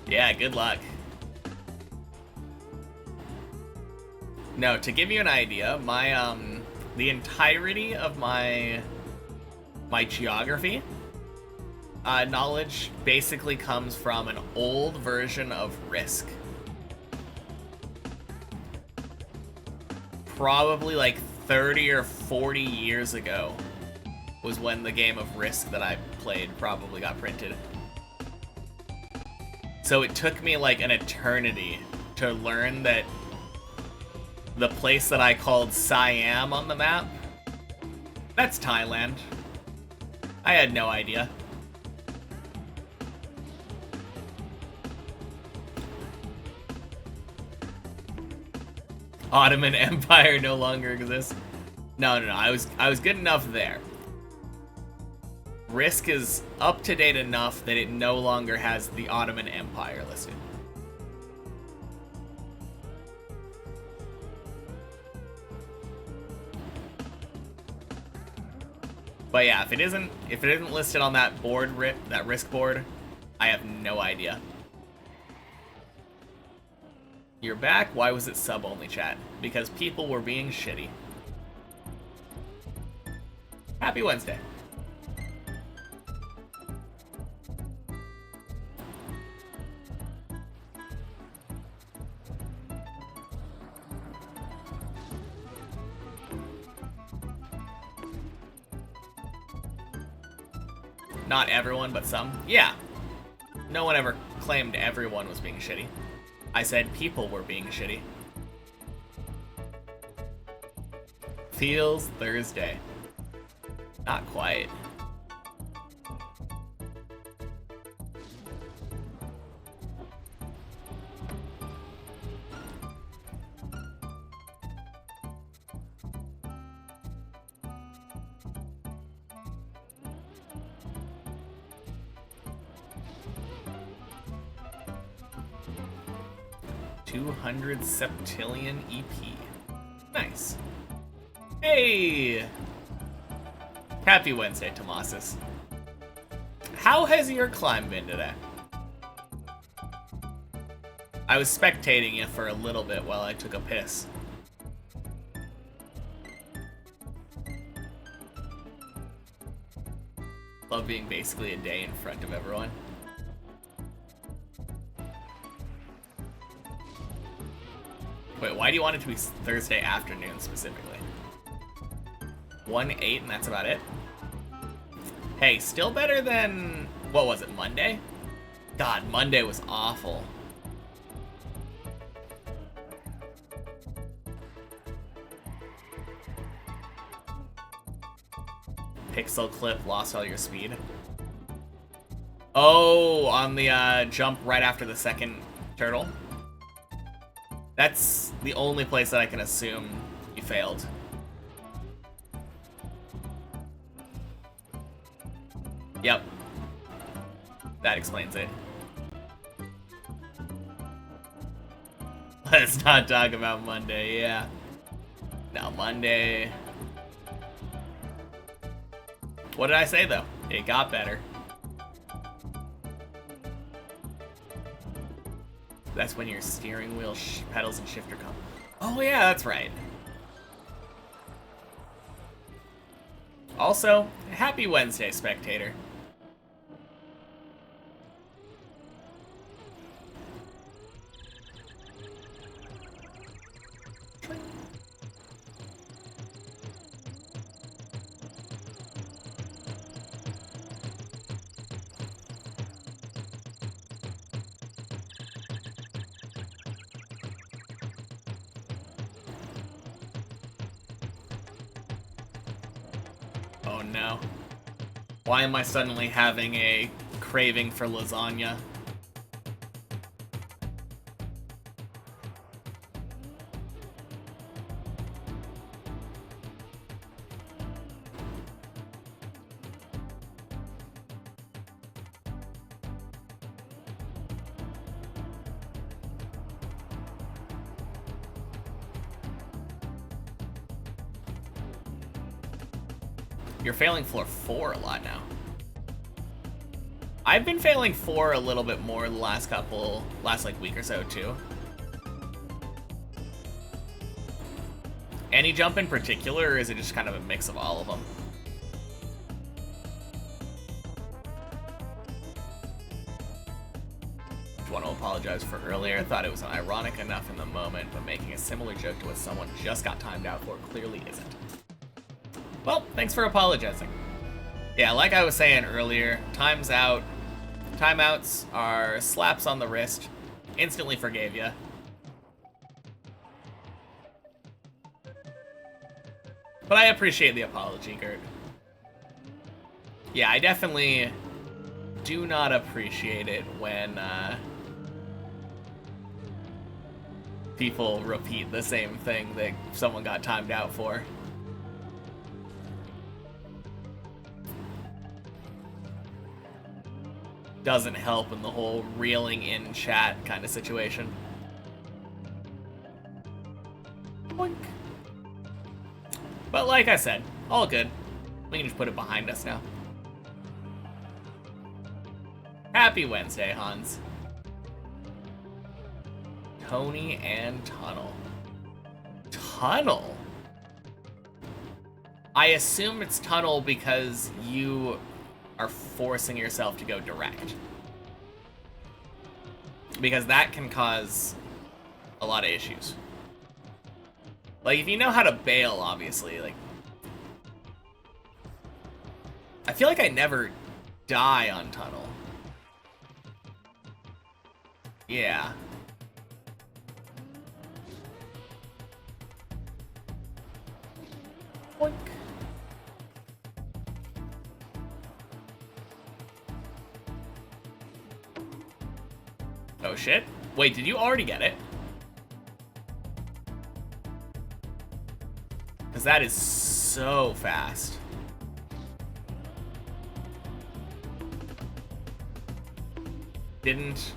Yeah, good luck. No, to give you an idea, my, the entirety of my geography knowledge basically comes from an old version of Risk. Probably like 30 or 40 years ago was when the game of Risk that I played probably got printed. So it took me like an eternity to learn that the place that I called Siam on the map, that's Thailand. I had no idea. Ottoman Empire no longer exists. No. I was good enough there. Risk is up to date enough that it no longer has the Ottoman Empire listed. But yeah, if it isn't listed on that board, that risk board, I have no idea. You're back? Why was it sub-only chat? Because people were being shitty. Happy Wednesday. Not everyone, but some. Yeah. No one ever claimed everyone was being shitty. I said people were being shitty. Feels Thursday. Not quite. $200 septillion EP. Nice. Hey! Happy Wednesday, Tomasis. How has your climb been today? I was spectating you for a little bit while I took a piss. Love being basically a day in front of everyone. Wait, why do you want it to be Thursday afternoon specifically? 1-8 and that's about it? Hey, still better than... what was it, Monday? God, Monday was awful. Pixel clip, lost all your speed. Oh, on the jump right after the second turtle? That's the only place that I can assume you failed. Yep. That explains it. Let's not talk about Monday, yeah. No, Monday... What did I say, though? It got better. That's when your steering wheel, pedals, and shifter come. Oh yeah, that's right. Also, happy Wednesday, spectator. Oh no. Why am I suddenly having a craving for lasagna? You're failing floor 4 a lot now. I've been failing 4 a little bit more the last like week or so too. Any jump in particular, or is it just kind of a mix of all of them? Just want to apologize for earlier. Thought it was ironic enough in the moment, but making a similar joke to what someone just got timed out for clearly isn't. Well, thanks for apologizing. Yeah, like I was saying earlier, timeouts are slaps on the wrist. Instantly forgave you. But I appreciate the apology, Gert. Yeah, I definitely do not appreciate it when people repeat the same thing that someone got timed out for. Doesn't help in the whole reeling in chat kind of situation. Boink. But like I said, all good. We can just put it behind us now. Happy Wednesday, Hans. Tony and Tunnel. Tunnel? I assume it's Tunnel because you are forcing yourself to go direct. Because that can cause a lot of issues. Like, if you know how to bail, obviously, like... I feel like I never die on Tunnel. Yeah. Boink. Oh shit. Wait, did you already get it? Because that is so fast. Didn't...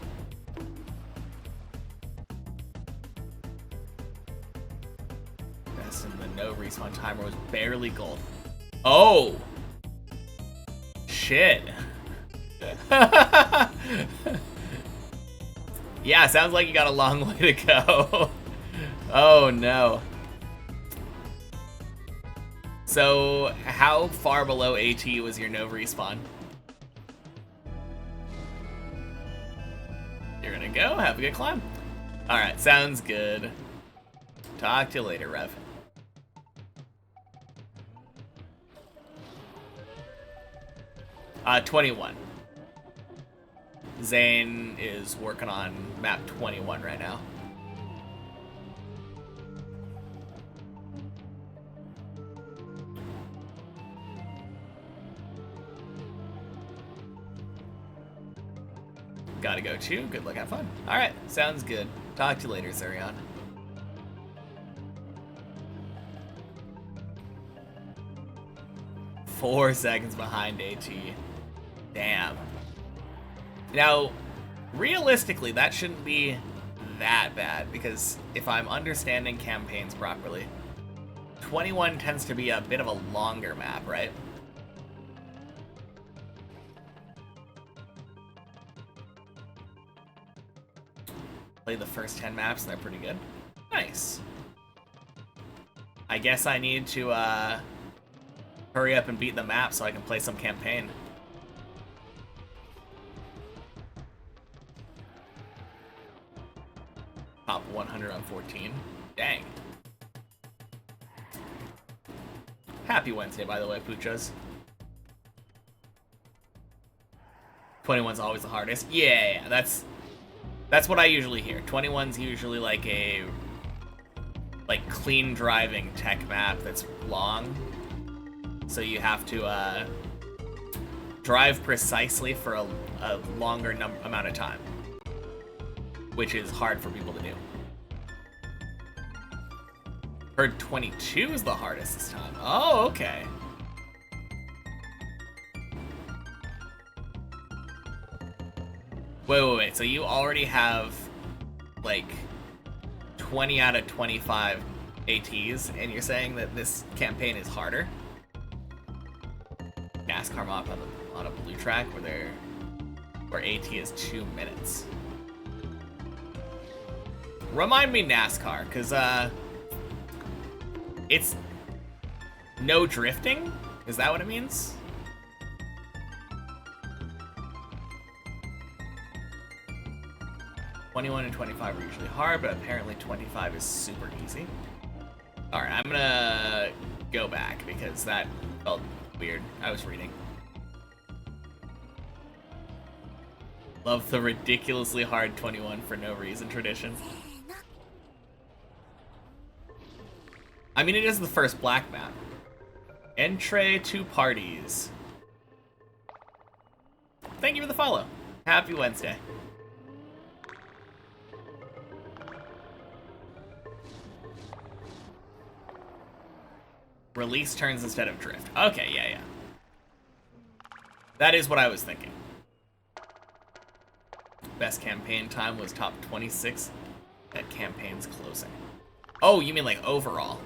Best in the no respawn timer was barely gold. Oh! Shit. Yeah, sounds like you got a long way to go. Oh no. So, how far below AT was your no respawn? You're gonna go, have a good climb. Alright, sounds good. Talk to you later, Rev. Uh, 21. Zane is working on map 21 right now. Gotta go too. Good luck, have fun. Alright, sounds good. Talk to you later, Zurion. Four seconds behind AT. Damn. Now, realistically, that shouldn't be that bad, because if I'm understanding campaigns properly, 21 tends to be a bit of a longer map, right? Play the first 10 maps and they're pretty good. Nice. I guess I need to hurry up and beat the map so I can play some campaign. Top 100 on 14. Dang. Happy Wednesday, by the way, Puchas. 21's always the hardest. Yeah, that's what I usually hear. 21's usually like a clean driving tech map that's long. So you have to drive precisely for a longer amount of time, which is hard for people to do. Heard 22 is the hardest this time. Oh, okay. Wait. So you already have, like, 20 out of 25 ATs, and you're saying that this campaign is harder? NASCAR map on a blue track where AT is 2 minutes. Remind me NASCAR, because, it's no drifting? Is that what it means? '21 and 25 are usually hard, but apparently 25 is super easy. Alright, I'm gonna go back because that felt weird. I was reading. Love the ridiculously hard 21 for no reason tradition. I mean, it is the first black map. Entree to parties. Thank you for the follow. Happy Wednesday. Release turns instead of drift. Okay, yeah. That is what I was thinking. Best campaign time was top 26 at campaign's closing. Oh, you mean like overall?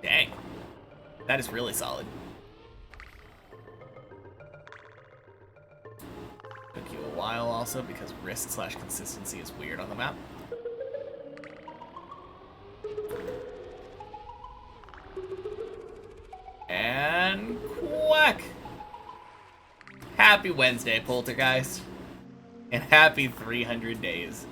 Dang. That is really solid. Took you a while also because risk/consistency is weird on the map. And quack! Happy Wednesday, Poltergeist. And happy 300 days.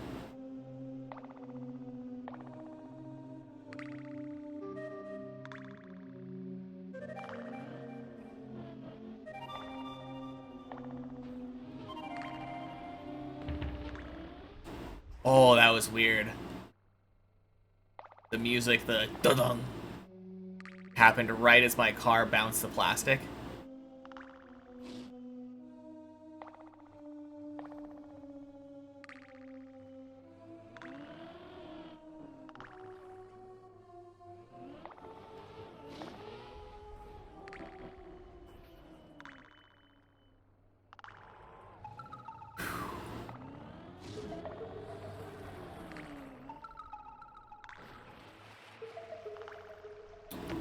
Oh, that was weird. The music, the dun-dun, happened right as my car bounced the plastic.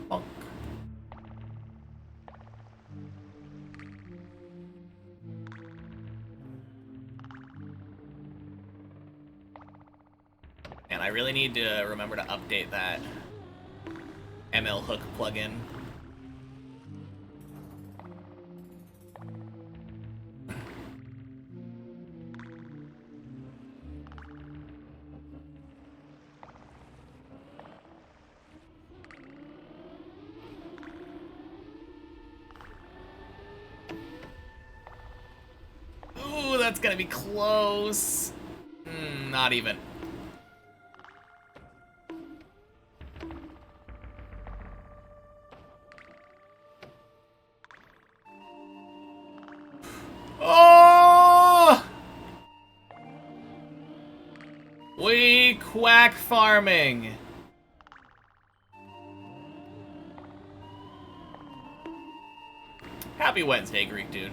Bonk. And I really need to remember to update that ML Hook plugin. Ooh, that's gonna be close. Not even. Oh! We quack farming. Happy Wednesday, Greek dude.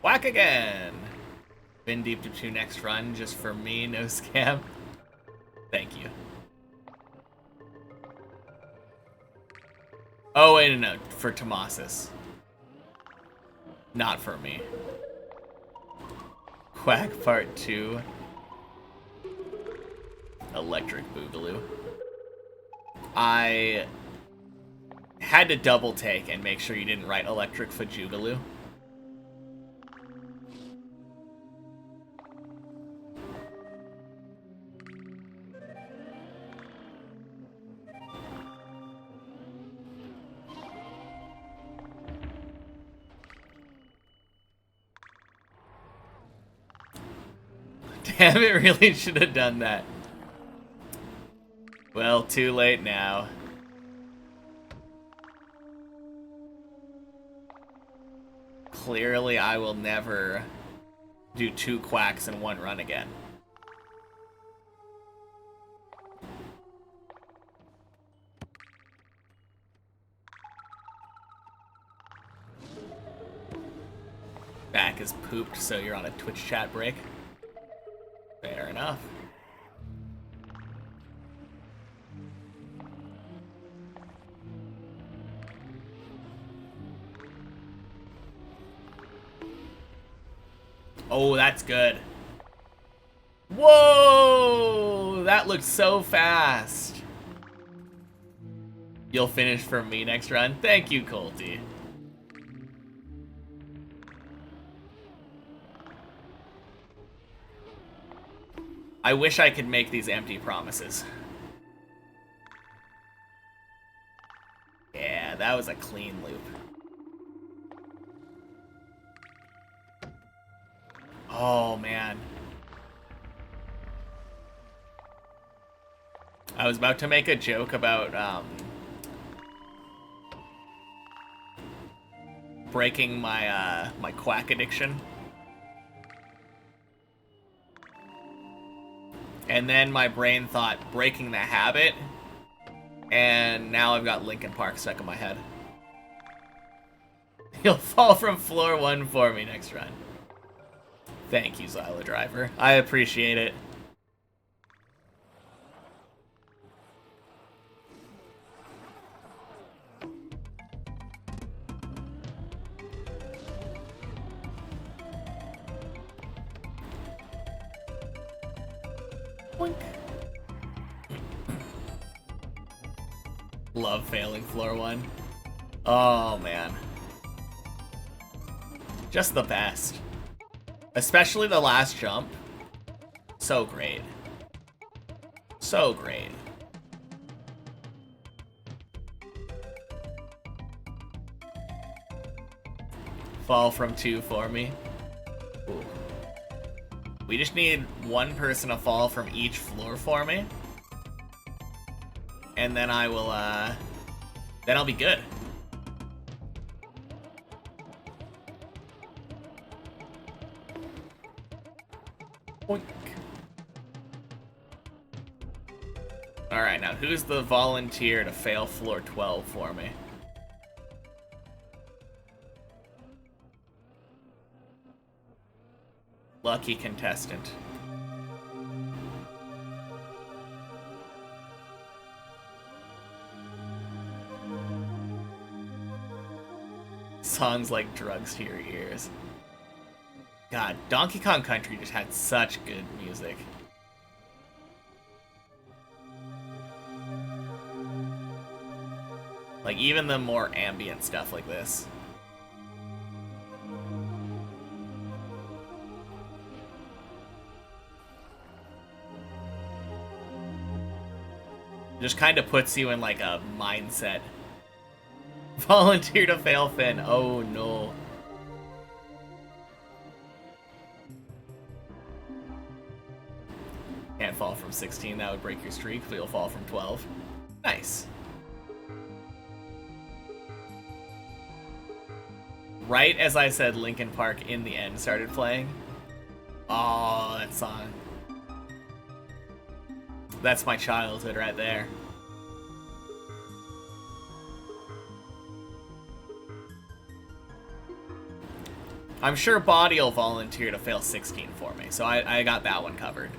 Whack again! Been deep to 2 next run, just for me, no scam. Thank you. Oh, wait, no, for Tomasis. Not for me. Quack Part 2. Electric Boogaloo. I had to double take and make sure you didn't write Electric Fajugaloo. Damn, it really should have done that. Well, too late now. Clearly, I will never do 2 quacks in 1 run again. Back is pooped, so you're on a Twitch chat break. Fair enough. Oh, that's good. Whoa! That looked so fast. You'll finish for me next run. Thank you, Colty. I wish I could make these empty promises. Yeah, that was a clean loop. Oh, man. I was about to make a joke about, breaking my, my quack addiction. And then my brain thought, breaking the habit. And now I've got Linkin Park stuck in my head. You'll fall from floor 1 for me next run. Thank you, Zyla Driver. I appreciate it. Boink. Love failing floor 1. Oh, man. Just the best. Especially the last jump. So great. So great. Fall from 2 for me. Ooh. We just need one person to fall from each floor for me. And then I will, then I'll be good. Boink. Alright, now who's the volunteer to fail floor 12 for me? Lucky contestant. Songs like drugs to your ears. God, Donkey Kong Country just had such good music. Like, even the more ambient stuff like this. Just kind of puts you in, like, a mindset. Volunteer to fail Finn. Oh, no. Can't fall from 16. That would break your streak, but you'll fall from 12. Nice. Right as I said Linkin Park in the end started playing. Oh, that song. That's my childhood right there. I'm sure Body will volunteer to fail 16 for me, so I got that one covered.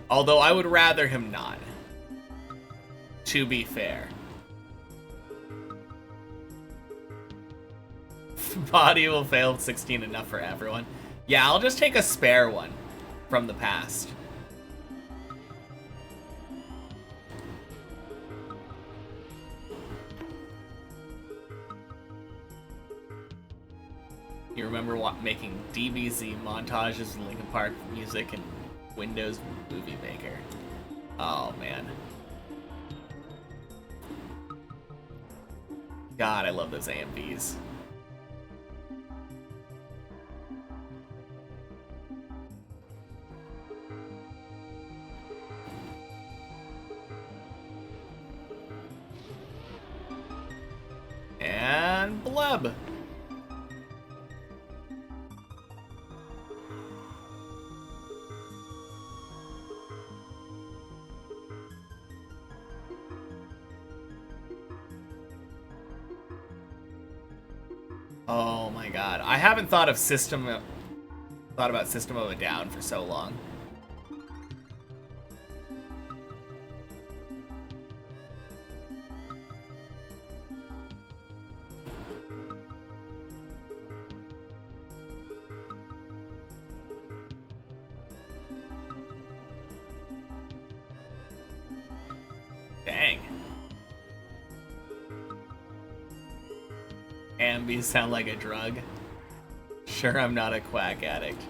Although I would rather him not, to be fair. Body will fail 16 enough for everyone. Yeah, I'll just take a spare one from the past. You remember what making DBZ montages with Linkin Park music and Windows Movie Maker. Oh, man. God, I love those AMVs. And blub. Oh my god. I haven't thought about System of a Down for so long. Ambies sound like a drug. Sure, I'm not a quack addict.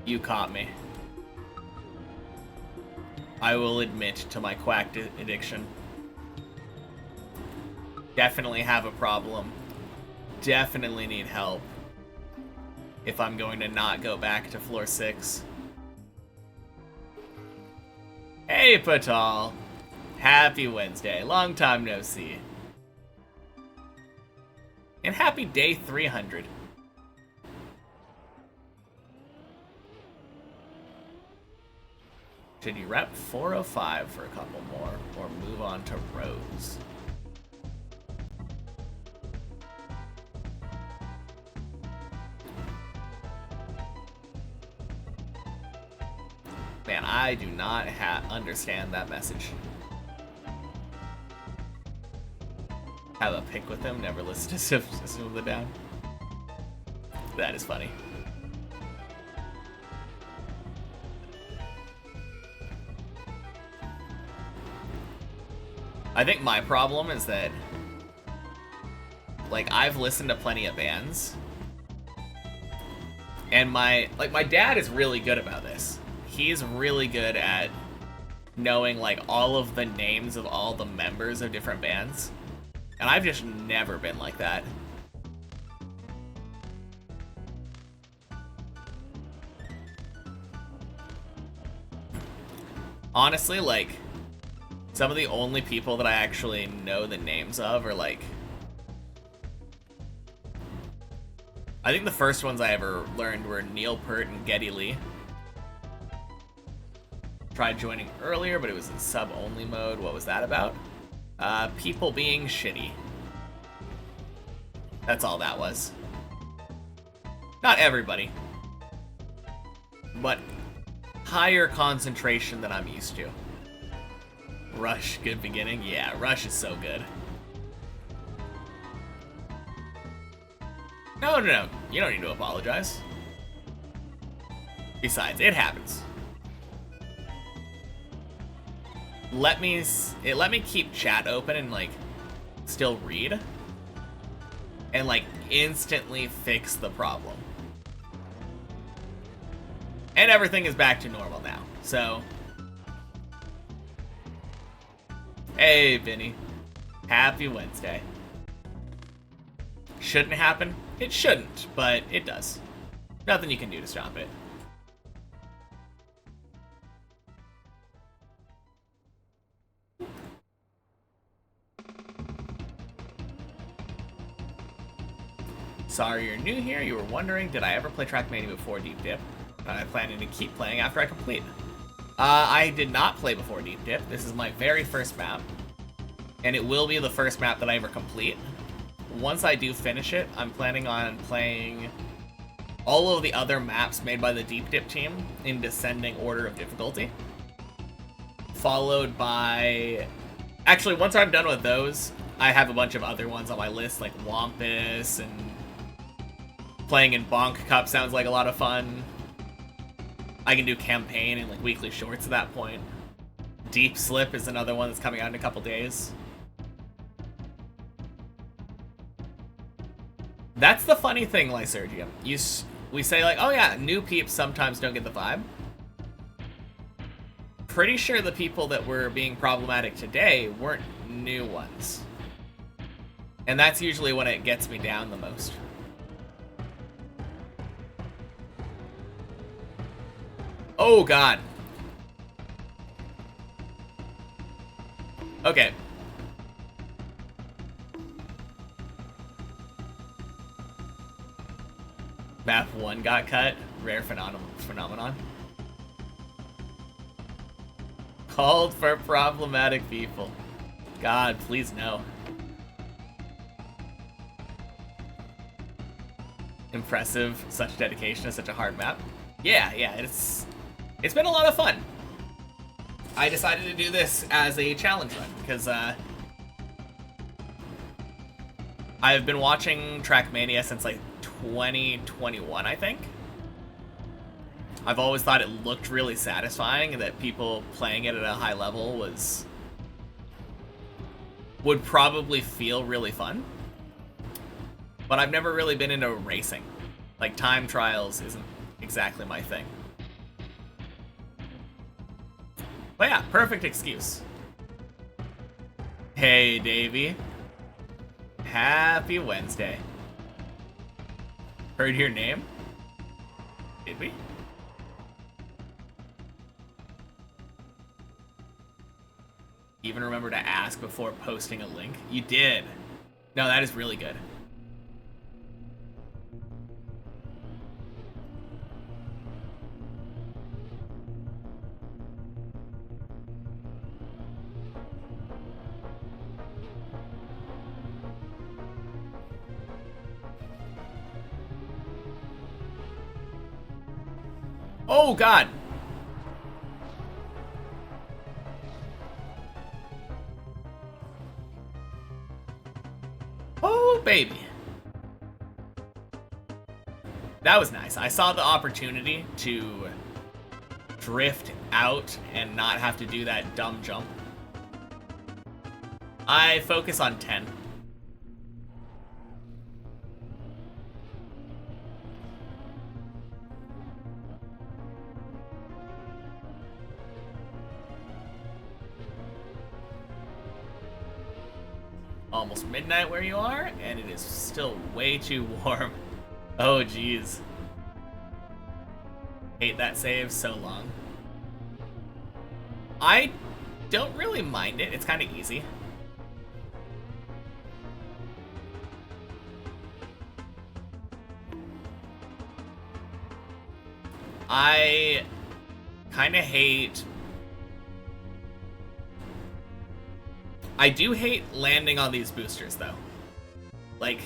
You caught me. I will admit to my quack addiction. Definitely have a problem. Definitely need help. If I'm going to not go back to floor 6. Hey, Patal. Happy Wednesday. Long time no see. And happy day 300. Should you rep 405 for a couple more, or move on to Rose? Man, I do not understand that message. Have a pick with him, never listen to System of the Down. That is funny. I think my problem is that, like, I've listened to plenty of bands, and my dad is really good about this. He's really good at knowing, like, all of the names of all the members of different bands. And I've just never been like that. Honestly, like, some of the only people that I actually know the names of are, like... I think the first ones I ever learned were Neil Peart and Geddy Lee. Tried joining earlier, but it was in sub-only mode. What was that about? People being shitty. That's all that was. Not everybody. But higher concentration than I'm used to. Rush, good beginning? Yeah, Rush is so good. No. You don't need to apologize. Besides, it happens. Let me keep chat open and, like, still read. And, like, instantly fix the problem. And everything is back to normal now, so... Hey, Vinny. Happy Wednesday. Shouldn't happen? It shouldn't, but it does. Nothing you can do to stop it. Sorry you're new here. You were wondering, did I ever play Trackmania before Deep Dip? I'm planning to keep playing after I complete. I did not play before Deep Dip. This is my very first map. And it will be the first map that I ever complete. Once I do finish it, I'm planning on playing all of the other maps made by the Deep Dip team in descending order of difficulty. Followed by... Actually, once I'm done with those, I have a bunch of other ones on my list, like Wampus, and playing in Bonk Cup sounds like a lot of fun. I can do campaign and, like, weekly shorts at that point. Deep Slip is another one that's coming out in a couple days. That's the funny thing, Lysergium. We say, like, oh yeah, new peeps sometimes don't get the vibe. Pretty sure the people that were being problematic today weren't new ones. And that's usually when it gets me down the most. Oh god. Okay. Map 1 got cut. Rare phenomenon. Called for problematic people. God, please no. Impressive. Such dedication to such a hard map. Yeah, it's been a lot of fun. I decided to do this as a challenge run because I've been watching Trackmania since like 2021, I think. I've always thought it looked really satisfying and that people playing it at a high level would probably feel really fun. but I've never really been into racing. Like, time trials isn't exactly my thing. But yeah, perfect excuse. Hey, Davey. Happy Wednesday. Heard your name? Did we? Even remember to ask before posting a link? You did. No, that is really good. Oh, God. Oh, baby. That was nice. I saw the opportunity to drift out and not have to do that dumb jump. I focus on 10. Almost midnight where you are, and it is still way too warm. Oh, jeez. Hate that save so long. I don't really mind it. It's kind of easy. I kind of hate... I do hate landing on these boosters, though. Like,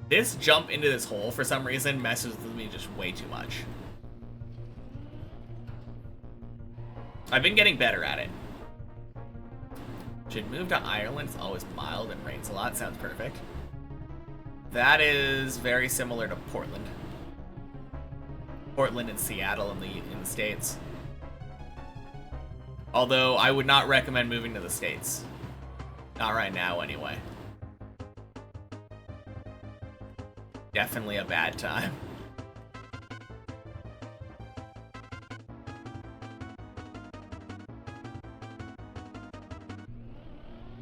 this jump into this hole, for some reason, messes with me just way too much. I've been getting better at it. Should move to Ireland. It's always mild and rains a lot. Sounds perfect. That is very similar to Portland. Portland and Seattle in the States. Although, I would not recommend moving to the States. Not right now, anyway. Definitely a bad time.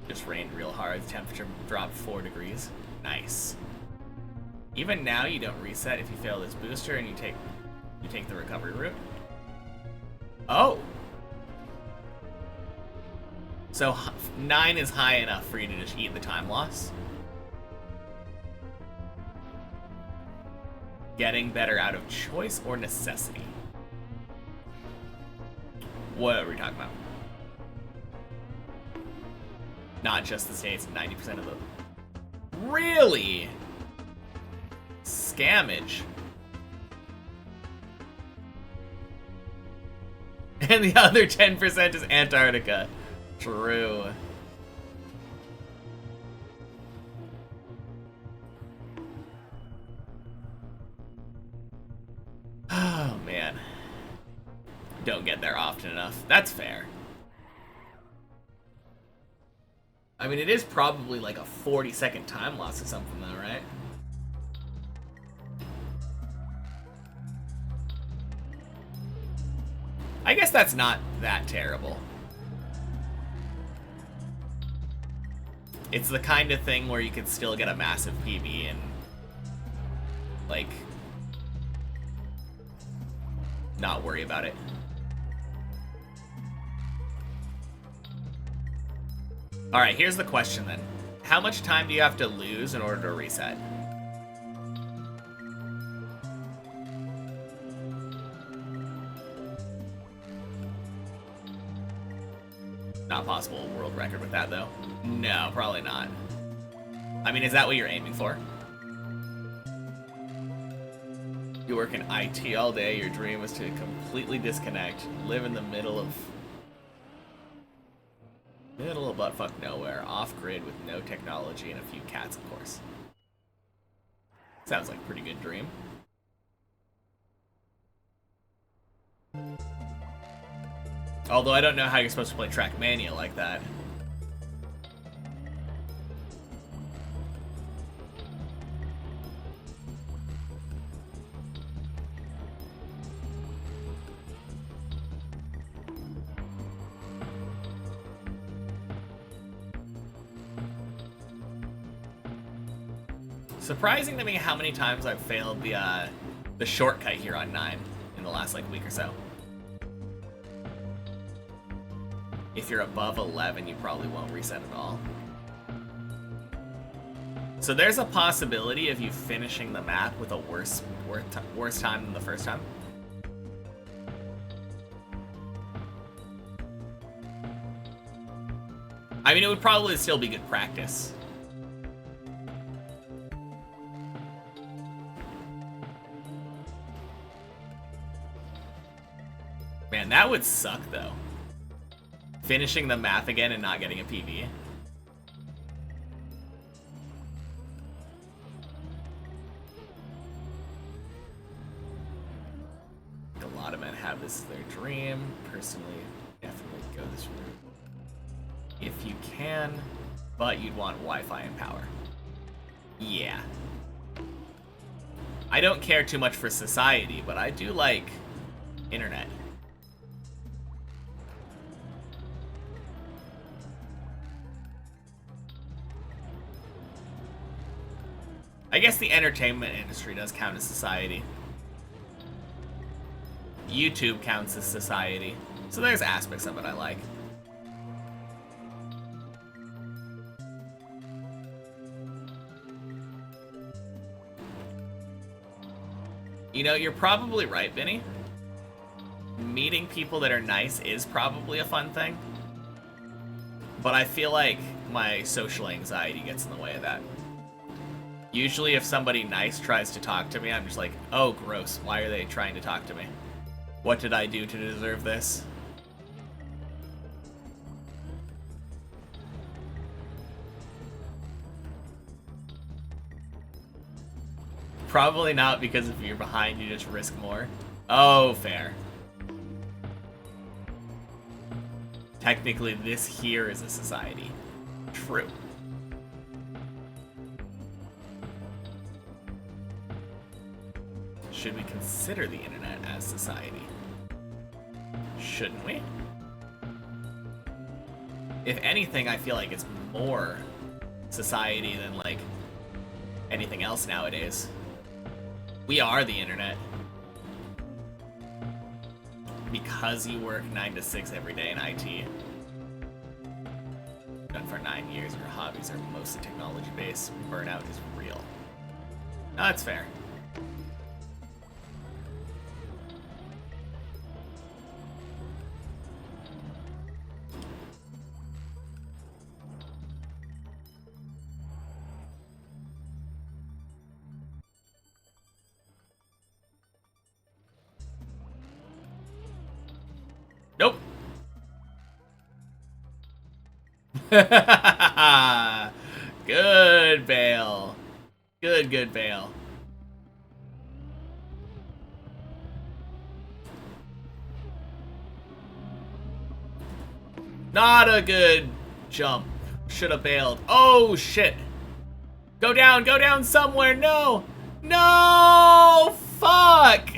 Just rained real hard. The temperature dropped 4 degrees. Nice. Even now, you don't reset if you fail this booster and you take the recovery route. Oh! So 9 is high enough for you to just eat the time loss. Getting better out of choice or necessity? What are we talking about? Not just the States, 90% of them. Really? Scammage. And the other 10% is Antarctica. True. Oh, man. Don't get there often enough. That's fair. I mean, it is probably like a 40-second time loss or something, though, right? I guess that's not that terrible. It's the kind of thing where you could still get a massive PB and, like, not worry about it. Alright, here's the question then. How much time do you have to lose in order to reset? Not possible world record with that, though. No, probably not. I mean, is that what you're aiming for? You work in IT all day, your dream is to completely disconnect, live in the middle of buttfuck nowhere, off-grid with no technology and a few cats, of course. Sounds like a pretty good dream. Although I don't know how you're supposed to play Trackmania like that. Surprising to me how many times I've failed the shortcut here on 9 in the last like week or so. If you're above 11, you probably won't reset at all. So there's a possibility of you finishing the map with a worse time than the first time. I mean, it would probably still be good practice. Man, that would suck, though. Finishing the map again and not getting a PB. A lot of men have this as their dream. Personally, definitely go this route. If you can, but you'd want Wi-Fi and power. Yeah. I don't care too much for society, but I do like internet. I guess the entertainment industry does count as society. YouTube counts as society. So there's aspects of it I like. You know, you're probably right, Vinny. Meeting people that are nice is probably a fun thing. But I feel like my social anxiety gets in the way of that. Usually if somebody nice tries to talk to me, I'm just like, oh, gross. Why are they trying to talk to me? What did I do to deserve this? Probably not, because if you're behind, you just risk more. Oh, fair. Technically, this here is a society. True. Should we consider the internet as society? Shouldn't we? If anything, I feel like it's more society than, like, anything else nowadays. We are the internet. Because you work 9 to 6 every day in IT. Done for 9 years, your hobbies are mostly technology-based. Burnout is real. No, that's fair. Nope. Good bail. Good bail. Not a good jump. Should have bailed. Oh, shit. Go down somewhere. No. No! Fuck!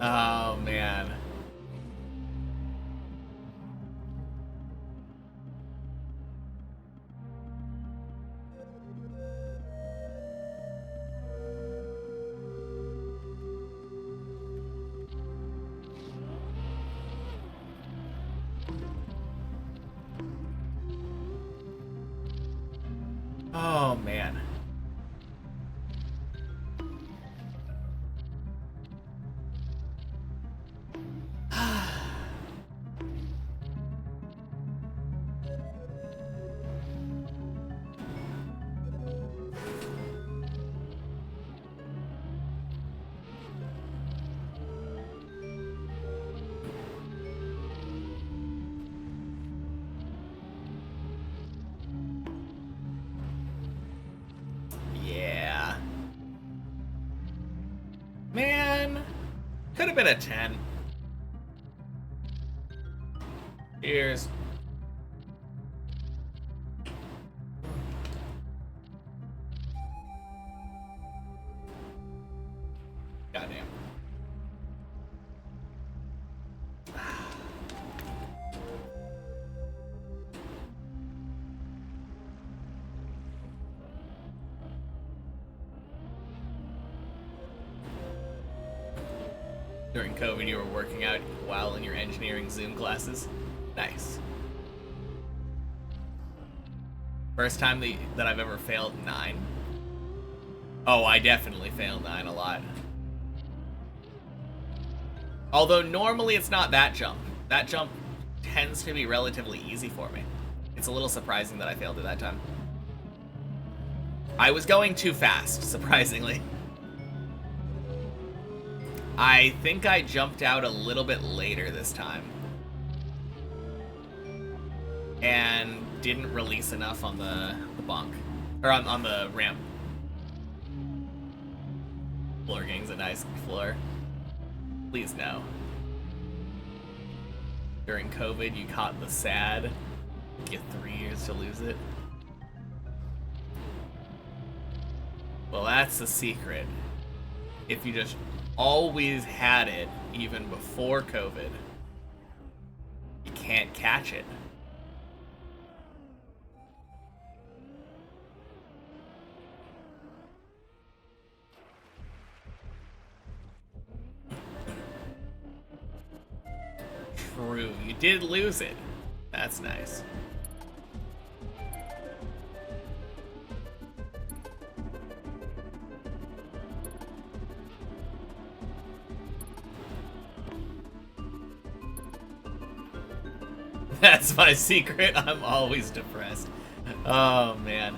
Oh, man. Oh, man. Yeah. Man, could have been a 10. Cheers. Goddamn. During COVID, you were working out while in your engineering Zoom classes. Nice. First time that I've ever failed 9. Oh, I definitely failed 9 a lot. Although normally it's not that jump. That jump tends to be relatively easy for me. It's a little surprising that I failed it that time. I was going too fast, surprisingly. I think I jumped out a little bit later this time. And didn't release enough on the bunk. Or on the ramp. Floor gang's a nice floor. Please no. During COVID, you caught the sad. Get 3 years to lose it. Well, that's the secret. If you just always had it, even before COVID, you can't catch it. True, you did lose it. That's nice. That's my secret. I'm always depressed. Oh, man.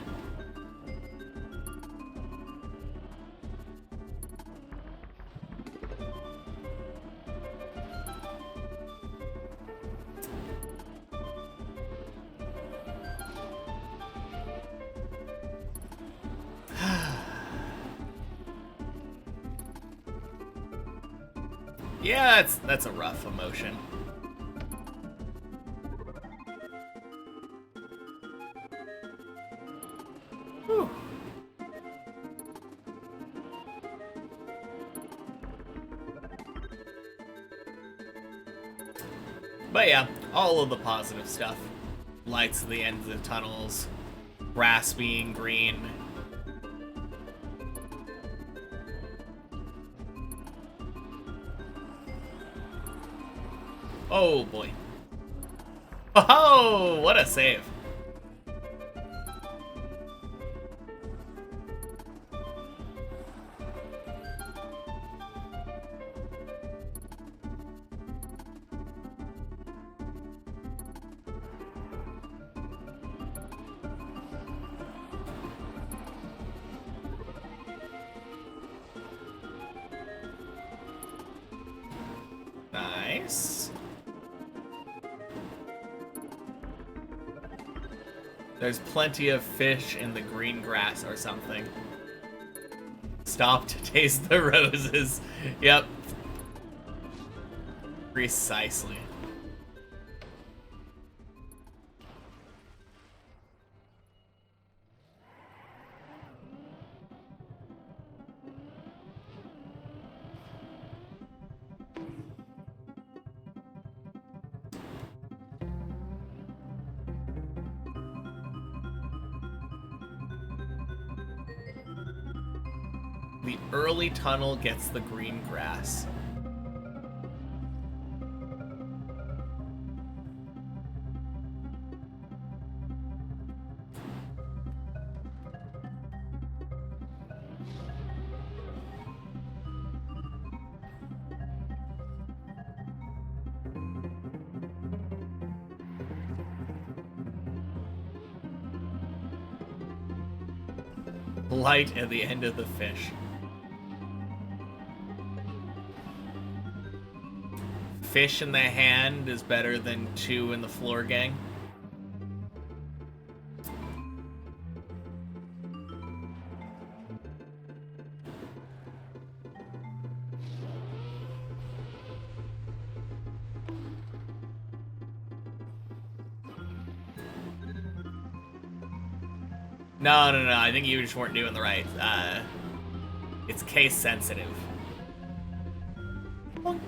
Yeah, that's a rough emotion. Whew. But yeah, all of the positive stuff. Lights at the end of the tunnels, grass being green. Oh boy. Oh, what a save. Nice. There's plenty of fish in the green grass or something. Stop to taste the roses. Yep. Precisely. The early tunnel gets the green grass. Light at the end of the fish. Fish in the hand is better than 2 in the floor gang. No. I think you just weren't doing the right. It's case sensitive. Bonk.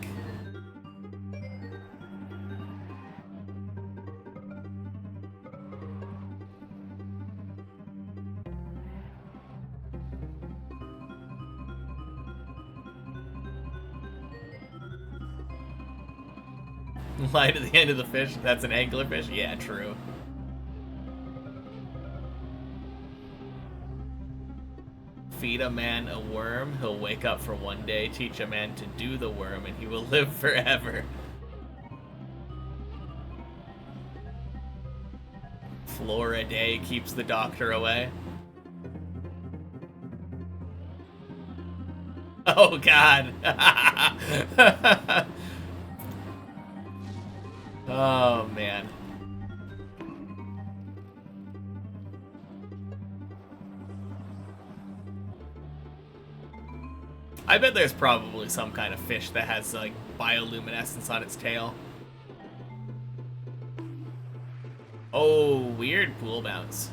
Light at the end of the fish, that's an anglerfish? Yeah, true. Feed a man a worm, he'll wake up for one day. Teach a man to do the worm, and he will live forever. Floor a day keeps the doctor away. Oh, God. Oh, man. I bet there's probably some kind of fish that has, like, bioluminescence on its tail. Oh, weird pool bounce.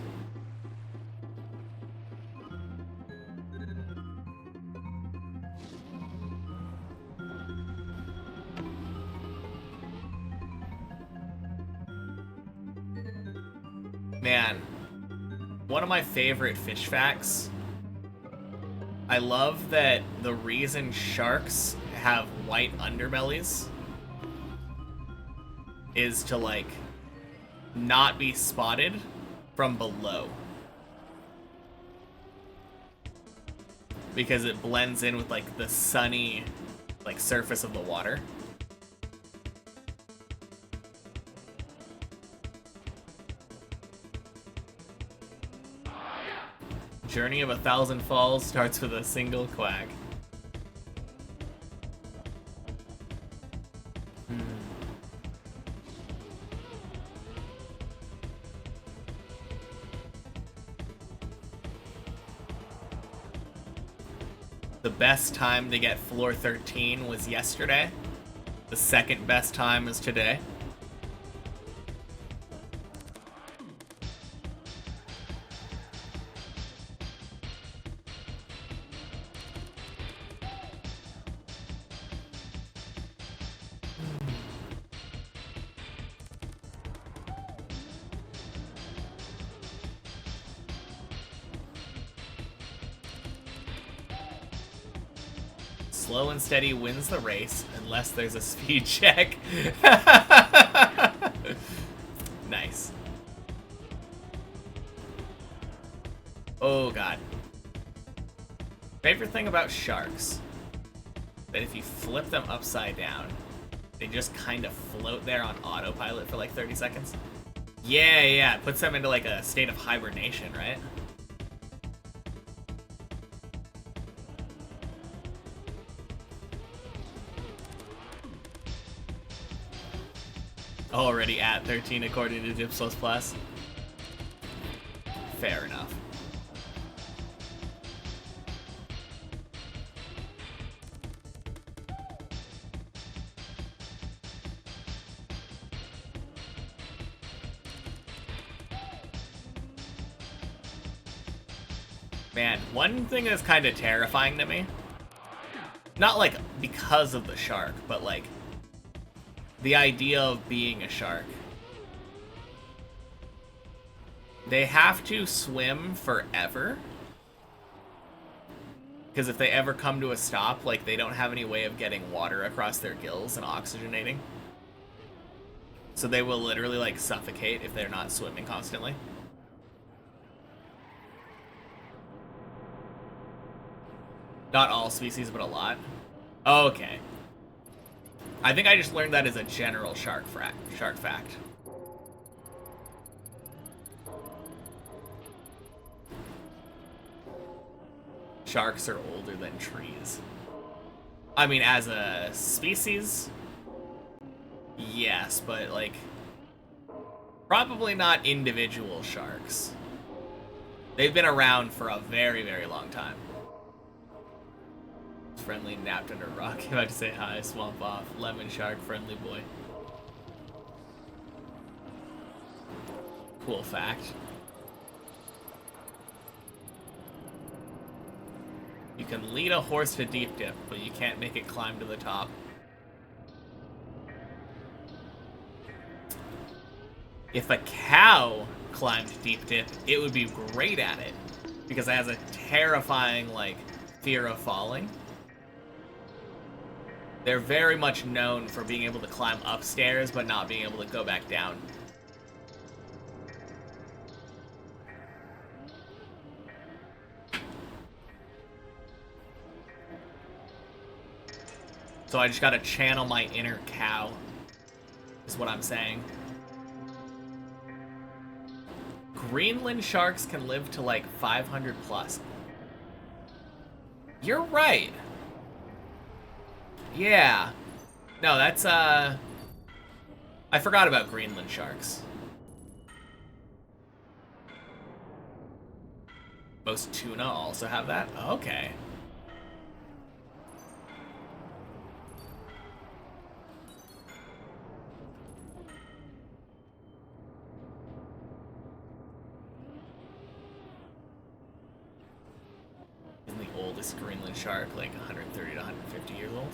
Man, one of my favorite fish facts. I love that the reason sharks have white underbellies is to, like, not be spotted from below. Because it blends in with, like, the sunny, like, surface of the water. Journey of 1,000 Falls starts with a single quack. The best time to get floor 13 was yesterday. The second best time is today. Slow and steady wins the race unless there's a speed check. Nice. Oh, God. Favorite thing about sharks, that if you flip them upside down, they just kind of float there on autopilot for like 30 seconds. Yeah, it puts them into like a state of hibernation, right? Already at 13 according to Dipsos Plus. Fair enough. Man, one thing that's kind of terrifying to me, not like because of the shark, but like the idea of being a shark. They have to swim forever. Because if they ever come to a stop, like, they don't have any way of getting water across their gills and oxygenating. So they will literally, like, suffocate if they're not swimming constantly. Not all species, but a lot. Okay. I think I just learned that as a general shark fact. Sharks are older than trees. I mean, as a species, yes, but, like, probably not individual sharks. They've been around for a very, very long time. Friendly napped under a rock. I'm about to say hi, swamp off. Lemon shark, friendly boy. Cool fact. You can lead a horse to deep dip, but you can't make it climb to the top. If a cow climbed deep dip, it would be great at it, because it has a terrifying, like, fear of falling. They're very much known for being able to climb upstairs, but not being able to go back down. So I just gotta channel my inner cow, is what I'm saying. Greenland sharks can live to like 500 plus. You're right. Yeah. No, that's, I forgot about Greenland sharks. Most tuna also have that? Okay. Isn't the oldest Greenland shark like 130 to 150 years old?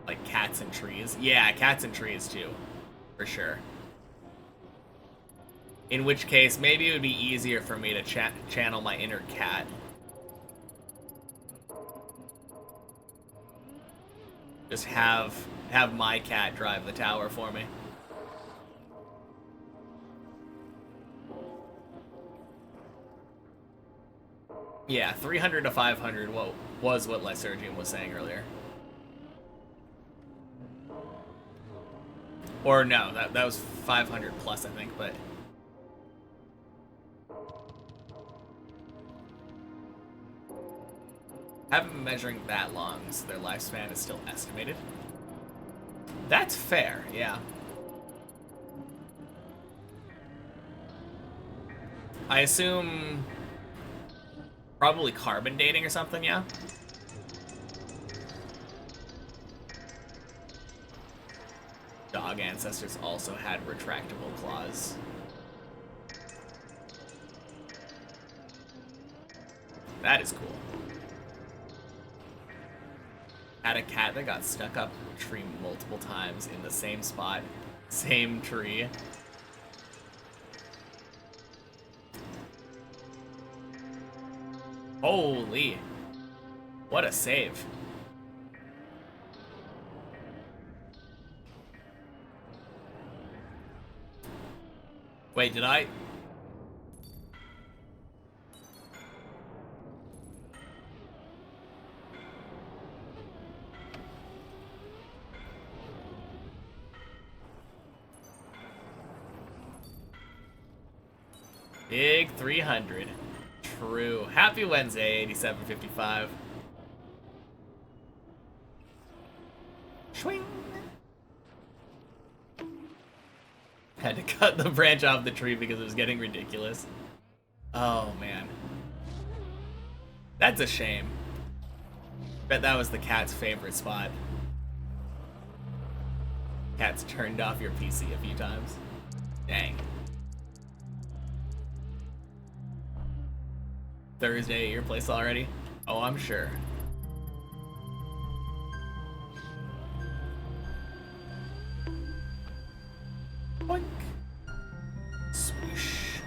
Like cats and trees? Yeah, cats and trees too. For sure. In which case, maybe it would be easier for me to channel my inner cat. Just have my cat drive the tower for me. Yeah, 300 to 500 was what Lysergium was saying earlier. Or no, that was 500 plus, I think, but... haven't been measuring that long, so their lifespan is still estimated. That's fair, yeah. I assume... probably carbon dating or something, yeah? Dog ancestors also had retractable claws. That is cool. Had a cat that got stuck up a tree multiple times in the same spot, same tree. Holy. What a save. Wait, did I? Big 300. True. Happy Wednesday, 8755. Swing. Had to cut the branch off the tree because it was getting ridiculous. Oh, man. That's a shame. Bet that was the cat's favorite spot. Cat's turned off your PC a few times. Dang. Thursday at your place already? Oh, I'm sure. Boink. Swoosh.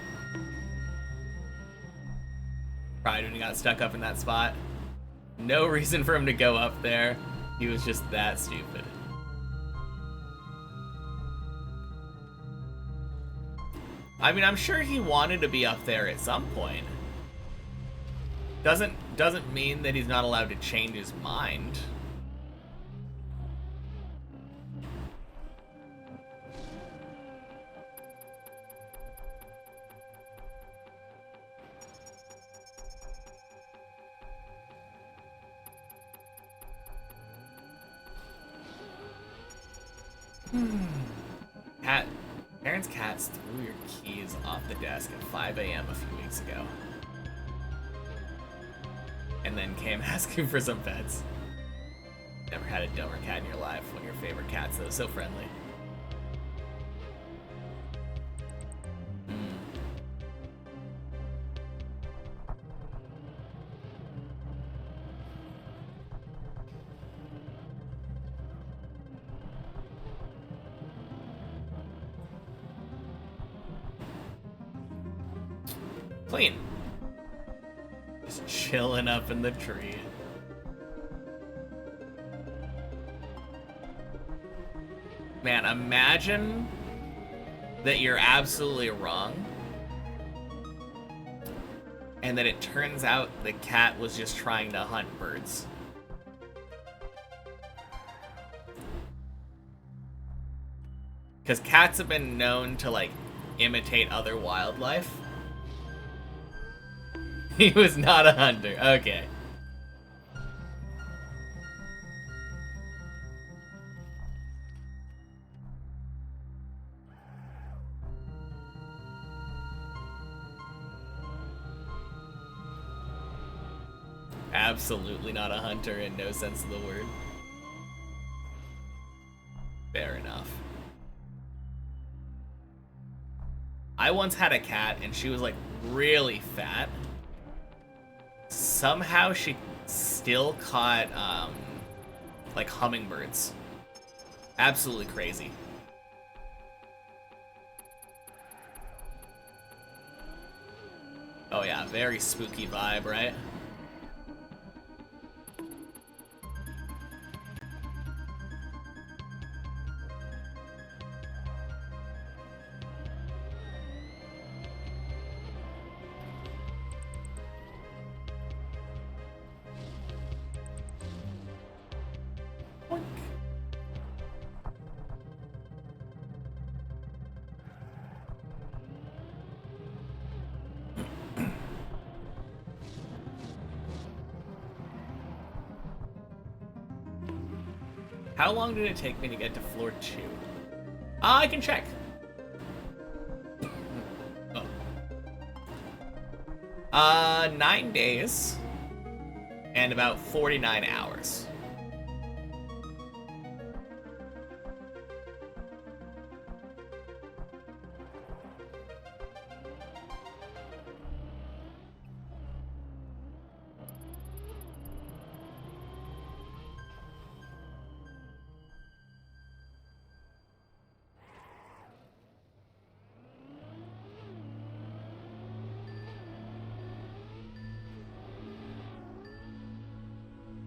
Probably when he got stuck up in that spot. No reason for him to go up there. He was just that stupid. I mean, I'm sure he wanted to be up there at some point. Doesn't mean that he's not allowed to change his mind. Parents' cats threw your keys off the desk at 5 a.m. a few weeks ago. And then came asking for some pets. Never had a dumber cat in your life when your favorite cat's so friendly. Clean. Just chilling up in the tree. Man, imagine that you're absolutely wrong, and that it turns out the cat was just trying to hunt birds. Because cats have been known to, like, imitate other wildlife. He was not a hunter. Okay. Absolutely not a hunter in no sense of the word. Fair enough. I once had a cat and she was like really fat. Somehow she still caught like hummingbirds. Absolutely crazy. Oh yeah, very spooky vibe, right? How long did it take me to get to floor 2? I can check. Oh. 9 days and about 49 hours.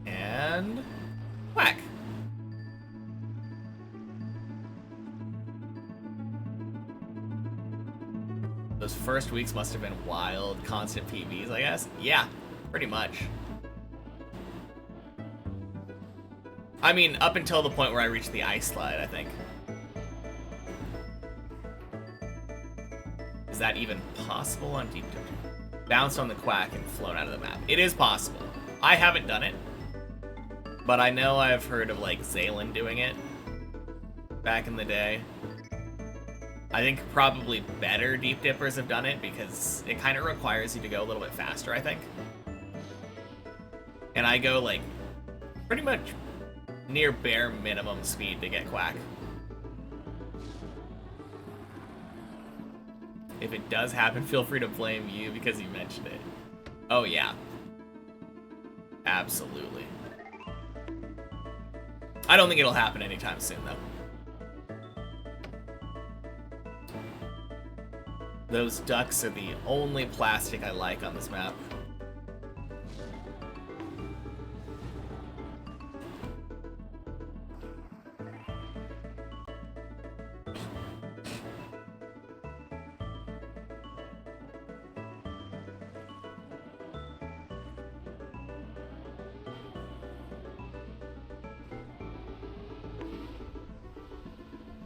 And whack. Those first weeks must have been wild, constant PVs, I guess. Yeah, pretty much. I mean, up until the point where I reached the ice slide, I think. Is that even possible on Deep Dip? Bounced on the quack and flown out of the map. It is possible. I haven't done it, but I know I've heard of, like, Zaylen doing it back in the day. I think probably better Deep Dippers have done it because it kind of requires you to go a little bit faster, I think. And I go, like, pretty much near bare minimum speed to get quack. If it does happen, feel free to blame you because you mentioned it. Oh, yeah. Absolutely. I don't think it'll happen anytime soon, though. Those ducks are the only plastic I like on this map.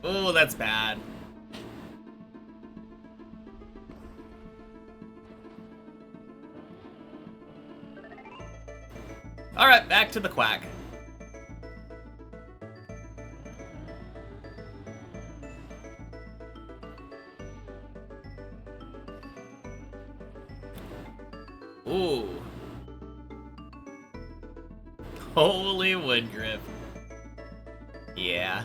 Oh, that's bad. Alright, back to the quack. Ooh. Holy wood grip. Yeah.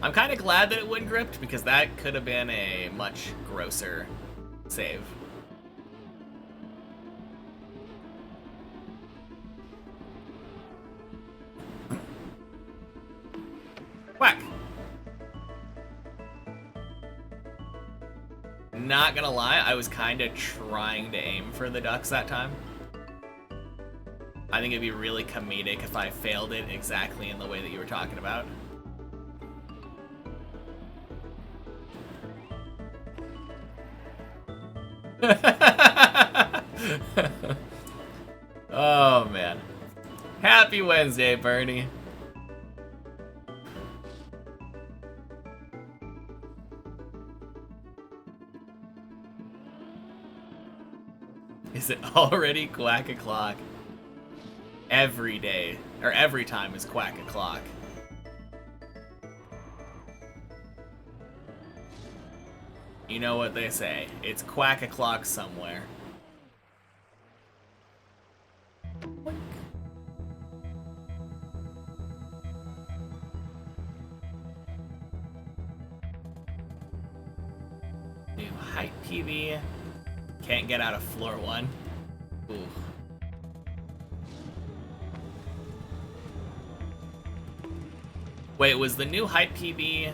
I'm kind of glad that it wood gripped because that could have been a much grosser save. Whack. Not gonna lie, I was kind of trying to aim for the ducks that time. I think it'd be really comedic if I failed it exactly in the way that you were talking about. Oh, man. Happy Wednesday, Bernie. Is it already quack o'clock? Every day, or every time is quack o'clock. You know what they say, it's quack o'clock somewhere. New height PB. Can't get out of floor 1. Ooh. Wait, was the new height PB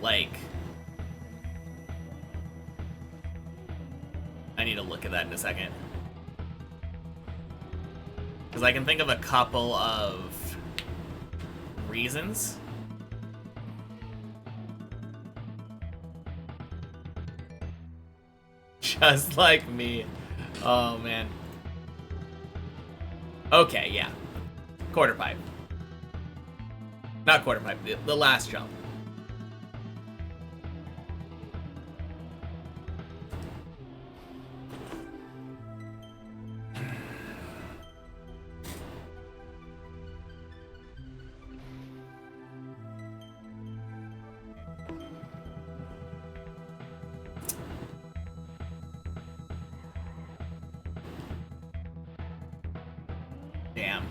like... I need to look at that in a second. Because I can think of a couple of reasons. Just like me. Oh, man. Okay, yeah. Quarter pipe. Not quarter pipe, the last jump. Damn.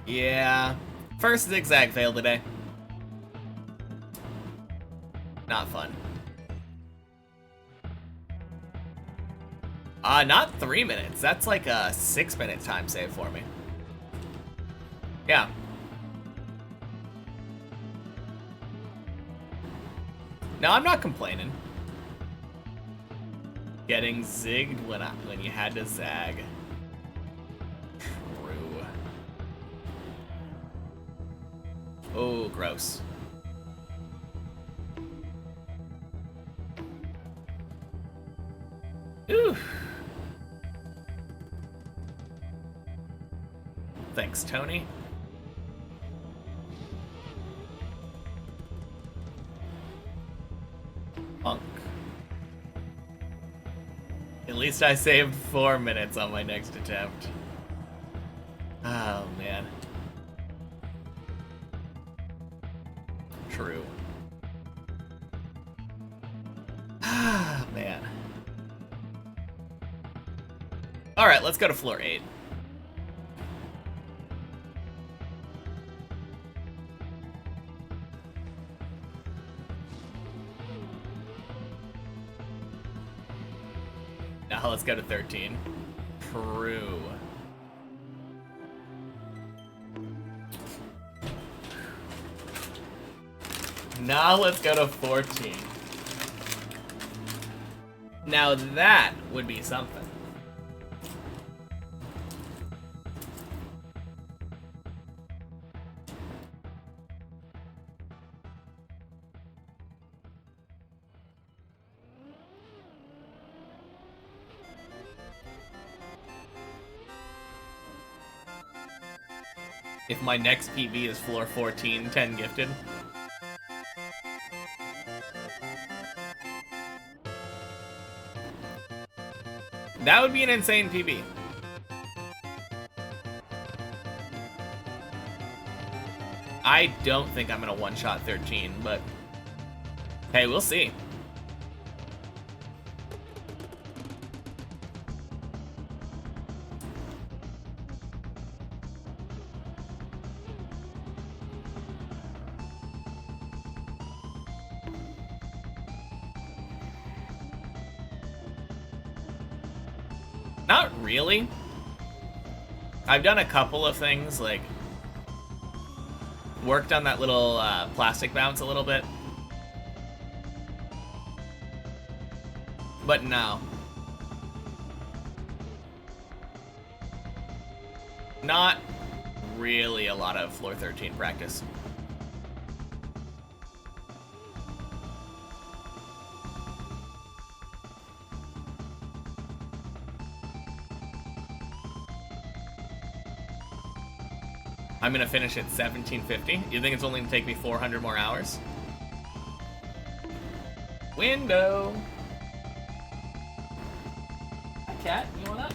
Yeah. First zigzag fail today. Not fun. Not 3 minutes. That's like a 6-minute time save for me. Yeah. No, I'm not complaining. Getting zigged when you had to zag. True. Oh, gross. Ooh. Thanks, Tony. Punk. At least I saved 4 minutes on my next attempt. Oh, man. True. Ah, man. Alright, let's go to floor 8. Now let's go to 13. True. Now let's go to 14. Now that would be something. If my next PB is floor 14, 10 gifted. That would be an insane PB. I don't think I'm gonna one-shot 13, but hey, we'll see. Not really. I've done a couple of things, like worked on that little plastic bounce a little bit. But no. Not really a lot of floor 13 practice. I'm gonna finish at 1750. You think it's only gonna take me 400 more hours? Window. Hi, cat. You want up?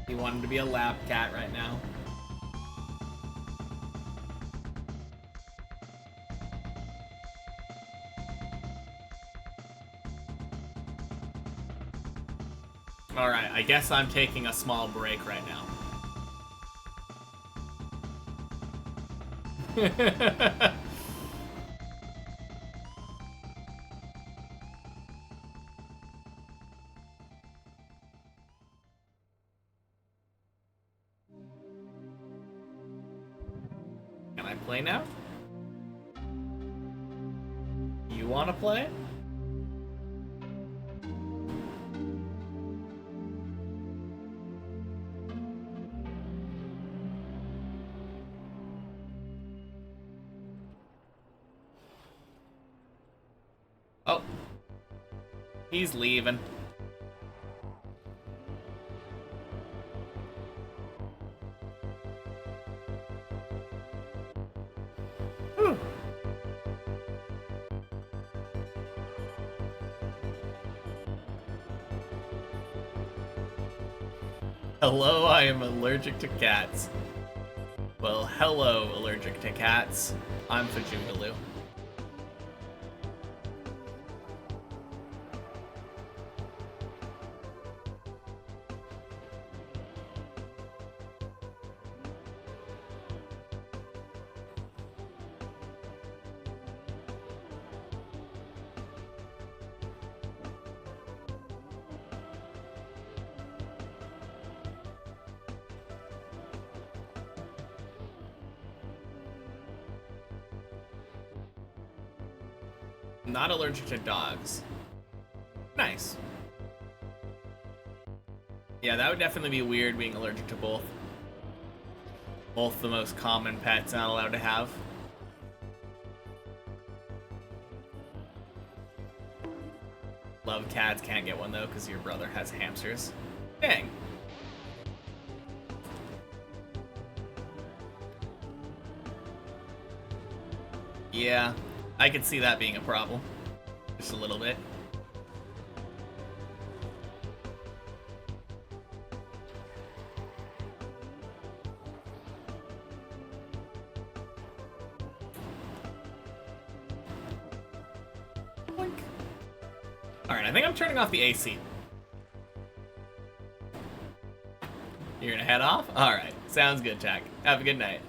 He wanted to be a lap cat right now. Alright, I guess I'm taking a small break right now. Can I play now? You want to play? Oh. He's leaving. Whew. Hello, I am allergic to cats. Well, hello, allergic to cats. I'm Fajugaloo. Not allergic to dogs. Nice. Yeah, that would definitely be weird being allergic to both. Both the most common pets not allowed to have. Love cats, can't get one though because your brother has hamsters. Dang. Yeah, I could see that being a problem. Just a little bit. Alright, I think I'm turning off the AC. You're gonna head off? Alright, sounds good, Jack. Have a good night.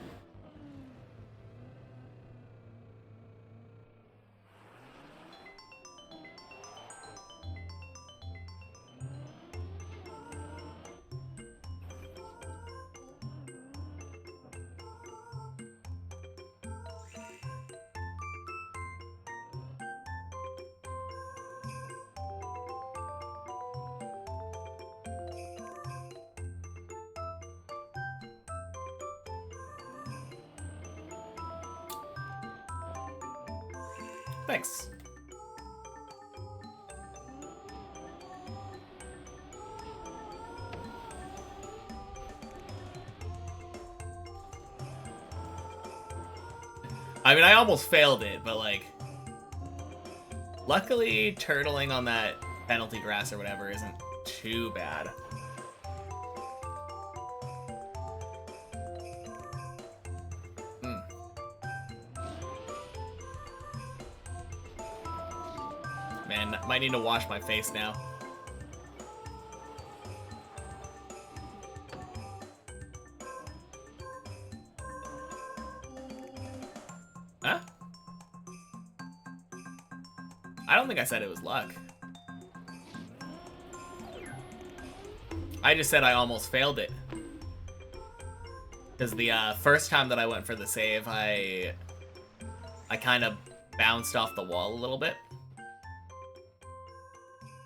Thanks. I mean, I almost failed it, but like, luckily turtling on that penalty grass or whatever isn't too bad. Man, might need to wash my face now. Huh? I don't think I said it was luck. I just said I almost failed it. Because the first time that I went for the save, I kind of bounced off the wall a little bit.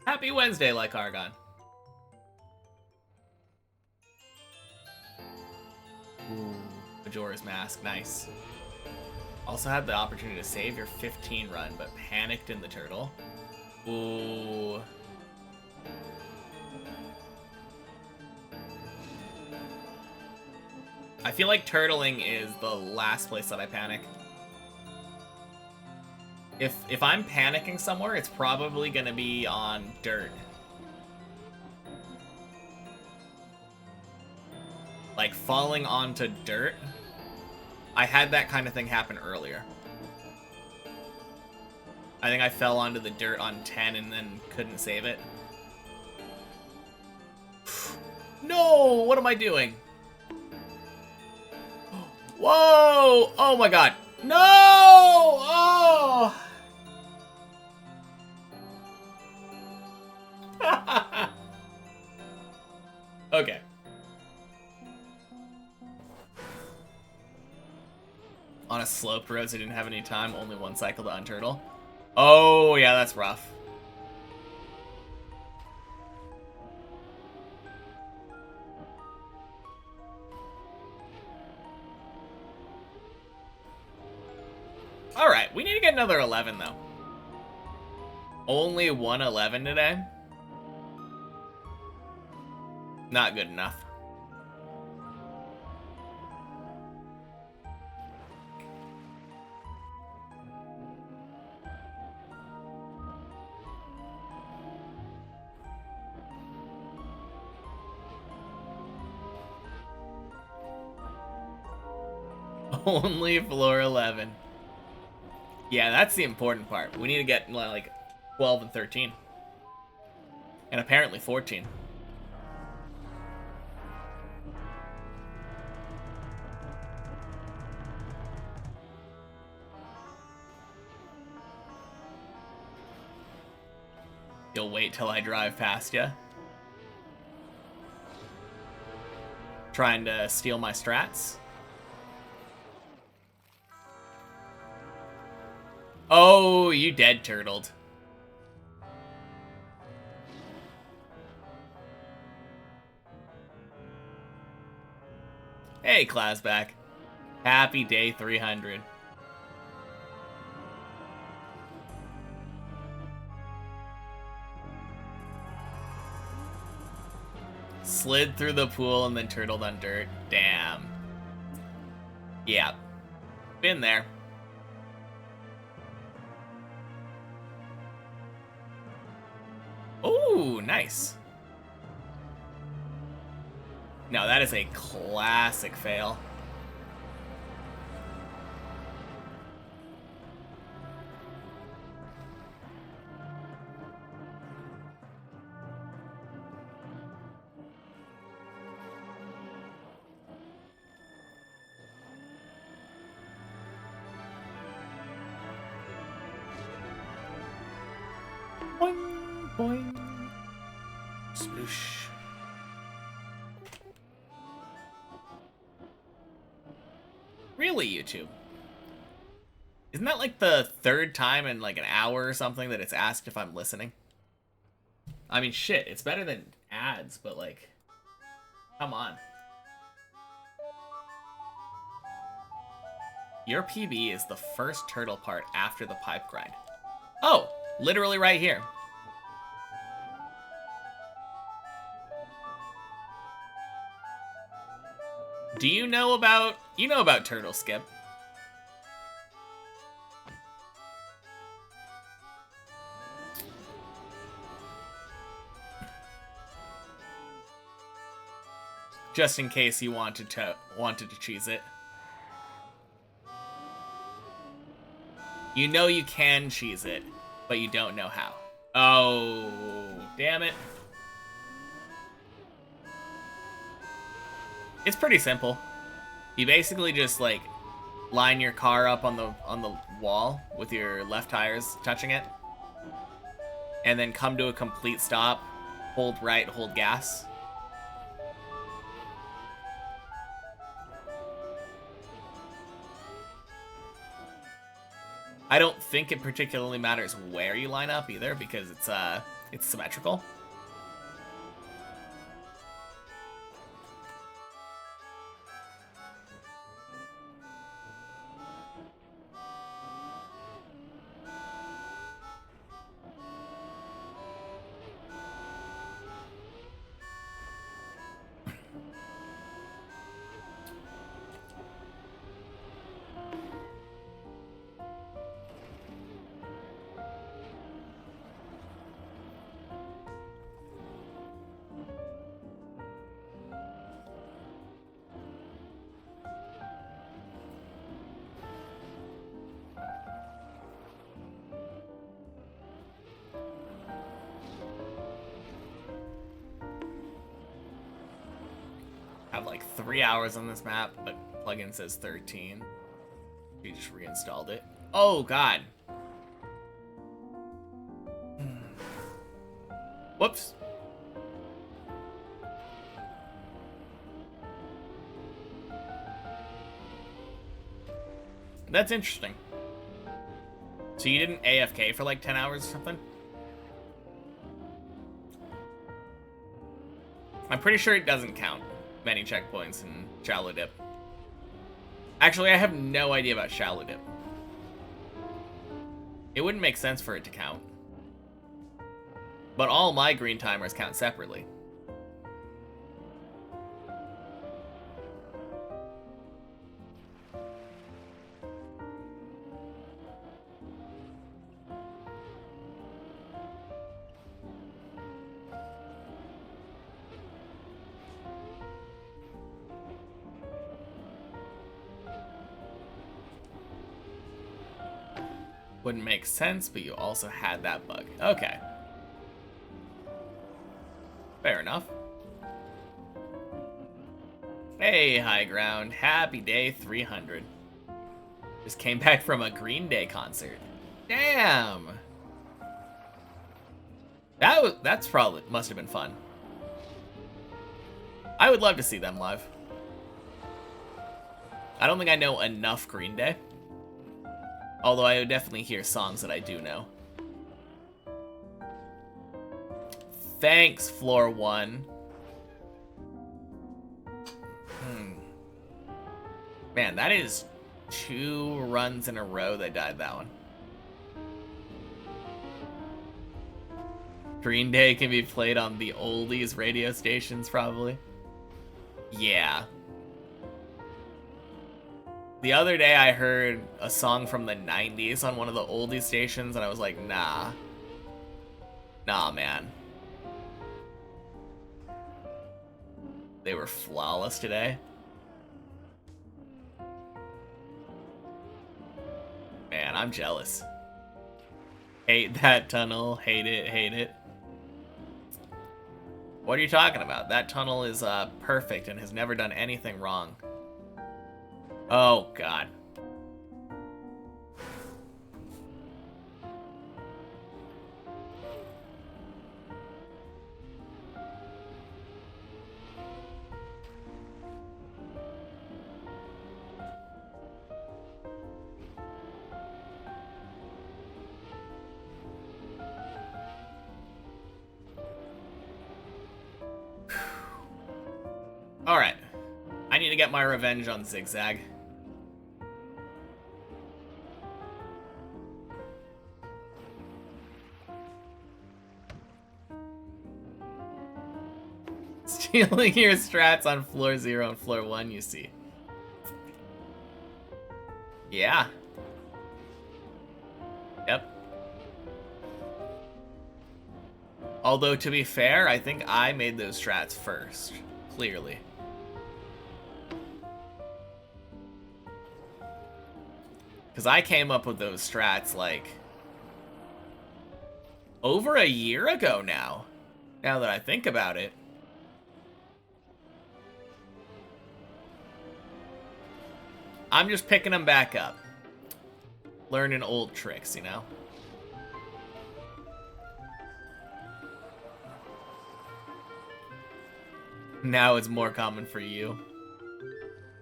Happy Wednesday, like Argon. Ooh, Majora's Mask, nice. Also had the opportunity to save your 15 run, but panicked in the turtle. Ooh. I feel like turtling is the last place that I panic. If I'm panicking somewhere, it's probably gonna be on dirt. Like falling onto dirt. I had that kind of thing happen earlier. I think I fell onto the dirt on 10 and then couldn't save it. No! What am I doing? Whoa! Oh my god. No! Oh! Okay. On a sloped road, so I didn't have any time. Only one cycle to unturtle. Oh, yeah, that's rough. Alright, we need to get another 11, though. Only one 11 today? Not good enough. Only floor 11. Yeah, that's the important part. We need to get, like, 12 and 13. And apparently 14. You'll wait till I drive past you. Trying to steal my strats. Oh, you dead turtled. Hey, Classback. Happy day 300. Slid through the pool and then turtled on dirt. Damn. Yeah. Been there. Ooh, nice. No, that is a classic fail. Boing, boing. Sploosh. Really, YouTube? Isn't that like the third time in like an hour or something that it's asked if I'm listening? I mean, shit, it's better than ads, but like, come on. Your PB is the first turtle part after the pipe grind. Oh, literally right here. Do you know about... You know about Turtle Skip. Just in case you wanted to cheese it. You know you can cheese it, but you don't know how. Oh, damn it. It's pretty simple. You basically just like line your car up on the wall with your left tires touching it, and then come to a complete stop, hold right, hold gas. I don't think it particularly matters where you line up either, because it's symmetrical. Have like 3 hours on this map, but plugin says 13. You just reinstalled it. Oh god. Whoops. That's interesting. So you didn't AFK for like 10 hours or something? I'm pretty sure it doesn't count many checkpoints in shallow dip. Actually, I have no idea about shallow dip. It wouldn't make sense for it to count. But all my green timers count separately. Wouldn't make sense, but you also had that bug. Okay. Fair enough. Hey, High Ground. Happy day 300. Just came back from a Green Day concert. Damn! That's probably, must have been fun. I would love to see them live. I don't think I know enough Green Day. Although I would definitely hear songs that I do know. Thanks, Floor 1. Man, that is 2 runs in a row that died that one. Green Day can be played on the oldies radio stations, probably. Yeah. The other day I heard a song from the 90s on one of the oldie stations, and I was like, nah. Nah, man. They were flawless today. Man, I'm jealous. Hate that tunnel. Hate it, hate it. What are you talking about? That tunnel is perfect and has never done anything wrong. Oh, God. Alright. I need to get my revenge on Zigzag. Stealing your strats on floor 0 and floor 1, you see. Yeah. Yep. Although, to be fair, I think I made those strats first. Clearly. Because I came up with those strats, like, Over a year ago now. Now that I think about it. I'm just picking them back up. Learning old tricks, you know? Now it's more common for you.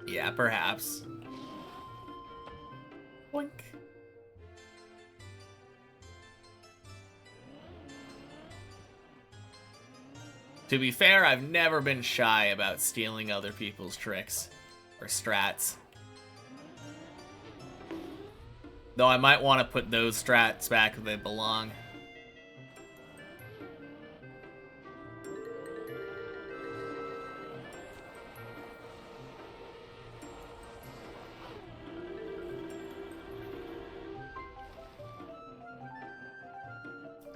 Yeah, perhaps. Boink. To be fair, I've never been shy about stealing other people's tricks or strats. Though I might want to put those strats back where they belong.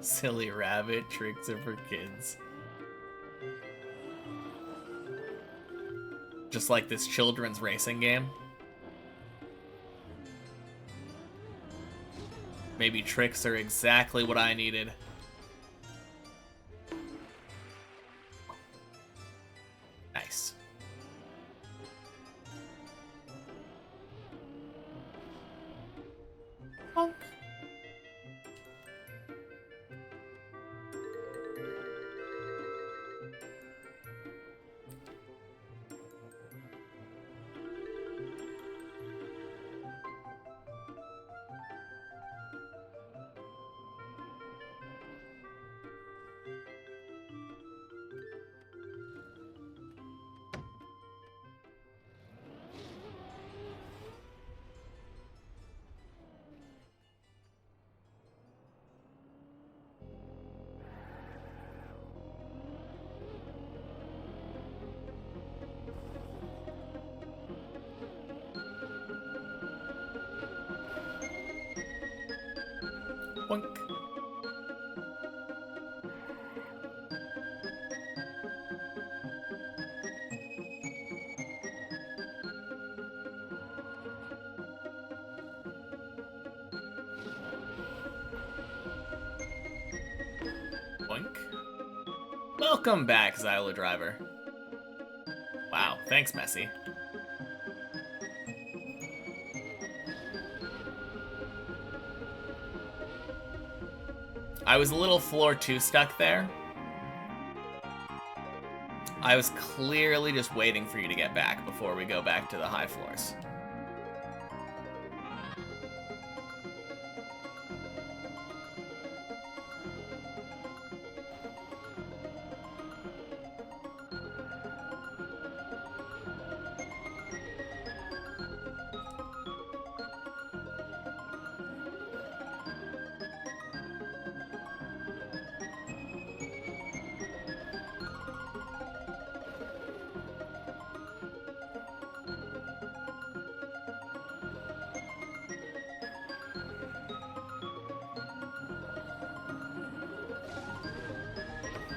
Silly rabbit, tricks are for kids. Just like this children's racing game. Maybe tricks are exactly what I needed. Nice. Honk. Boink. Boink. Welcome back, Xylo Driver. Wow, thanks, Messi. I was a little floor 2 stuck there. I was clearly just waiting for you to get back before we go back to the high floors.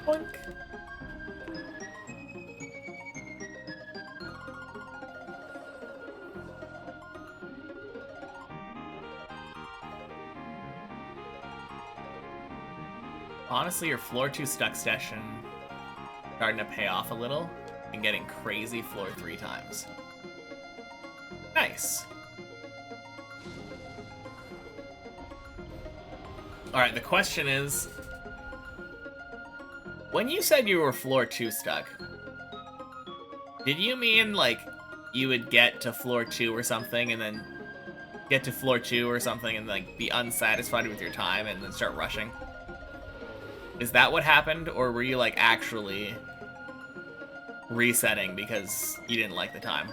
Boink. Honestly, your floor 2 stuck session starting to pay off a little and getting crazy floor 3 times. Nice. Alright, the question is, when you said you were floor 2 stuck, did you mean, like, you would get to floor 2 or something, and then get to floor 2 or something, and, like, be unsatisfied with your time, and then start rushing? Is that what happened, or were you, like, actually resetting because you didn't like the time?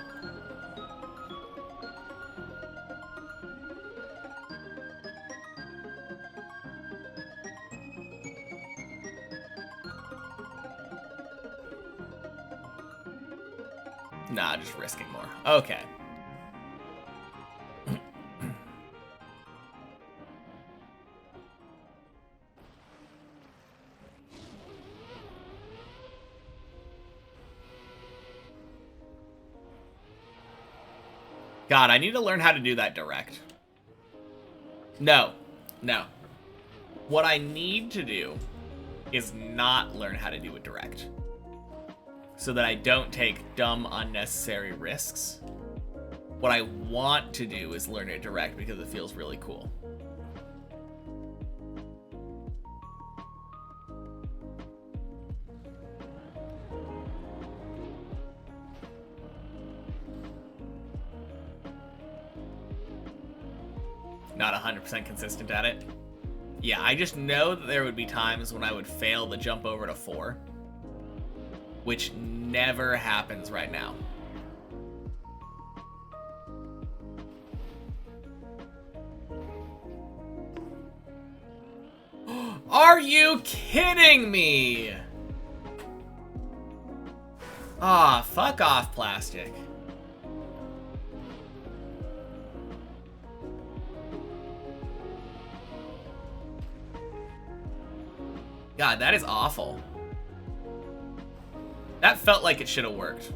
Nah, just risking more. Okay. God, I need to learn how to do that direct. No. No. What I need to do is not learn how to do it direct, so that I don't take dumb, unnecessary risks. What I want to do is learn it direct because it feels really cool. Not 100% consistent at it. Yeah, I just know that there would be times when I would fail the jump over to 4, which never happens right now. Are you kidding me? Ah, fuck off, plastic. God, that is awful. That felt like it should have worked.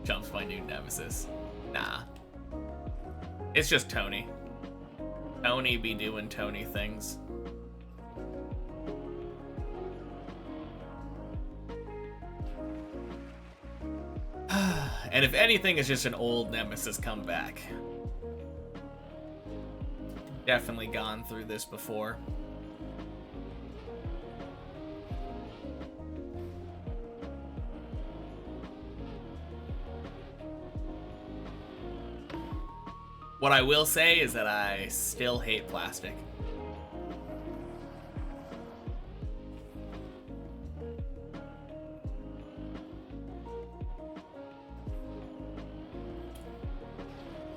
Jumps my new nemesis. Nah. It's just Tony. Tony be doing Tony things. And if anything, it's just an old nemesis come back. Definitely gone through this before. What I will say is that I still hate plastic.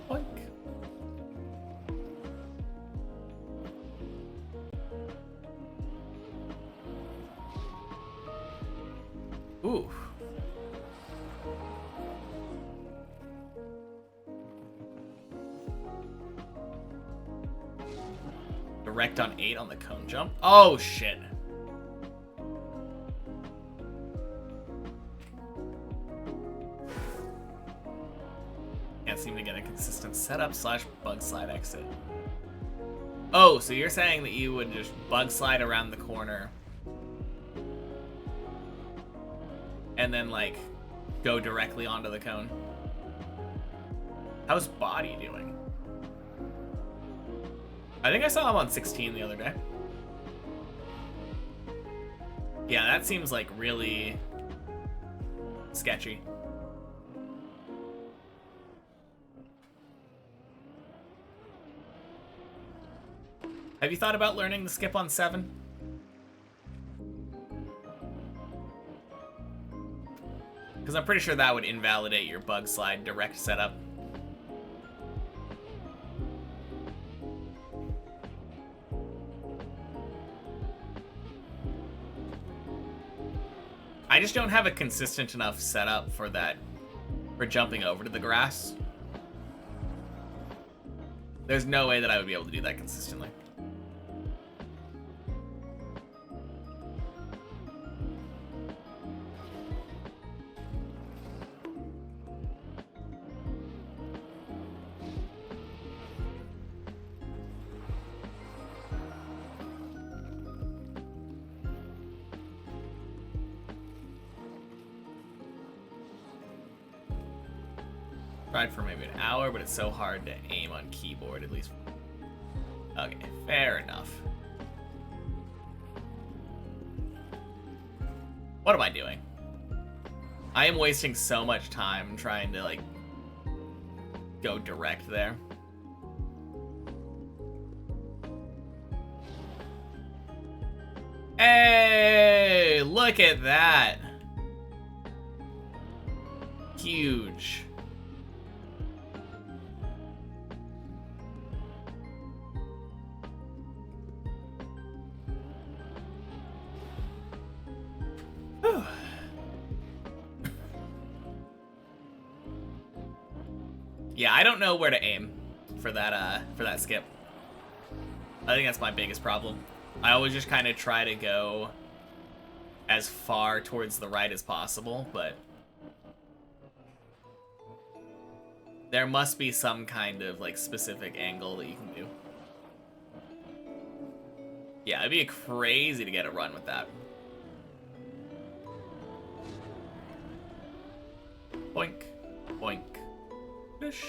Oink. Ooh. Direct on 8 on the cone jump. Oh, shit. Can't seem to get a consistent setup / bug slide exit. Oh, so you're saying that you would just bug slide around the corner and then, like, go directly onto the cone? How's Body doing? I think I saw him on 16 the other day. Yeah, that seems like really sketchy. Have you thought about learning the skip on 7? Because I'm pretty sure that would invalidate your bug slide direct setup. I just don't have a consistent enough setup for that, for jumping over to the grass. There's no way that I would be able to do that consistently. Tried for maybe an hour, but it's so hard to aim on keyboard, at least. Okay, fair enough. What am I doing? I am wasting so much time trying to, like, go direct there. Hey, look at that. Huge. Yeah, I don't know where to aim for that skip. I think that's my biggest problem. I always just kind of try to go as far towards the right as possible, but There must be some kind of, like, specific angle that you can do. Yeah, it'd be crazy to get a run with that. Boink. Boink. Whoosh.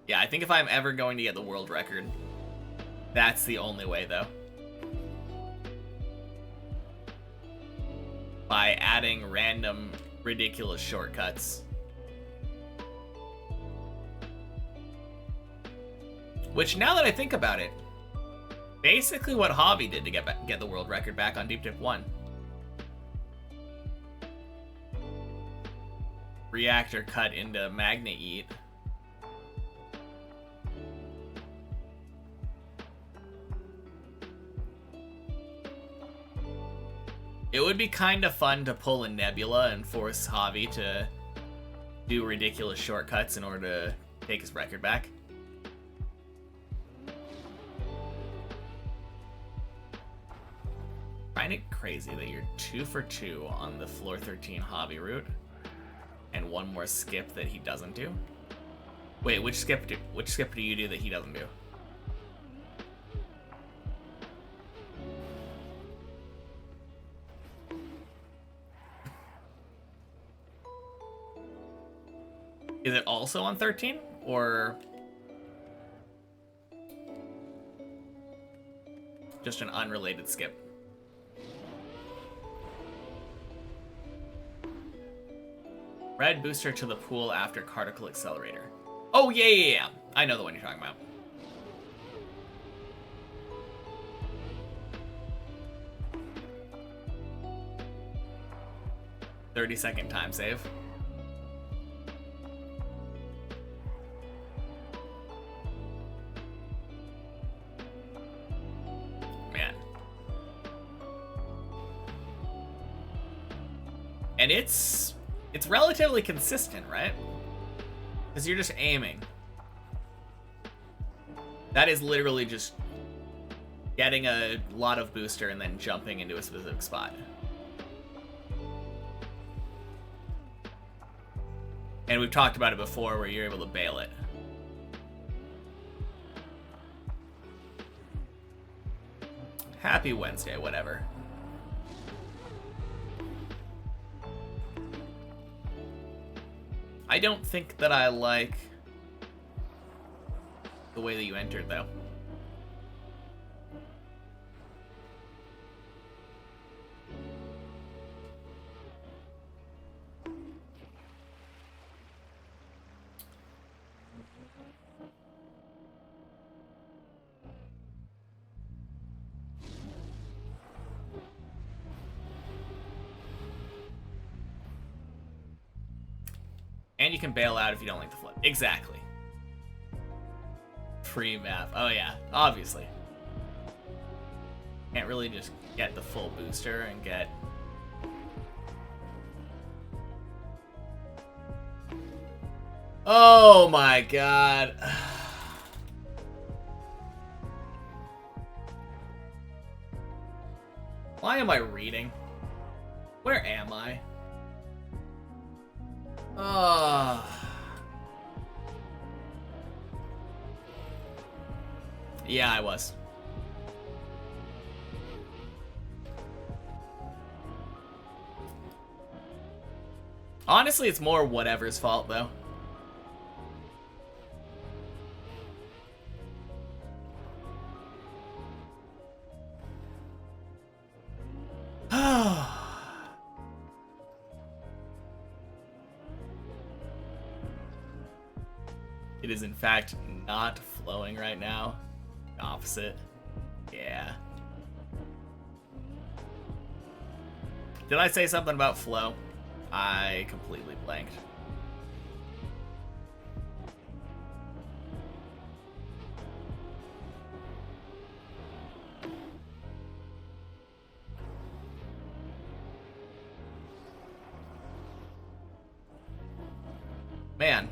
Yeah, I think if I'm ever going to get the world record, that's the only way, though. By adding random, ridiculous shortcuts. Which, now that I think about it, basically what Hobby did to get the world record back on Deep Dip 1. Reactor cut into Magnet Eat. It would be kind of fun to pull a Nebula and force Javi to do ridiculous shortcuts in order to take his record back. I find it crazy that you're 2 for 2 on the floor 13 Javi route, and one more skip that he doesn't do. Wait, which skip do you do that he doesn't do? Is it also on 13? Or just an unrelated skip? Red booster to the pool after Particle Accelerator. Oh, yeah. I know the one you're talking about. "30-second time save. Man. And it's relatively consistent, right? Because you're just aiming. That is literally just getting a lot of booster and then jumping into a specific spot. And we've talked about it before where you're able to bail it. Happy Wednesday, whatever. I don't think that I like the way that you entered, though. And you can bail out if you don't like the flip. Exactly. Free map. Oh yeah, obviously. Can't really just get the full booster and get... Oh my god. Why am I reading? Where am I? Yeah, I was. Honestly, it's more whatever's fault, though. It is, in fact, not flowing right now. Opposite. Yeah. Did I say something about flow? I completely blanked. Man.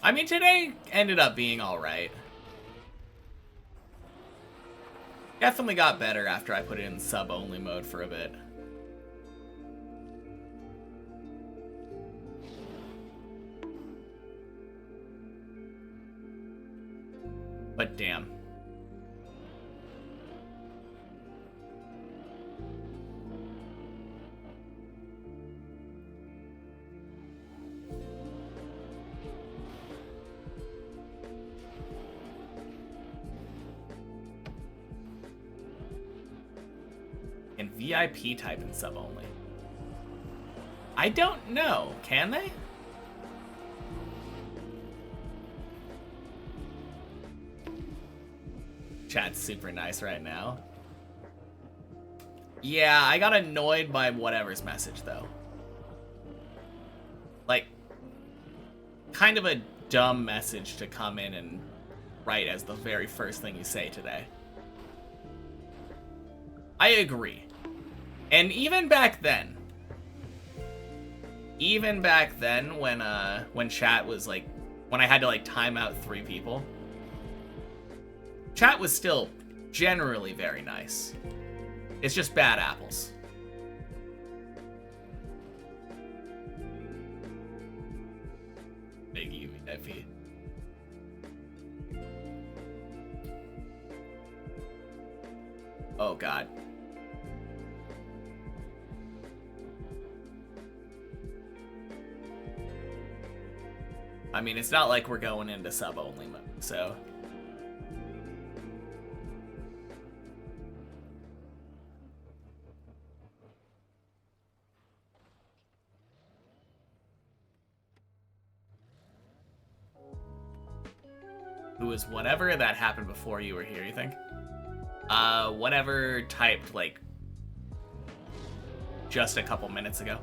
I mean, today ended up being alright. Definitely got better after I put it in sub-only mode for a bit. But damn. And VIP type in sub only. I don't know. Can they? Chat's super nice right now. Yeah, I got annoyed by whatever's message, though. Like, kind of a dumb message to come in and write as the very first thing you say today. I agree. And even back then when chat was like, when I had to like time out 3 people, chat was still generally very nice. It's just bad apples. Big UVIP. Oh god. I mean, it's not like we're going into sub-only mode, so... Who was whatever that happened before you were here, you think? Whatever typed, like, just a couple minutes ago.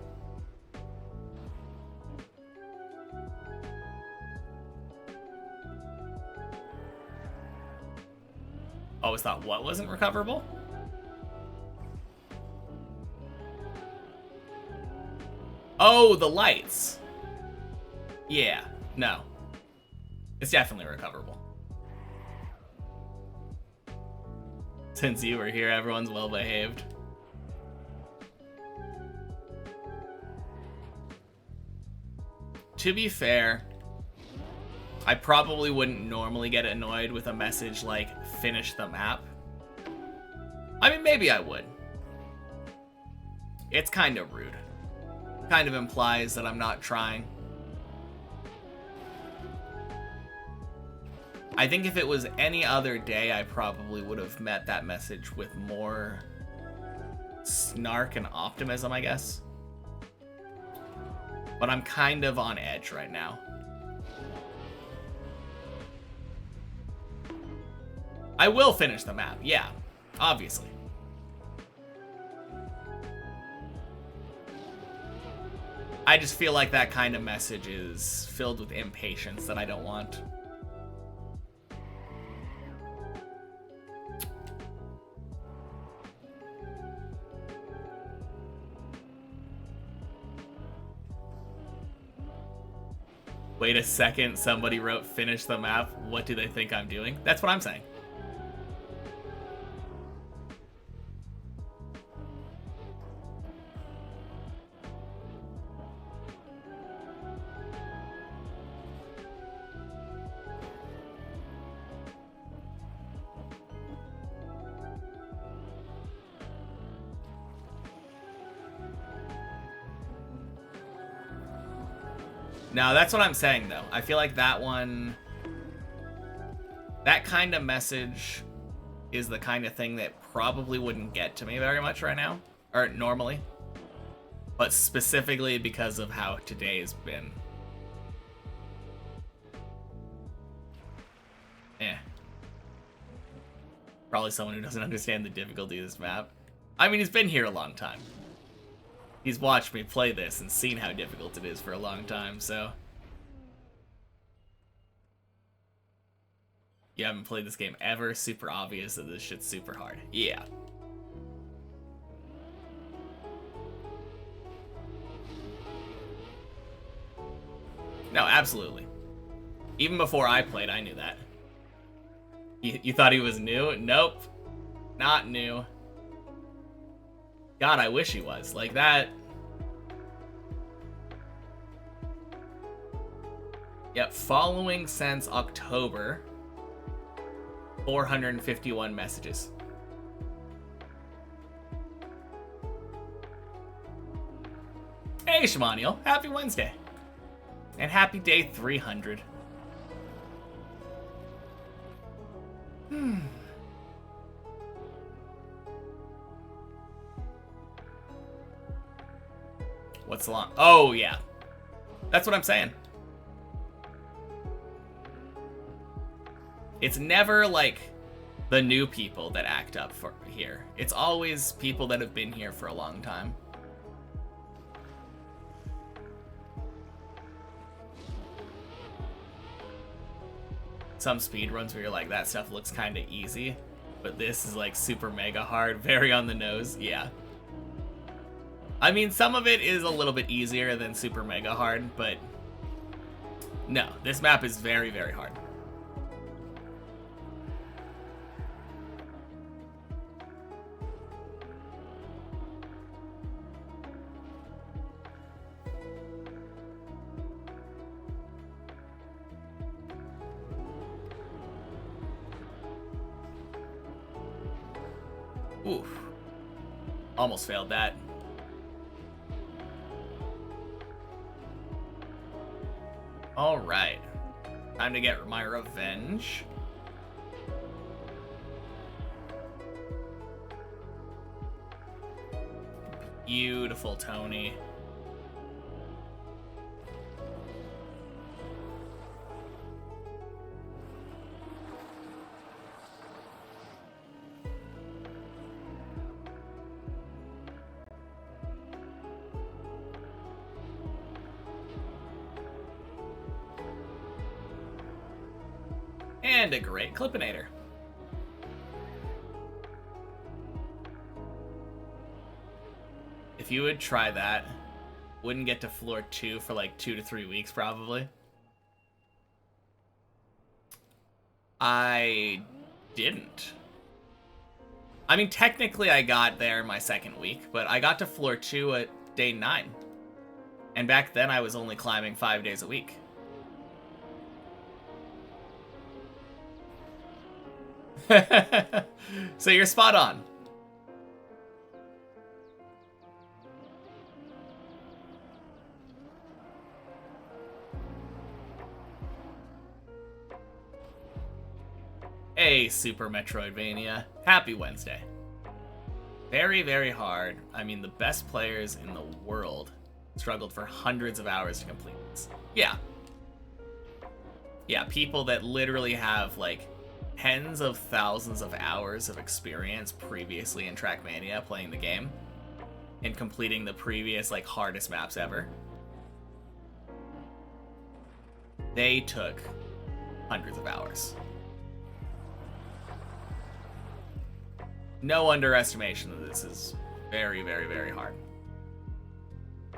Always thought what wasn't recoverable? Oh, the lights. Yeah, no. It's definitely recoverable. Since you were here, everyone's well behaved. To be fair, I probably wouldn't normally get annoyed with a message like, finish the map. I mean, maybe I would. It's kind of rude. Kind of implies that I'm not trying. I think if it was any other day, I probably would have met that message with more snark and optimism, I guess. But I'm kind of on edge right now. I will finish the map, yeah, obviously. I just feel like that kind of message is filled with impatience that I don't want. Wait a second, somebody wrote finish the map. What do they think I'm doing? That's what I'm saying. No, that's what I'm saying, though. I feel like that one... That kind of message is the kind of thing that probably wouldn't get to me very much right now. Or normally. But specifically because of how today's been. Probably someone who doesn't understand the difficulty of this map. I mean, he's been here a long time. He's watched me play this and seen how difficult it is for a long time, so... You haven't played this game ever? Super obvious that this shit's super hard. Yeah. No, absolutely. Even before I played, I knew that. You thought he was new? Nope. Not new. God, I wish he was. Like that. Yep, following since October. 451 messages. Hey, Shimaniel. Happy Wednesday. And happy day 300. What's the long? Oh, yeah. That's what I'm saying. It's never, like, the new people that act up for here. It's always people that have been here for a long time. Some speedruns where you're like, that stuff looks kind of easy, but this is, like, super mega hard, very on the nose. Yeah. I mean, some of it is a little bit easier than super mega hard, but no, this map is very, very hard. Oof. Almost failed that. Alright. Time to get my revenge. Beautiful, Tony. And a great Clippinator. If you would try that, wouldn't get to floor 2 for like 2 to 3 weeks probably. I didn't. I mean, technically I got there my second week, but I got to floor 2 at day 9. And back then I was only climbing 5 days a week. So you're spot on. Hey, Super Metroidvania. Happy Wednesday. Very, very hard. I mean, the best players in the world struggled for hundreds of hours to complete this. Yeah. Yeah, people that literally have, like, tens of thousands of hours of experience previously in Trackmania playing the game and completing the previous, like, hardest maps ever. They took hundreds of hours. No underestimation that this is very, very, very hard.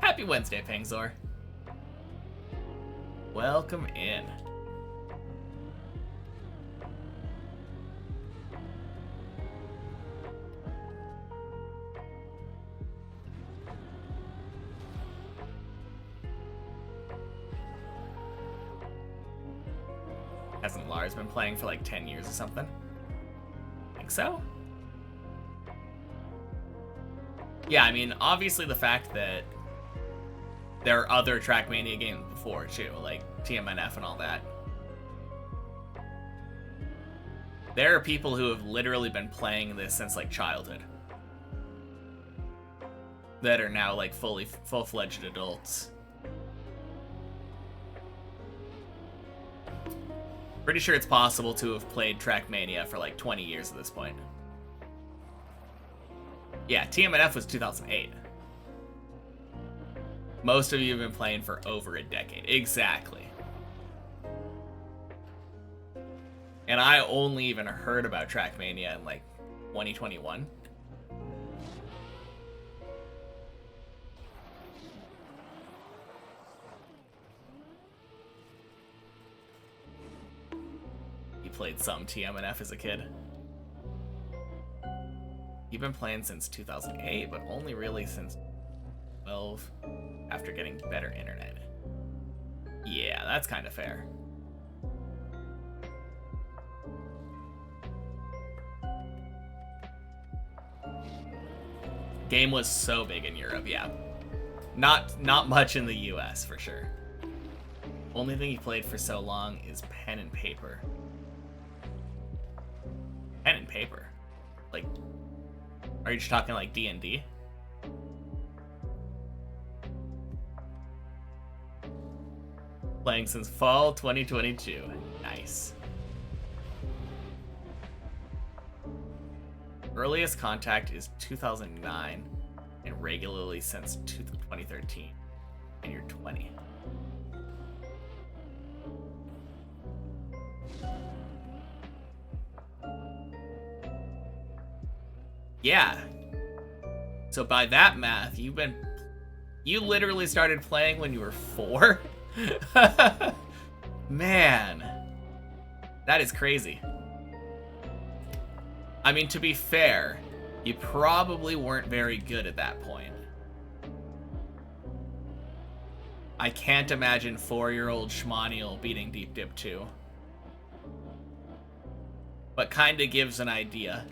Happy Wednesday, Pangzor. Welcome in. Hasn't Lars been playing for like 10 years or something? Think so? Yeah, I mean, obviously the fact that there are other Trackmania games before, too, like TMNF and all that. There are people who have literally been playing this since, like, childhood. That are now, like, full-fledged adults. Pretty sure it's possible to have played Trackmania for, like, 20 years at this point. Yeah, TMNF was 2008. Most of you have been playing for over a decade. Exactly. And I only even heard about Trackmania in, like, 2021. played some TMNF as a kid. You've been playing since 2008, but only really since 12 after getting better internet. Yeah, that's kind of fair. Game was so big in Europe, yeah. Not much in the US, for sure. Only thing you played for so long is pen and paper. Pen and paper? Like, are you just talking like D&D? Playing since fall 2022. Nice. Earliest contact is 2009 and regularly since 2013. And you're 20. Yeah. So by that math, you literally started playing when you were 4? Man. That is crazy. I mean, to be fair, you probably weren't very good at that point. I can't imagine 4-year-old Schmaniel beating Deep Dip 2. But kinda gives an idea.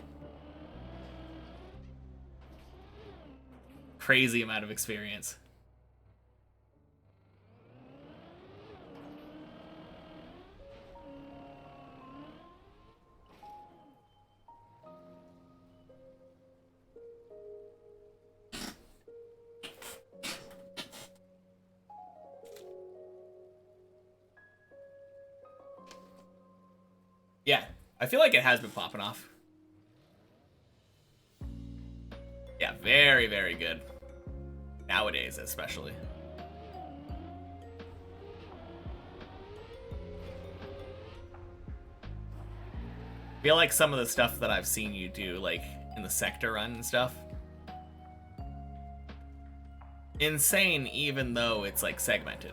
Crazy amount of experience. Yeah, I feel like it has been popping off. Yeah, very, very good. Nowadays, especially. I feel like some of the stuff that I've seen you do, like, in the sector run and stuff, insane even though it's, like, segmented.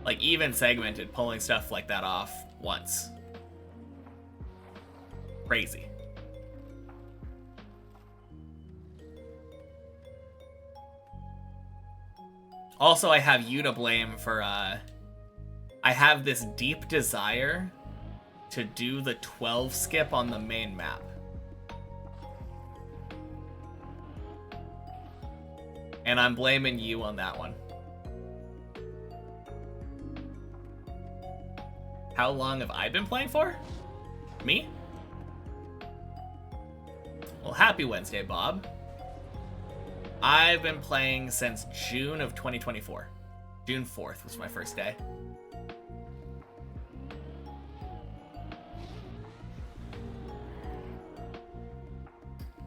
Like, even segmented, pulling stuff like that off once. Crazy. Also, I have you to blame for, I have this deep desire to do the 12 skip on the main map. And I'm blaming you on that one. How long have I been playing for? Me? Well, happy Wednesday, Bob. I've been playing since June of 2024. June 4th was my first day.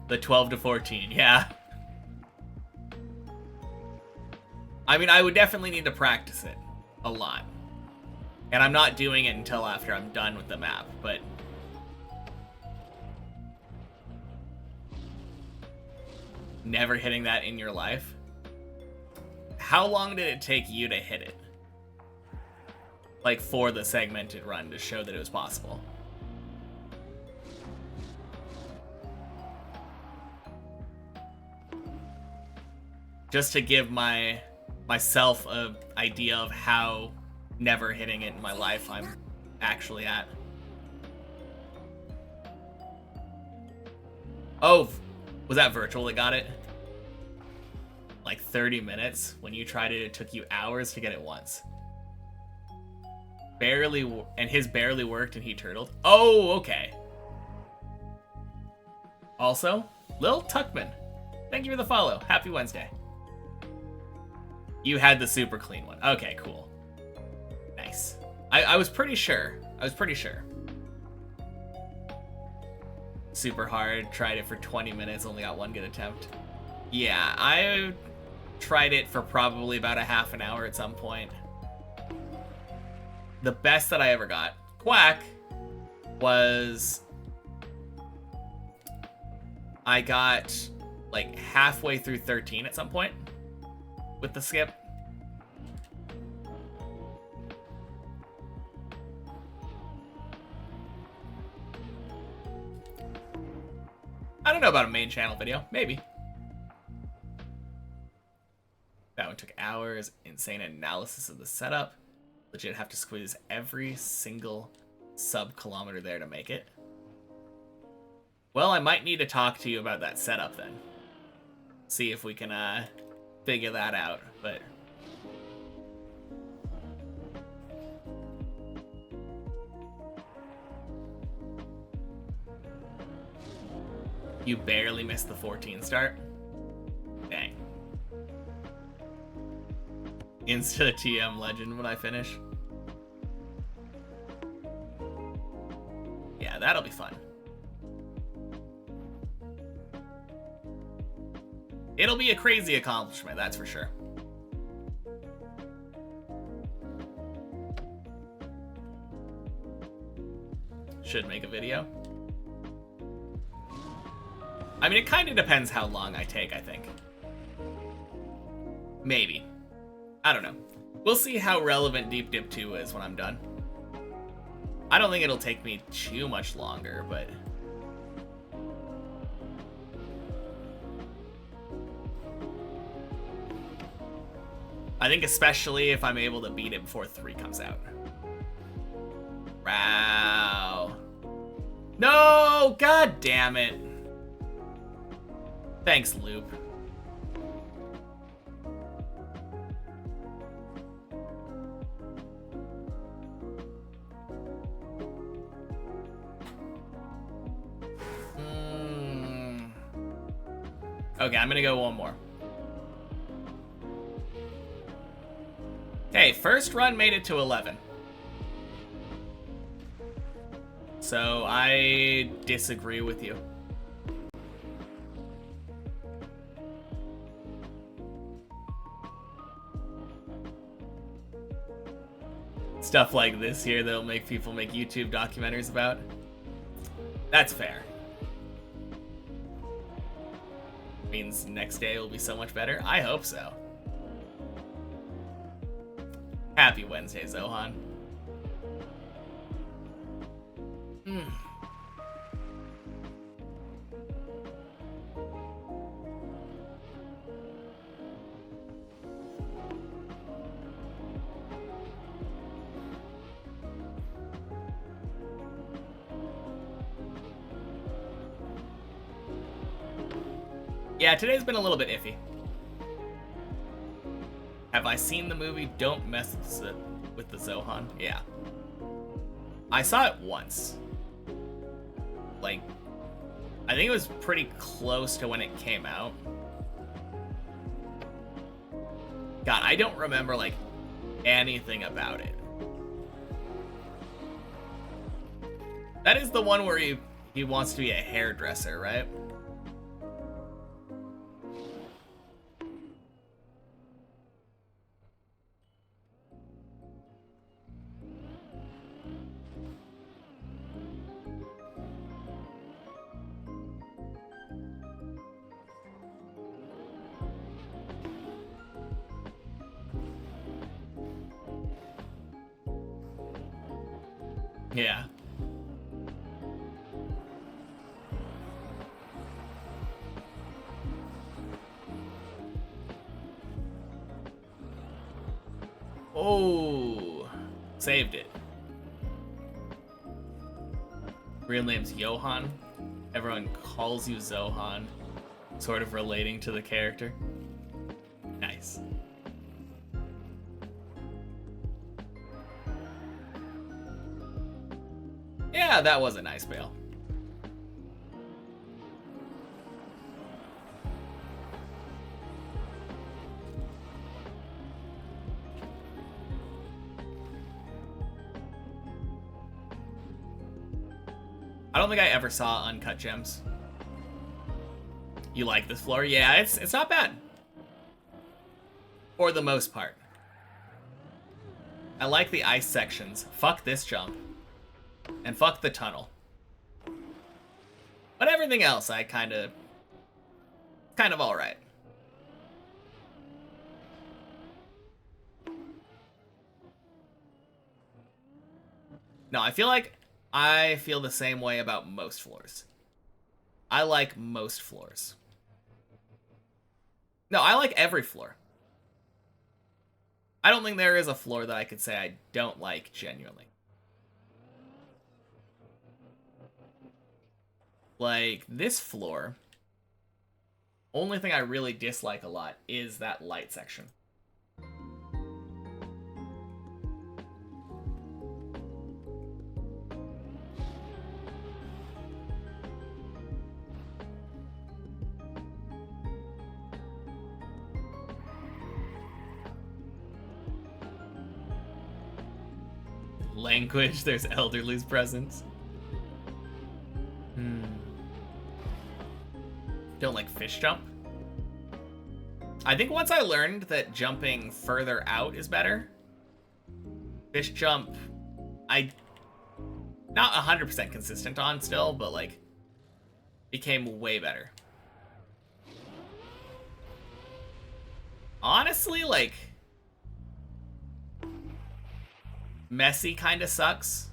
The 12 to 14, yeah. I mean, I would definitely need to practice it a lot. And I'm not doing it until after I'm done with the map, but... Never hitting that in your life? How long did it take you to hit it? Like, for the segmented run to show that it was possible? Just to give myself an idea of how never hitting it in my life I'm actually at. Oh, was that virtual that got it? Like 30 minutes? When you tried it, it took you hours to get it once. Barely, and his barely worked and he turtled. Oh, okay. Also, Lil Tuckman, thank you for the follow. Happy Wednesday. You had the super clean one. Okay, cool. Nice. I was pretty sure. Super hard. Tried it for 20 minutes. Only got one good attempt. Yeah, I tried it for probably about a half an hour at some point. The best that I ever got, quack, was I got like halfway through 13 at some point with the skip. I don't know about a main channel video. Maybe. That one took hours. Insane analysis of the setup. Legit have to squeeze every single sub-kilometer there to make it. Well, I might need to talk to you about that setup then. See if we can figure that out, but... You barely missed the 14 start? Dang. Insta TM legend when I finish. Yeah, that'll be fun. It'll be a crazy accomplishment, that's for sure. Should make a video. I mean, it kind of depends how long I take, I think. Maybe. I don't know. We'll see how relevant Deep Dip 2 is when I'm done. I don't think it'll take me too much longer, but... I think especially if I'm able to beat it before 3 comes out. Wow. No! God damn it. Thanks, Loop. Okay, I'm gonna go one more. Hey, first run made it to 11. So I disagree with you. Stuff like this here that'll make people make YouTube documentaries about. That's fair. Means next day will be so much better. I hope so. Happy Wednesday, Zohan. Yeah, today's been a little bit iffy. Have I seen the movie Don't Mess with the Zohan? Yeah. I saw it once. Like, I think it was pretty close to when it came out. God, I don't remember, like, anything about it. That is the one where he wants to be a hairdresser, right? Yeah. Oh, saved it. Real name's Johan. Everyone calls you Zohan, sort of relating to the character. Nice. Yeah, that was a nice bail. I don't think I ever saw Uncut Gems. You like this floor? Yeah, it's not bad. For the most part. I like the ice sections. Fuck this jump. And fuck the tunnel. But everything else, I kind of alright. No, I feel the same way about most floors. I like most floors. No, I like every floor. I don't think there is a floor that I could say I don't like genuinely. Like, this floor, only thing I really dislike a lot is that light section. Language, there's elderly's presence. Don't like fish jump. I think once I learned that jumping further out is better, fish jump, I not 100% consistent on still, but like became way better. Honestly, like messy kind of sucks.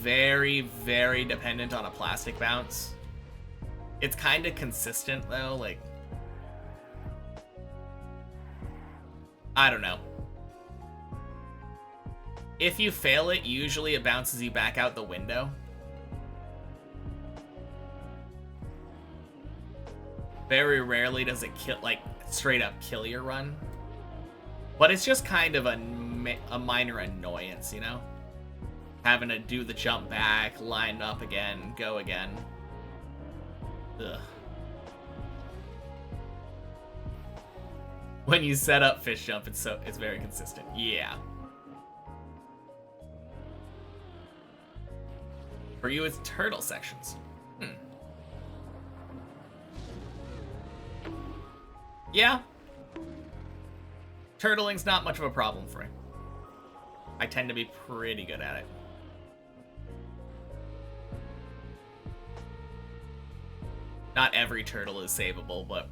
Very, very dependent on a plastic bounce. It's kind of consistent though, like I don't know. If you fail it, usually it bounces you back out the window. Very rarely does it kill, like straight up kill your run. But it's just kind of a minor annoyance, you know? Having to do the jump back, line up again, go again. Ugh. When you set up fish jump, it's very consistent. Yeah. For you, it's turtle sections. Yeah. Turtling's not much of a problem for me. I tend to be pretty good at it. Not every turtle is savable, but...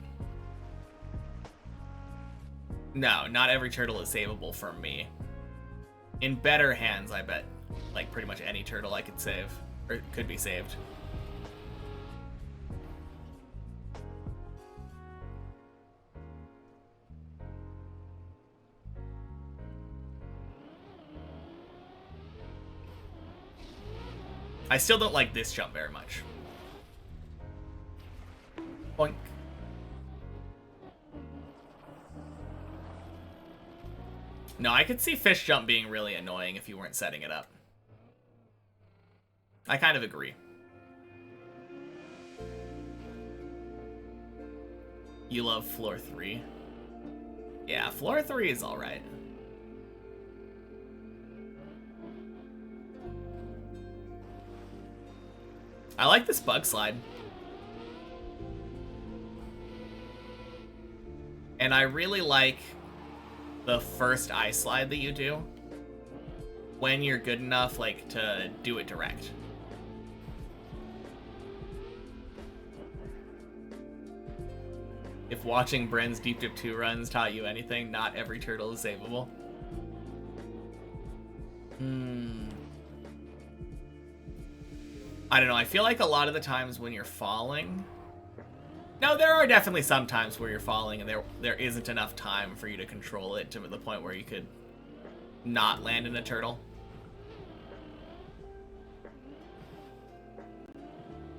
No, not every turtle is savable for me. In better hands, I bet, like, pretty much any turtle I could save, or could be saved. I still don't like this jump very much. Boink. No, I could see fish jump being really annoying if you weren't setting it up. I kind of agree. You love floor 3? Yeah, floor 3 is alright. I like this bug slide. And I really like the first ice slide that you do when you're good enough, like, to do it direct. If watching Bren's Deep Dip 2 runs taught you anything, not every turtle is savable. I don't know, I feel like a lot of the times when you're falling... No, there are definitely some times where you're falling and there isn't enough time for you to control it to the point where you could not land in a turtle.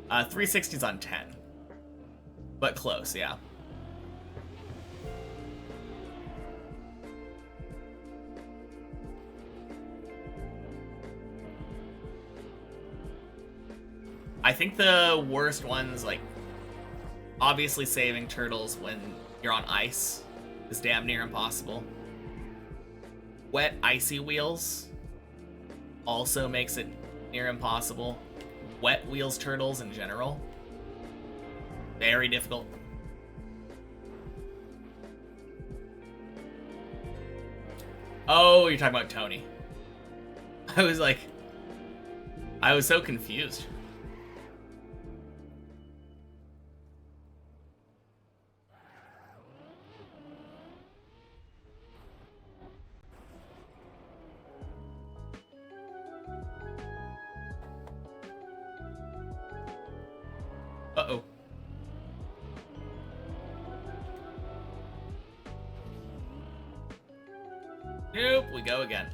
360's on 10. But close, yeah. I think the worst ones, like, obviously saving turtles when you're on ice is damn near impossible. Wet, icy wheels also makes it near impossible. Wet wheels turtles in general, very difficult. Oh, you're talking about Tony. I was so confused. Uh-oh. Nope, we go again.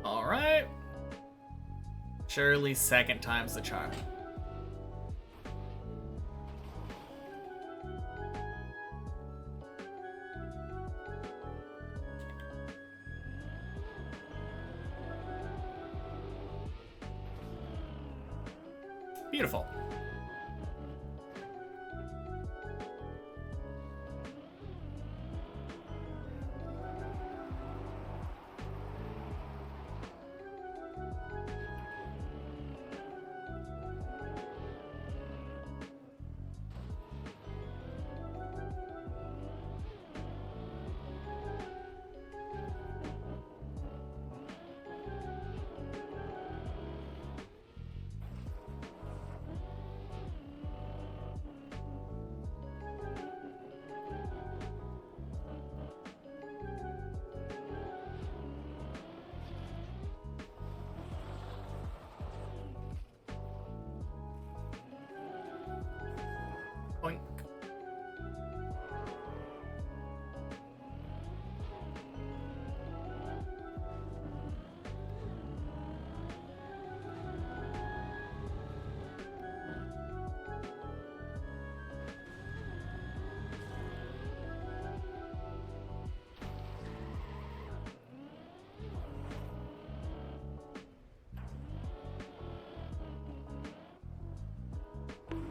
All right. Surely second time's the charm. Beautiful. Boink.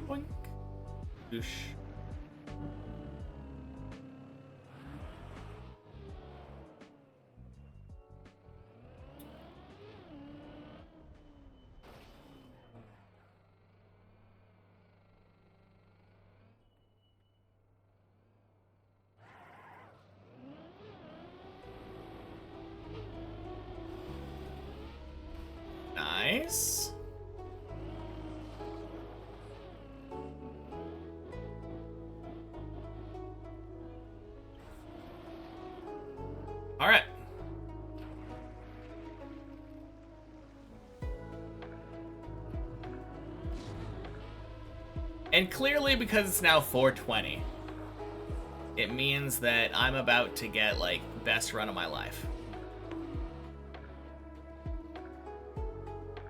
Boink. Doosh. Nice. All right. And clearly, because it's now 420, it means that I'm about to get, like, best run of my life.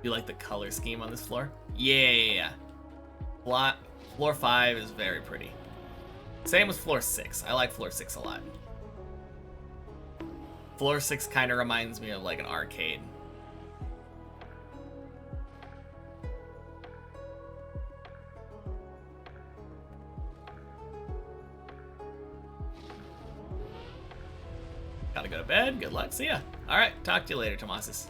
You like the color scheme on this floor? Yeah. Floor 5 is very pretty. Same with floor 6. I like floor 6 a lot. Floor 6 kind of reminds me of, like, an arcade. Gotta go to bed. Good luck. See ya. Alright, talk to you later, Tomasis.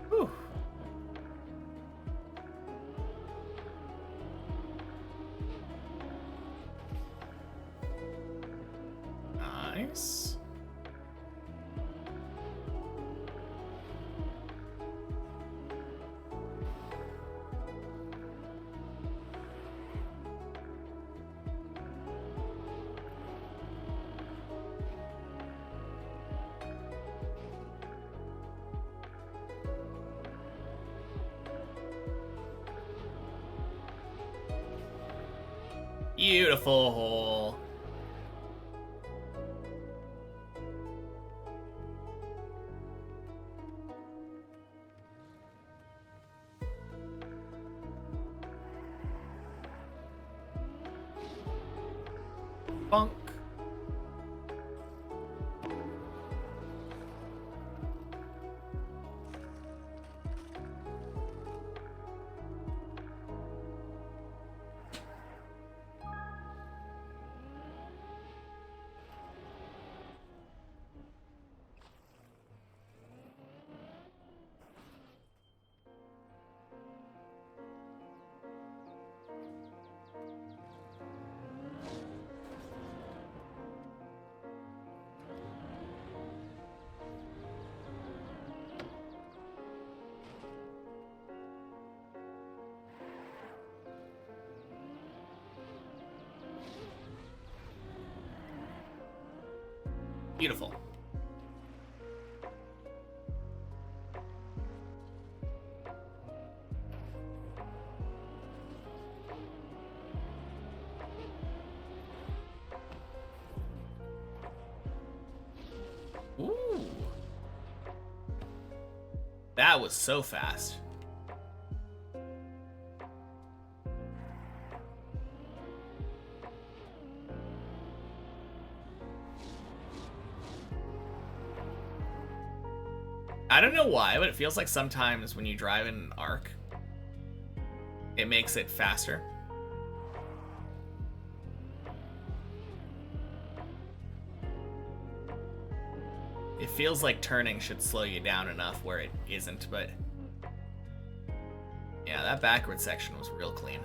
Whew. Nice. Beautiful hole. Bonk. Beautiful. Ooh. That was so fast. I don't know why, but it feels like sometimes when you drive in an arc, it makes it faster. It feels like turning should slow you down enough where it isn't, but yeah, that backward section was real clean.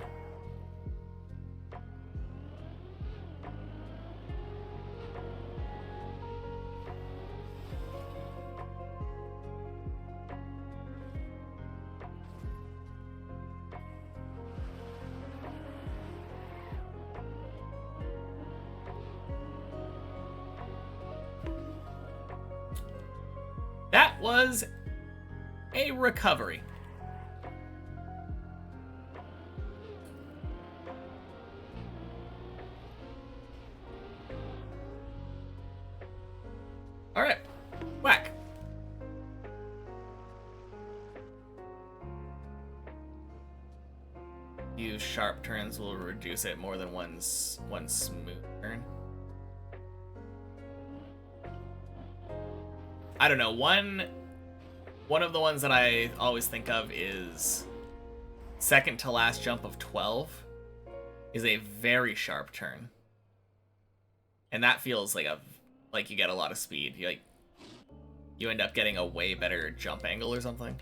That was a recovery. All right, whack. Use sharp turns will reduce it more than one smooth turn. I don't know. One of the ones that I always think of is second to last jump of 12 is a very sharp turn, and that feels like you get a lot of speed. You end up getting a way better jump angle or something.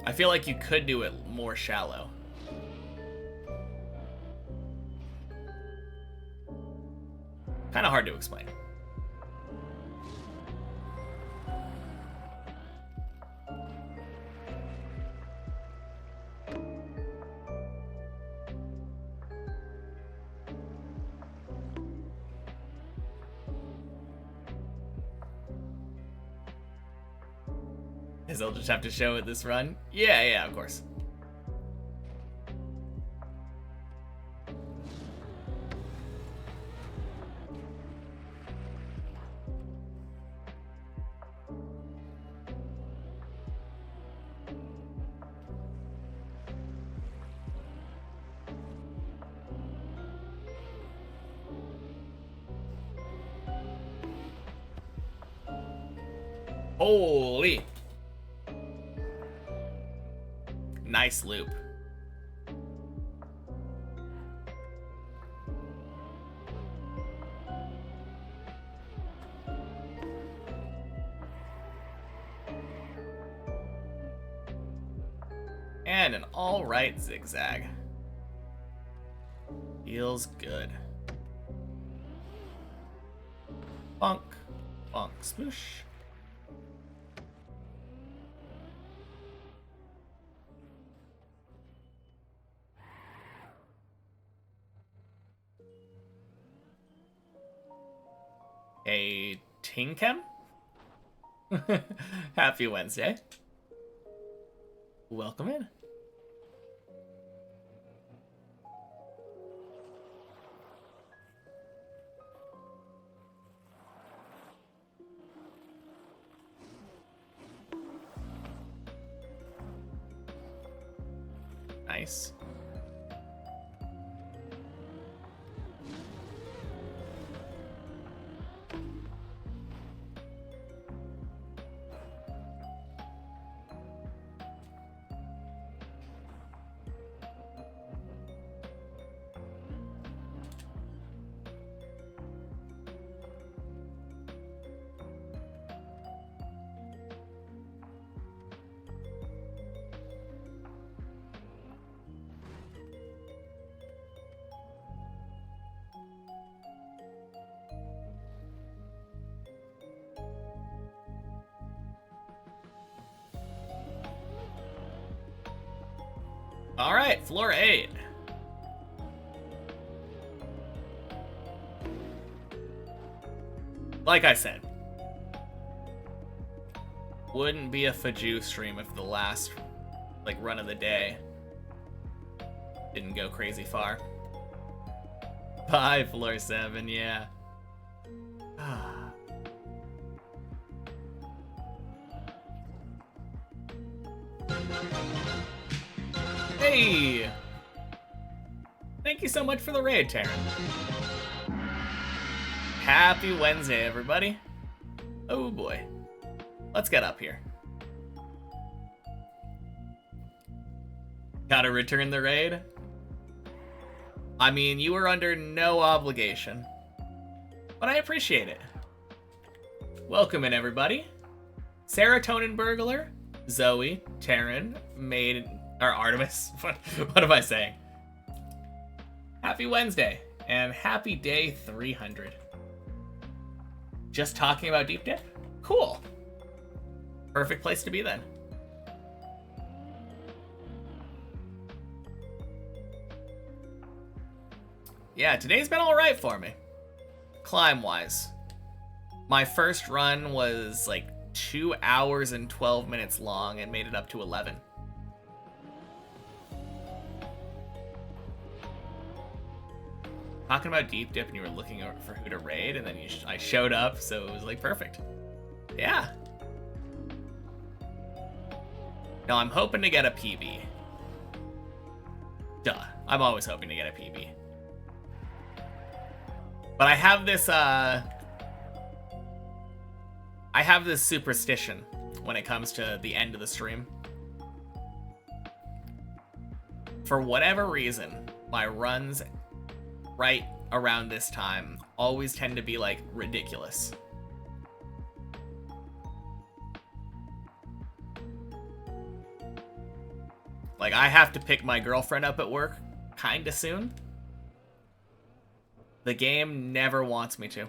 I feel like you could do it more shallow. Kind of hard to explain. Guess I'll just have to show it this run. Yeah, of course. Holy. Nice loop. And an all-right zigzag. Feels good. Bonk, bonk, smoosh. Hey, Tinkem? Happy Wednesday. Welcome in. Nice. All right, floor 8. Like I said, wouldn't be a Faju stream if the last, like, run of the day didn't go crazy far. Bye, floor 7, yeah. Hey! Thank you so much for the raid, Taryn. Happy Wednesday, everybody. Oh boy. Let's get up here. Gotta return the raid? I mean, you were under no obligation, but I appreciate it. Welcome in, everybody. Serotonin Burglar, Zoe, Taryn, Artemis. What am I saying? Happy Wednesday, and happy day 300. Just talking about Deep Dip? Cool. Perfect place to be then. Yeah, today's been alright for me. Climb-wise. My first run was like 2 hours and 12 minutes long and made it up to 11. Talking about Deep Dip and you were looking for who to raid, and then I showed up, so it was like perfect. Yeah. No, I'm hoping to get a PB. Duh. I'm always hoping to get a PB. But I have this superstition when it comes to the end of the stream. For whatever reason, my runs right around this time always tend to be like ridiculous. Like, I have to pick my girlfriend up at work kinda soon. The game never wants me to.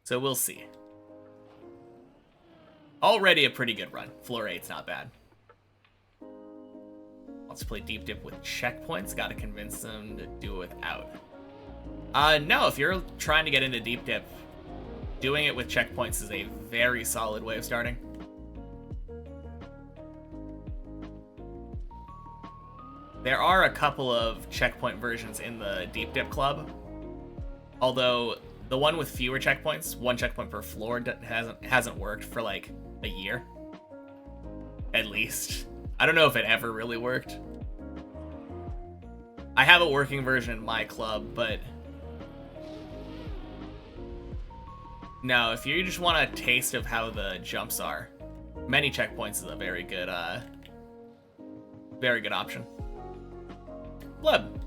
So we'll see. Already a pretty good run. Floor 8's not bad. Let's play Deep Dip with checkpoints. Gotta convince them to do it without. No, if you're trying to get into Deep Dip, doing it with checkpoints is a very solid way of starting. There are a couple of checkpoint versions in the Deep Dip Club. Although, the one with fewer checkpoints, 1 checkpoint per floor, hasn't worked for like a year. At least. I don't know if it ever really worked. I have a working version in my club, but no, if you just want a taste of how the jumps are, many checkpoints is a very good option. Blub.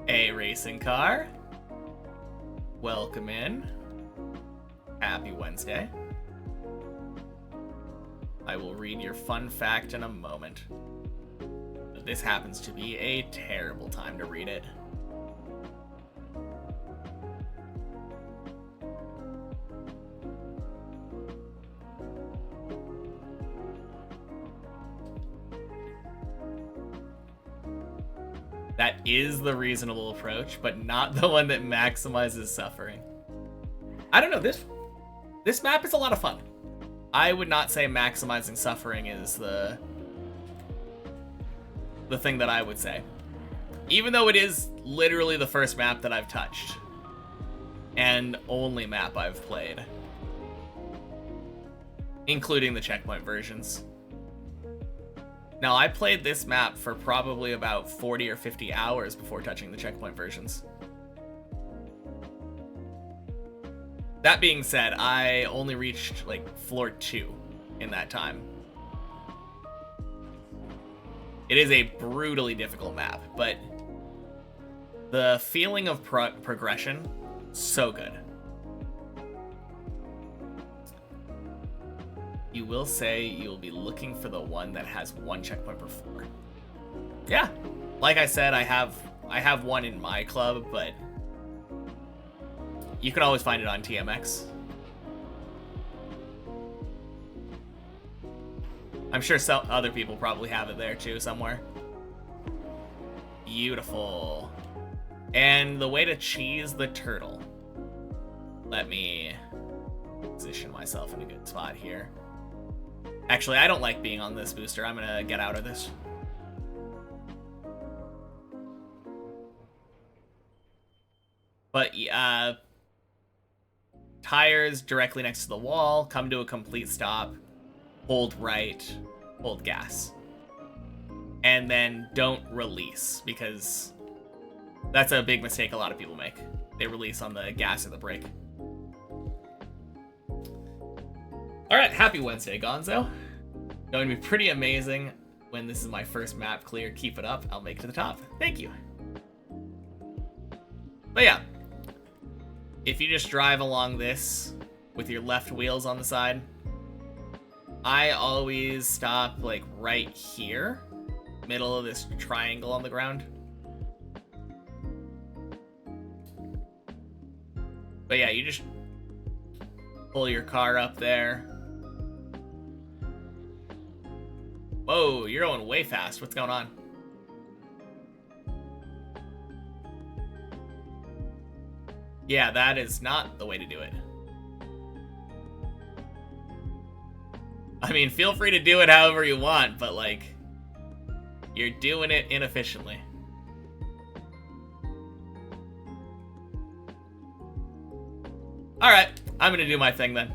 A racing car. Welcome in. Happy Wednesday. I will read your fun fact in a moment. But this happens to be a terrible time to read it. That is the reasonable approach, but not the one that maximizes suffering. I don't know, this map is a lot of fun. I would not say maximizing suffering is the thing that I would say. Even though it is literally the first map that I've touched. And only map I've played. Including the checkpoint versions. Now, I played this map for probably about 40 or 50 hours before touching the checkpoint versions. That being said, I only reached, like, floor 2 in that time. It is a brutally difficult map, but the feeling of progression, so good. You will say you'll be looking for the one that has 1 checkpoint per floor. Yeah, Like I said, I have one in my club, but you can always find it on TMX. I'm sure some other people probably have it there too somewhere. Beautiful. And the way to cheese the turtle. Let me position myself in a good spot here. Actually, I don't like being on this booster. I'm gonna get out of this. But tires directly next to the wall, come to a complete stop, hold right, hold gas. And then don't release, because that's a big mistake a lot of people make. They release on the gas or the brake. Alright, happy Wednesday, Gonzo. Going to be pretty amazing when this is my first map clear. Keep it up, I'll make it to the top. Thank you. But yeah, if you just drive along this with your left wheels on the side, I always stop like right here, middle of this triangle on the ground. But yeah, you just pull your car up there. Whoa, you're going way fast. What's going on? Yeah, that is not the way to do it. I mean, feel free to do it however you want, but like, you're doing it inefficiently. Alright, I'm gonna do my thing then.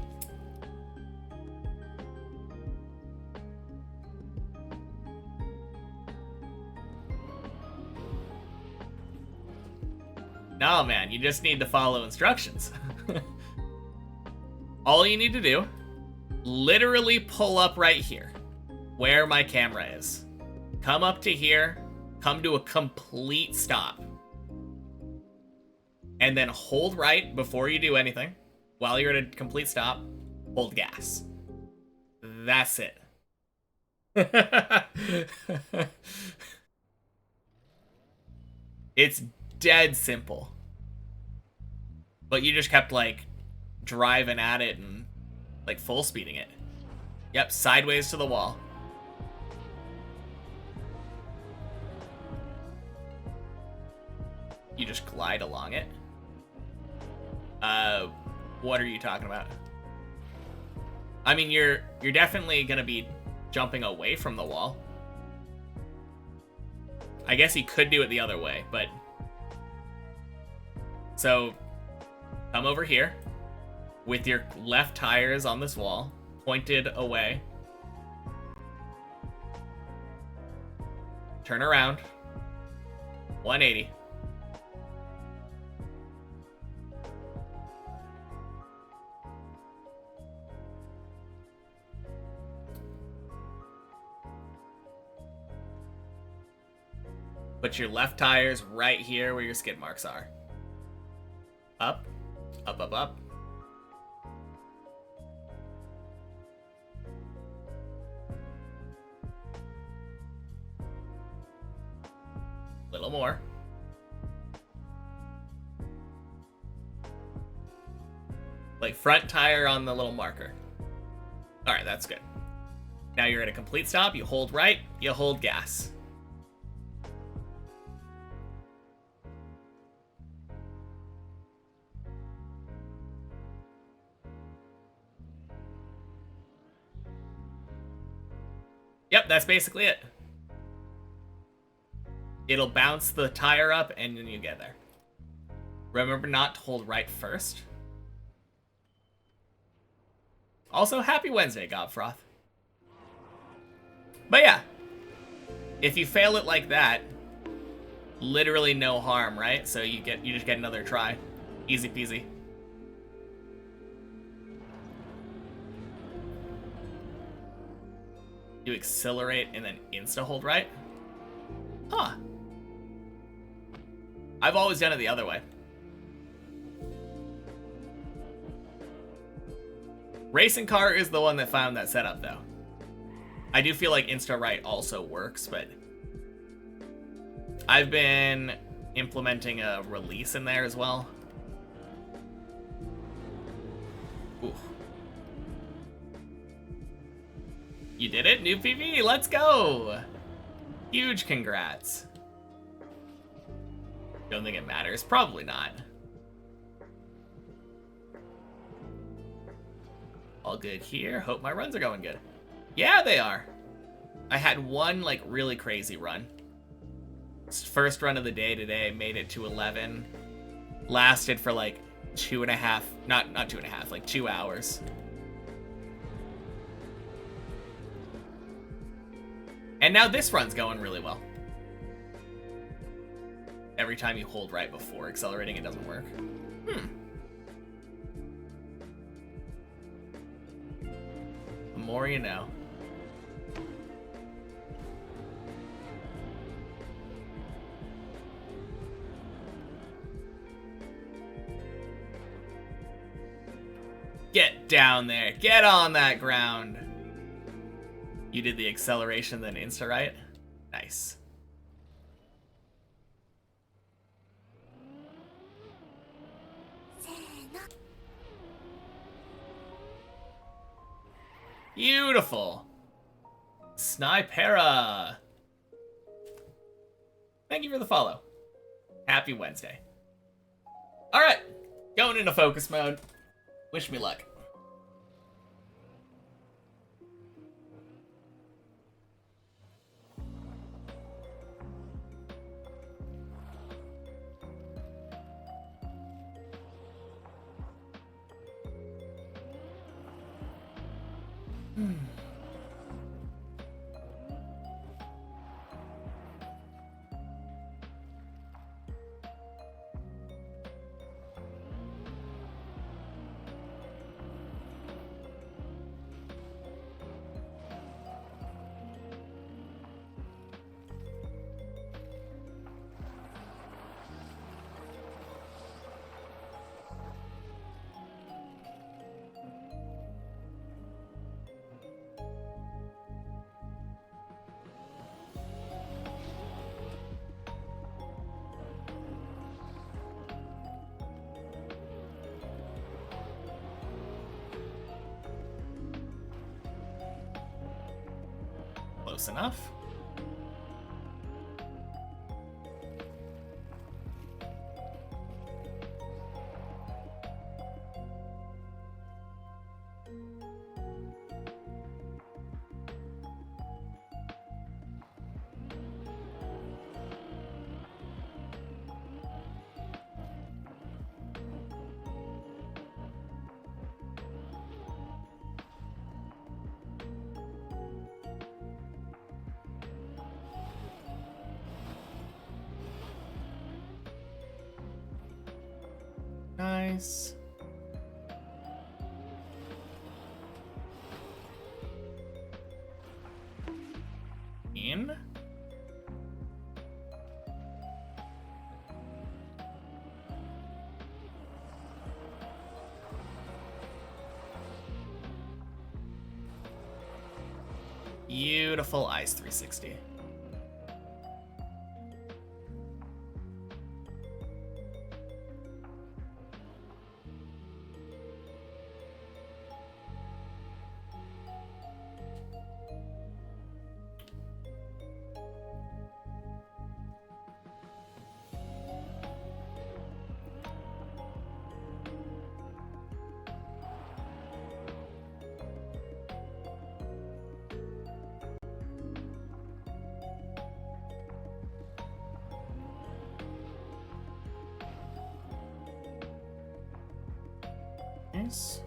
No, man, you just need to follow instructions. All you need to do, literally pull up right here, where my camera is. Come up to here, come to a complete stop. And then hold right before you do anything. While you're at a complete stop, hold gas. That's it. It's dead simple. But you just kept like driving at it and like full speeding it. Yep, sideways to the wall. You just glide along it. What are you talking about? I mean, you're definitely gonna be jumping away from the wall. I guess he could do it the other way, but... So, come over here, with your left tires on this wall, pointed away. Turn around. 180. Put your left tires right here where your skid marks are. Up, up, up, up. Little more. Like front tire on the little marker. All right, that's good. Now you're at a complete stop. You hold right, you hold gas. Yep, that's basically it. It'll bounce the tire up and then you get there. Remember not to hold right first. Also, happy Wednesday, Gobfroth. But yeah, if you fail it like that, literally no harm, right? So you just get another try. Easy peasy. You accelerate and then insta hold right. Huh. I've always done it the other way. Racing car is the one that found that setup though. I do feel like insta right also works, but I've been implementing a release in there as well. Ooh. You did it, Noob PV, let's go! Huge congrats. Don't think it matters, probably not. All good here, hope my runs are going good. Yeah, they are. I had one, like, really crazy run. First run of the day today, made it to 11. Lasted for, like, 2.5, not 2.5, like 2 hours. And now this run's going really well. Every time you hold right before accelerating, it doesn't work. The more you know. Get down there. Get on that ground. You did the acceleration, then insta right? Nice. Beautiful. Snipera. Thank you for the follow. Happy Wednesday. Alright. Going into focus mode. Wish me luck. Close enough. Nice. In. Beautiful ice 360. Nice.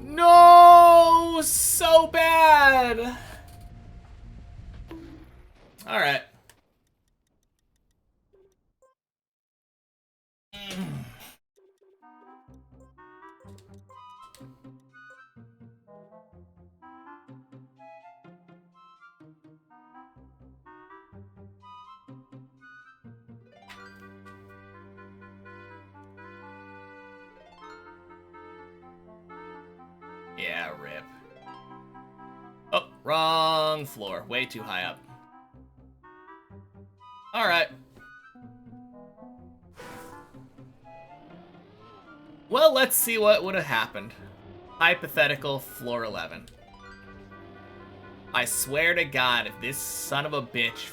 No, so bad. All right. Yeah, rip. Oh, wrong floor. Way too high up. Alright. Well, let's see what would have happened. Hypothetical floor 11. I swear to God, if this son of a bitch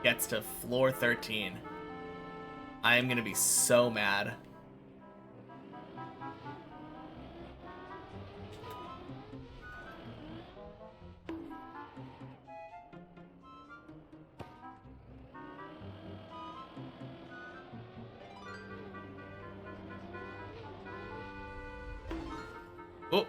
gets to floor 13, I am gonna be so mad. Oh.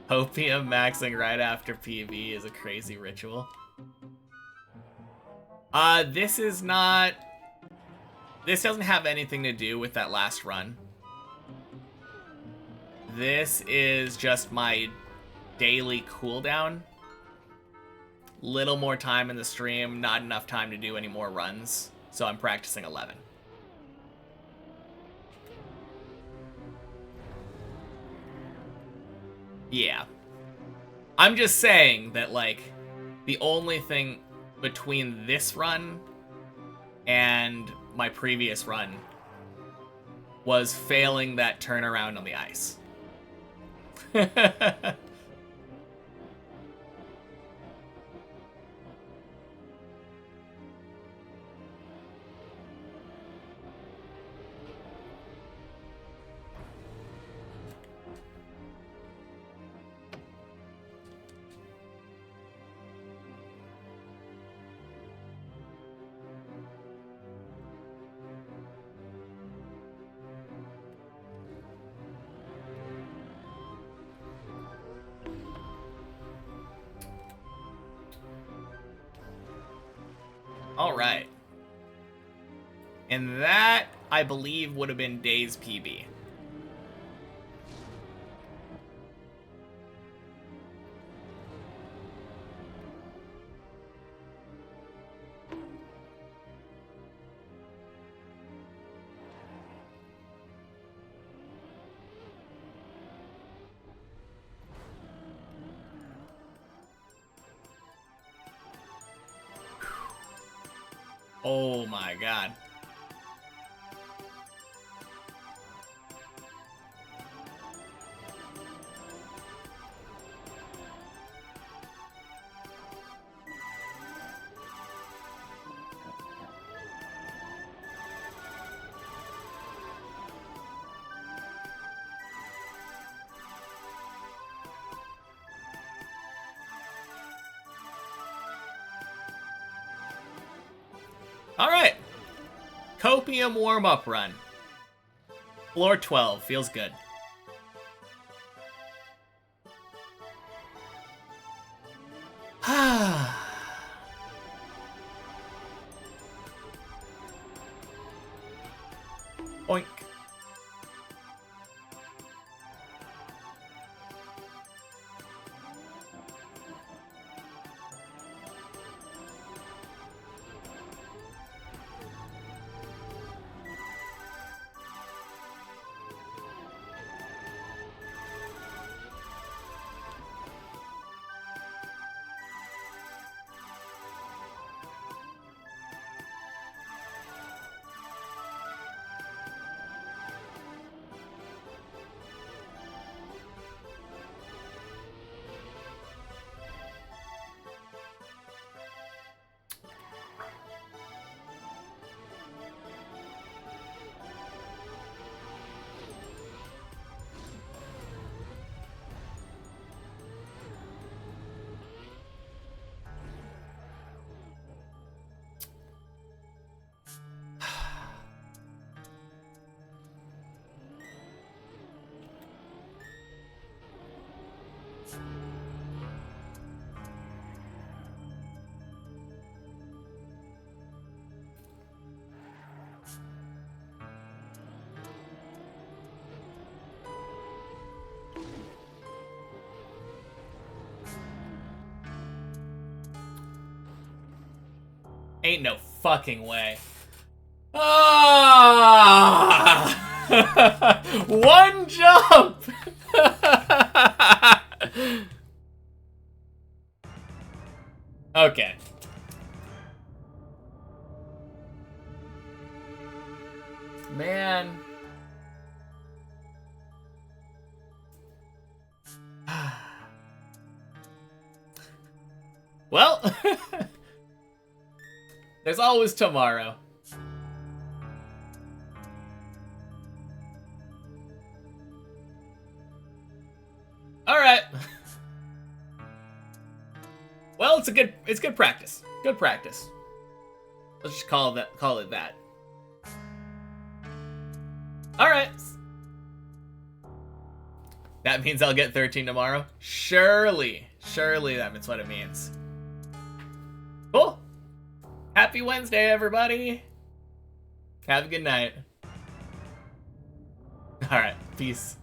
Opium maxing right after PB is a crazy ritual. This is not... This doesn't have anything to do with that last run. This is just my daily cooldown. Little more time in the stream, not enough time to do any more runs, so I'm practicing 11. Yeah. I'm just saying that, like, the only thing between this run and my previous run was failing that turnaround on the ice. Alright. And that, I believe, would have been Day's PB. Oh my god. Alright. Copium warm-up run. Floor 12. Feels good. Oink. Ain't no fucking way. Ah! One jump! Okay. Man. Well, there's always tomorrow. All right. Well, it's good practice. Good practice. Let's just call it that. All right. That means I'll get 13 tomorrow? Surely that's what it means. Cool. Happy Wednesday, everybody. Have a good night. All right. Peace.